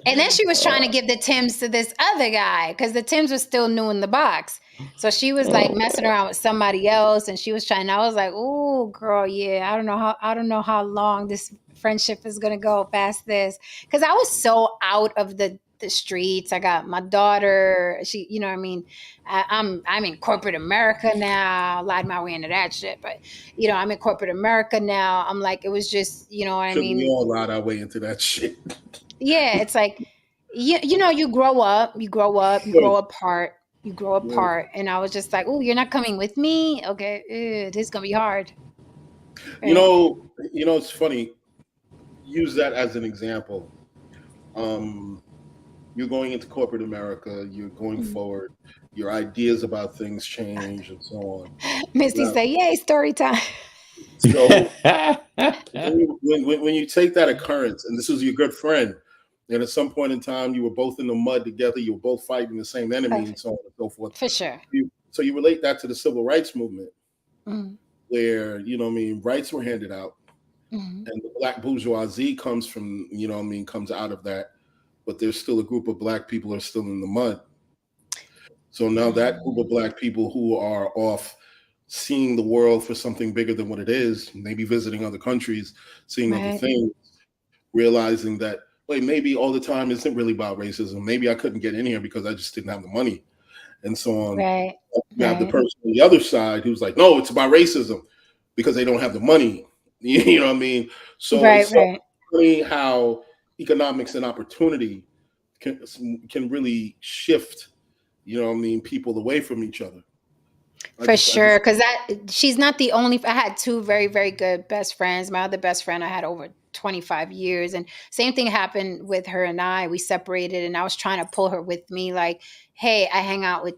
Speaker 1: And then she was trying to give the Tims to this other guy because the Tims was still new in the box. So she was like messing around with somebody else, and she was trying. I was like, "Oh, girl, yeah, I don't know how long this friendship is gonna go past this." Because I was so out of the streets. I got my daughter. She, you know, what I mean, I'm in corporate America now. Lied my way into that shit, but you know, I'm in corporate America now. I'm like, it was just, you know what I
Speaker 2: Shouldn't we
Speaker 1: mean?
Speaker 2: all lied our way into that shit?
Speaker 1: Yeah, it's like you know, you grow up, you grow apart, and I was just like, oh, you're not coming with me? Okay, this is gonna be hard.
Speaker 2: You
Speaker 1: Right?
Speaker 2: know, it's funny. Use that as an example. You're going into corporate America. You're going
Speaker 1: Mhm.
Speaker 2: forward. Your ideas about things change and so on.
Speaker 1: Misty
Speaker 2: Now,
Speaker 1: say, yay, story time.
Speaker 2: so when you take that occurrence, and this was your good friend, and at some point in time you were both in the mud together, you were both fighting the same enemy, and so on and so forth.
Speaker 1: For sure.
Speaker 2: So you relate that to the civil rights movement,
Speaker 1: Mhm.
Speaker 2: where rights were handed out,
Speaker 1: Mhm.
Speaker 2: and the black bourgeoisie comes from comes out of that, but there's still a group of black people are still in the mud. So now that group of black people who are off seeing the world for something bigger than what it is, maybe visiting other countries, seeing other
Speaker 1: Right.
Speaker 2: things, realizing that, wait, maybe all the time isn't really about racism. Maybe I couldn't get in here because I just didn't have the money and so on.
Speaker 1: Right.
Speaker 2: You have the
Speaker 1: Right.
Speaker 2: person on the other side who's like, no, it's about racism because they don't have the money. You know what I mean? So
Speaker 1: Right.
Speaker 2: it's so
Speaker 1: Right.
Speaker 2: funny how economics and opportunity can really shift, people away from each other.
Speaker 1: For sure, because she's not the only. I had two very, very good best friends. My other best friend I had over 25 years, and same thing happened with her and I. We separated, and I was trying to pull her with me, like, "Hey, I hang out with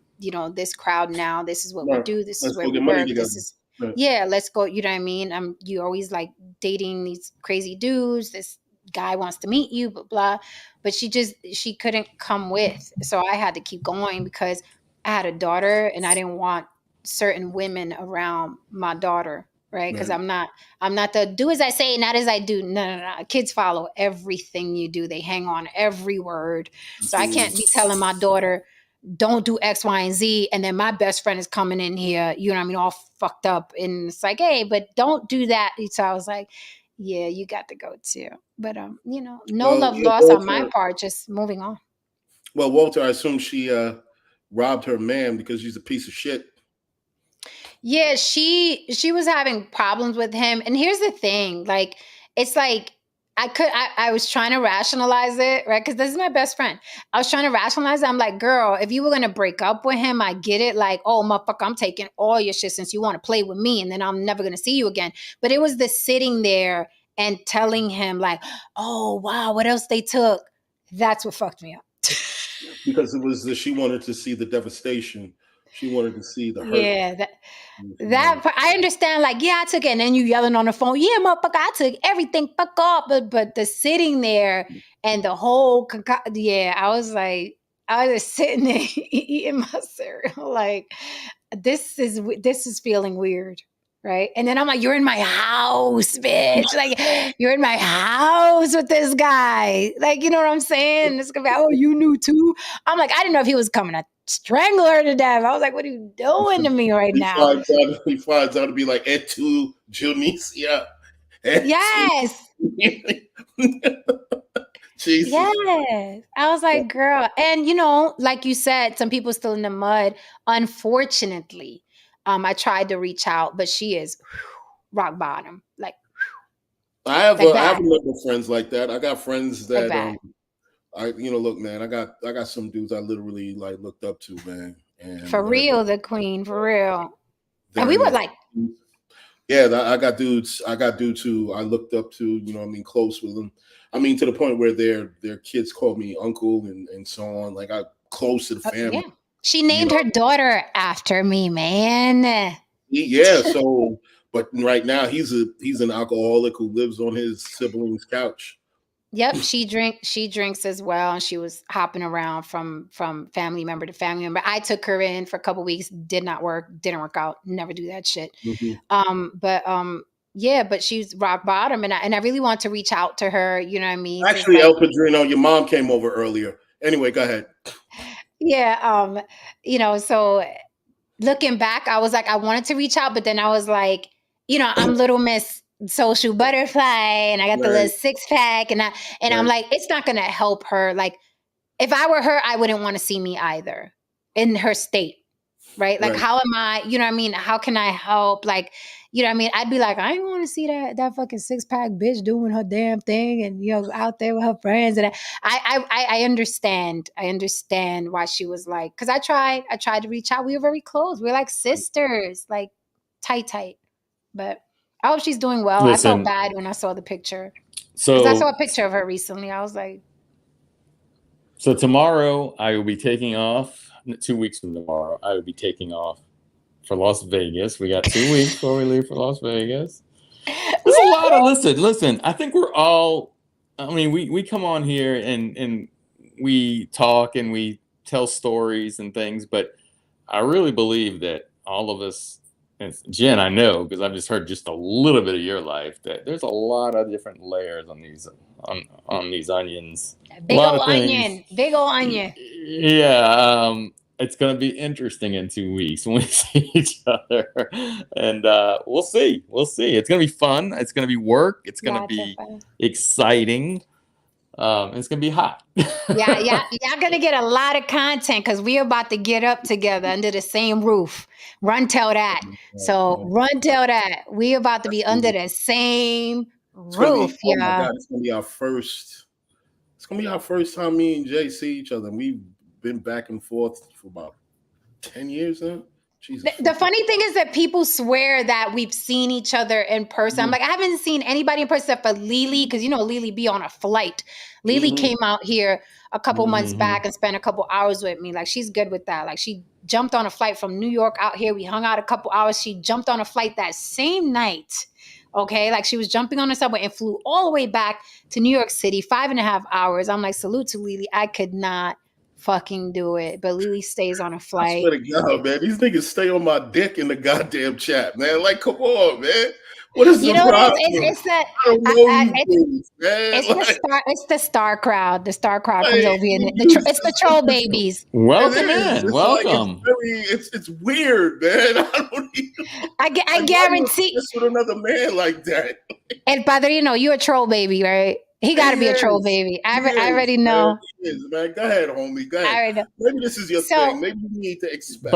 Speaker 1: this crowd now. This is what we
Speaker 2: Right.
Speaker 1: do. This is
Speaker 2: Let's
Speaker 1: where
Speaker 2: go
Speaker 1: we
Speaker 2: get money
Speaker 1: work.
Speaker 2: together.
Speaker 1: This is
Speaker 2: Right.
Speaker 1: yeah. Let's go. You know what I mean? You always like dating these crazy dudes. This guy wants to meet you, blah blah. But she couldn't come with, so I had to keep going because I had a daughter, and I didn't want certain women around my daughter, right? Because
Speaker 2: Right.
Speaker 1: I'm not the do as I say, not as I do. No. Kids follow everything you do. They hang on every word. So I can't be telling my daughter, don't do X, Y, and Z. And then my best friend is coming in here, you know what I mean, all fucked up. And it's like, hey, but don't do that. So I was like, yeah, you got to go too. But no
Speaker 2: Well,
Speaker 1: love lost on my part, just moving on.
Speaker 2: Walter, I assume she robbed her man because she's a piece of shit.
Speaker 1: Yeah, she was having problems with him. And here's the thing, like it's like I was trying to rationalize it, right? Because this is my best friend. I was trying to rationalize it. I'm like, girl, if you were gonna break up with him, I get it. Like, oh motherfucker, I'm taking all your shit since you want to play with me, and then I'm never gonna see you again. But it was the sitting there and telling him, like, oh wow, what else they took? That's what fucked me up.
Speaker 2: Because it was she wanted to see the devastation. She wanted to see the hurt.
Speaker 1: Yeah, that I understand. Like, yeah, I took it, and then you yelling on the phone. Yeah, motherfucker, I took everything. Fuck off. But the sitting there and the whole yeah, I was just sitting there eating my cereal. Like, this is feeling weird, right? And then I'm like, you're in my house, bitch. Like, you're in my house with this guy. Like, you know what I'm saying? It's gonna be, oh, you knew too. I'm like, I didn't know if he was coming to strangle her to death. I was like, what are you doing to me right now?
Speaker 2: He finds out to be like et tu, Junicia.
Speaker 1: Yes.
Speaker 2: Jesus.
Speaker 1: Yes. I was like, girl. And like you said, some people still in the mud. Unfortunately, I tried to reach out, but she is rock bottom. Like
Speaker 2: I have
Speaker 1: bad.
Speaker 2: a number of friends like that. I got friends that
Speaker 1: Bad.
Speaker 2: look, man, I got some dudes I literally like looked up to, man. And
Speaker 1: For real, the queen, for real.
Speaker 2: they're
Speaker 1: And we
Speaker 2: in
Speaker 1: were
Speaker 2: their
Speaker 1: like
Speaker 2: Yeah, I got dudes. I got dudes who I looked up to. You know, what I mean, close with them. I mean, to the point where their kids call me uncle and so on. Like I close to the
Speaker 1: Yeah.
Speaker 2: family.
Speaker 1: She
Speaker 2: You
Speaker 1: named
Speaker 2: know,
Speaker 1: her daughter after me, man.
Speaker 2: yeah. So, but right now he's an alcoholic who lives on his sibling's couch.
Speaker 1: Yep, she drinks as well, and she was hopping around from family member to family member. I took her in for a couple weeks, didn't work out. Never do that shit.
Speaker 2: Mhm.
Speaker 1: But yeah, but she's rock bottom, and I really want to reach out to her. You know what I mean? 'Cause,
Speaker 2: Actually,
Speaker 1: like,
Speaker 2: El Padrino, your mom came over earlier. Anyway, go ahead.
Speaker 1: yeah, so looking back, I was like, I wanted to reach out, but then I was like, I'm little Miss Social Butterfly, and I got the little
Speaker 2: Right,
Speaker 1: six pack, and I'm
Speaker 2: right,
Speaker 1: like, it's not gonna help her. Like, if I were her, I wouldn't want to see me either in her state, right? Like,
Speaker 2: right.
Speaker 1: how am I? You know what I mean? How can I help? Like, you know what I mean? I'd be like, I ain't want to see that fucking six pack bitch doing her damn thing and out there with her friends. And I understand. I understand why she was like, because I tried to reach out. We were very close. We were like sisters, like tight. But I hope she's doing well. I felt
Speaker 3: Listen,
Speaker 1: bad when I saw the picture because I saw a
Speaker 3: so
Speaker 1: picture of her recently. I was like,
Speaker 3: so tomorrow I will be taking off. 2 weeks from tomorrow, I will be taking off for Las Vegas. We got 2 weeks before we leave for Las Vegas. There's a lot of listen. I think we're all. I mean, we come on here and we talk and we tell stories and things, but I really believe that all of us, and Jen, I know because I've just heard just a little bit of your life, that there's a lot of different layers on these onions. A
Speaker 1: big
Speaker 3: lot
Speaker 1: old
Speaker 3: of things.
Speaker 1: onion, big old onion.
Speaker 3: Yeah, it's going to be interesting in 2 weeks when we see each other, and we'll see. We'll see. It's going to be fun. It's going to be work. It's going to
Speaker 1: Lots of
Speaker 3: be
Speaker 1: fun.
Speaker 3: exciting. It's going to be hot.
Speaker 1: Yeah, y'all gonna get a lot of content because we're about to get up together under the same roof. Run tell that. So run tell that. We about to be under the same
Speaker 2: It's gonna be.
Speaker 1: roof,
Speaker 2: Oh my
Speaker 1: y'all.
Speaker 2: God! It's gonna be our first. It's gonna be our first time me and Jay see each other. And we've been back and forth for about 10 years now. Jesus.
Speaker 1: The funny thing is that people swear that we've seen each other in person. I'm like, I haven't seen anybody in person except for Lily, because Lily be on a flight. Lily came out here a couple months back and spent a couple hours with me. Like, she's good with that. Like, she jumped on a flight from New York out here. We hung out a couple hours. She jumped on a flight that same night. Okay, like she was jumping on a subway and flew all the way back to New York City, 5.5 hours. I'm like, salute to Lily. I could not fucking do it, but Lily stays on a
Speaker 2: I
Speaker 1: flight.
Speaker 2: swear to God, man, these niggas stay on my dick in the goddamn chat, man. Like, come on, man. What is the problem?
Speaker 1: It's that
Speaker 2: I don't know you dudes, man.
Speaker 1: it's the star crowd. The star crowd comes
Speaker 2: Like,
Speaker 1: over here.
Speaker 2: you
Speaker 1: It's the troll babies.
Speaker 3: Welcome
Speaker 2: it is.
Speaker 3: in.
Speaker 2: It's
Speaker 3: Welcome.
Speaker 2: Like, it's weird, man. I don't even.
Speaker 1: I
Speaker 2: Like,
Speaker 1: guarantee.
Speaker 2: this with another man like that.
Speaker 1: El Padrino, you a troll baby, right? He got to be a troll baby. I already know.
Speaker 2: Man. He is, man. Go ahead, homie. Go
Speaker 1: I
Speaker 2: ahead.
Speaker 1: already know.
Speaker 2: Maybe this is your thing. Maybe you need to expect.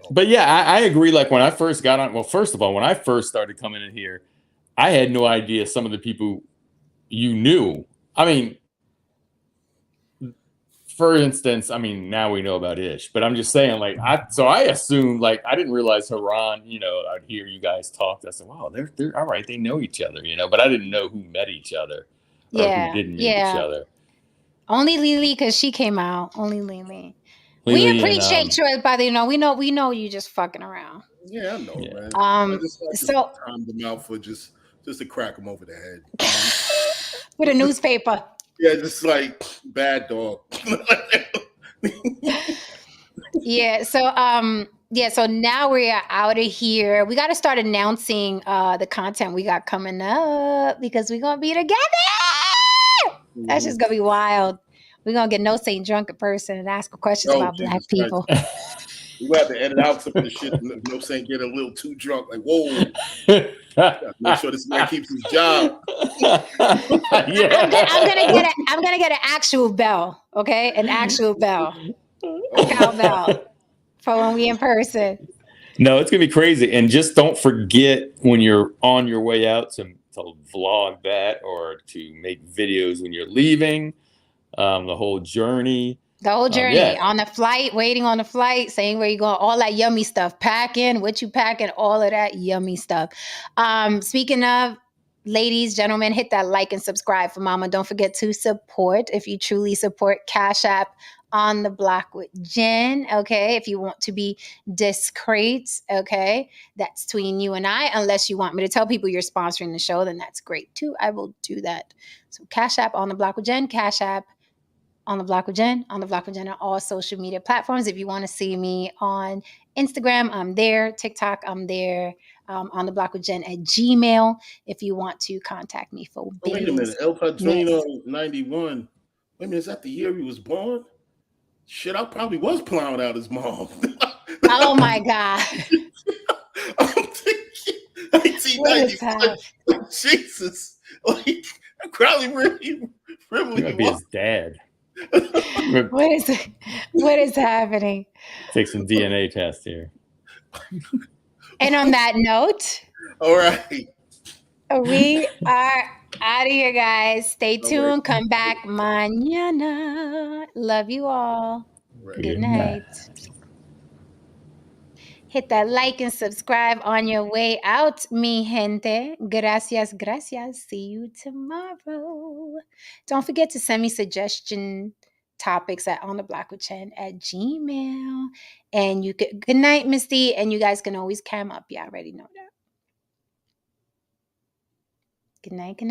Speaker 3: But yeah, I agree. Like when I first got on, well, first of all, when I first started coming in here, I had no idea some of the people you knew. I mean, for instance, I mean, now we know about Ish, but I'm just saying, like, I assumed, like, I didn't realize Haran, I'd hear you guys talk. I said, wow, they're all right. They know each other, but I didn't know who met each other or who didn't meet each other.
Speaker 1: Only Lily, because she came out. Only Lily. We appreciate you, everybody. We know you just fucking around.
Speaker 2: Yeah, I know, man. I just timed them out for just to crack them over the head.
Speaker 1: With a newspaper.
Speaker 2: Yeah, just like bad dog.
Speaker 1: Yeah. So now we're out of here. We got to start announcing the content we got coming up because we're gonna be together. That's just gonna be wild. We're gonna get No Saint drunk in person and ask questions about Black people.
Speaker 2: We have to edit out some of the shit. No Saint get a little too drunk. Like, whoa. Make sure this man keeps his job.
Speaker 1: I'm gonna get an actual bell, okay? An actual bell. Cowbell for when we in person.
Speaker 3: No, it's gonna be crazy. And just don't forget when you're on your way out to vlog that or to make videos when you're leaving. The whole journey.
Speaker 1: The whole journey,
Speaker 3: Yeah.
Speaker 1: on the flight, waiting on the flight, saying where you're going, all that yummy stuff, packing, what you packing, all of that yummy stuff. Speaking of, ladies, gentlemen, hit that like and subscribe for Mama. Don't forget to support, if you truly support, Cash App on the Block with Jen, okay? If you want to be discreet, okay? That's between you and I. Unless you want me to tell people you're sponsoring the show, then that's great too. I will do that. So Cash App on the Block with Jen, Cash App on the Block with Jen, on the Block with Jen on all social media platforms. If you want to see me on Instagram, I'm there. TikTok, I'm there. On the Block with Jen at Gmail. If you want to contact me for
Speaker 2: Oh, wait a minute. El Padrino 91. Wait a minute, is that the year he was born? Shit, I probably was plowing out his mom.
Speaker 1: Oh my God.
Speaker 2: I'm thinking 1991. Jesus. Like, I probably really
Speaker 3: It might be his dad.
Speaker 1: What is happening?
Speaker 3: Take some DNA test here.
Speaker 1: And on that note,
Speaker 2: all right,
Speaker 1: we are out of here, guys. Stay
Speaker 2: All
Speaker 1: tuned.
Speaker 2: right.
Speaker 1: Come back mañana. Love you all.
Speaker 2: Right.
Speaker 1: Good night. Hit that like and subscribe on your way out, mi gente. Gracias, gracias. See you tomorrow. Don't forget to send me suggestion topics at ontheblock@gmail. And you could, good night, Misty. And you guys can always cam up. Yeah, I already know that. Good night, good night.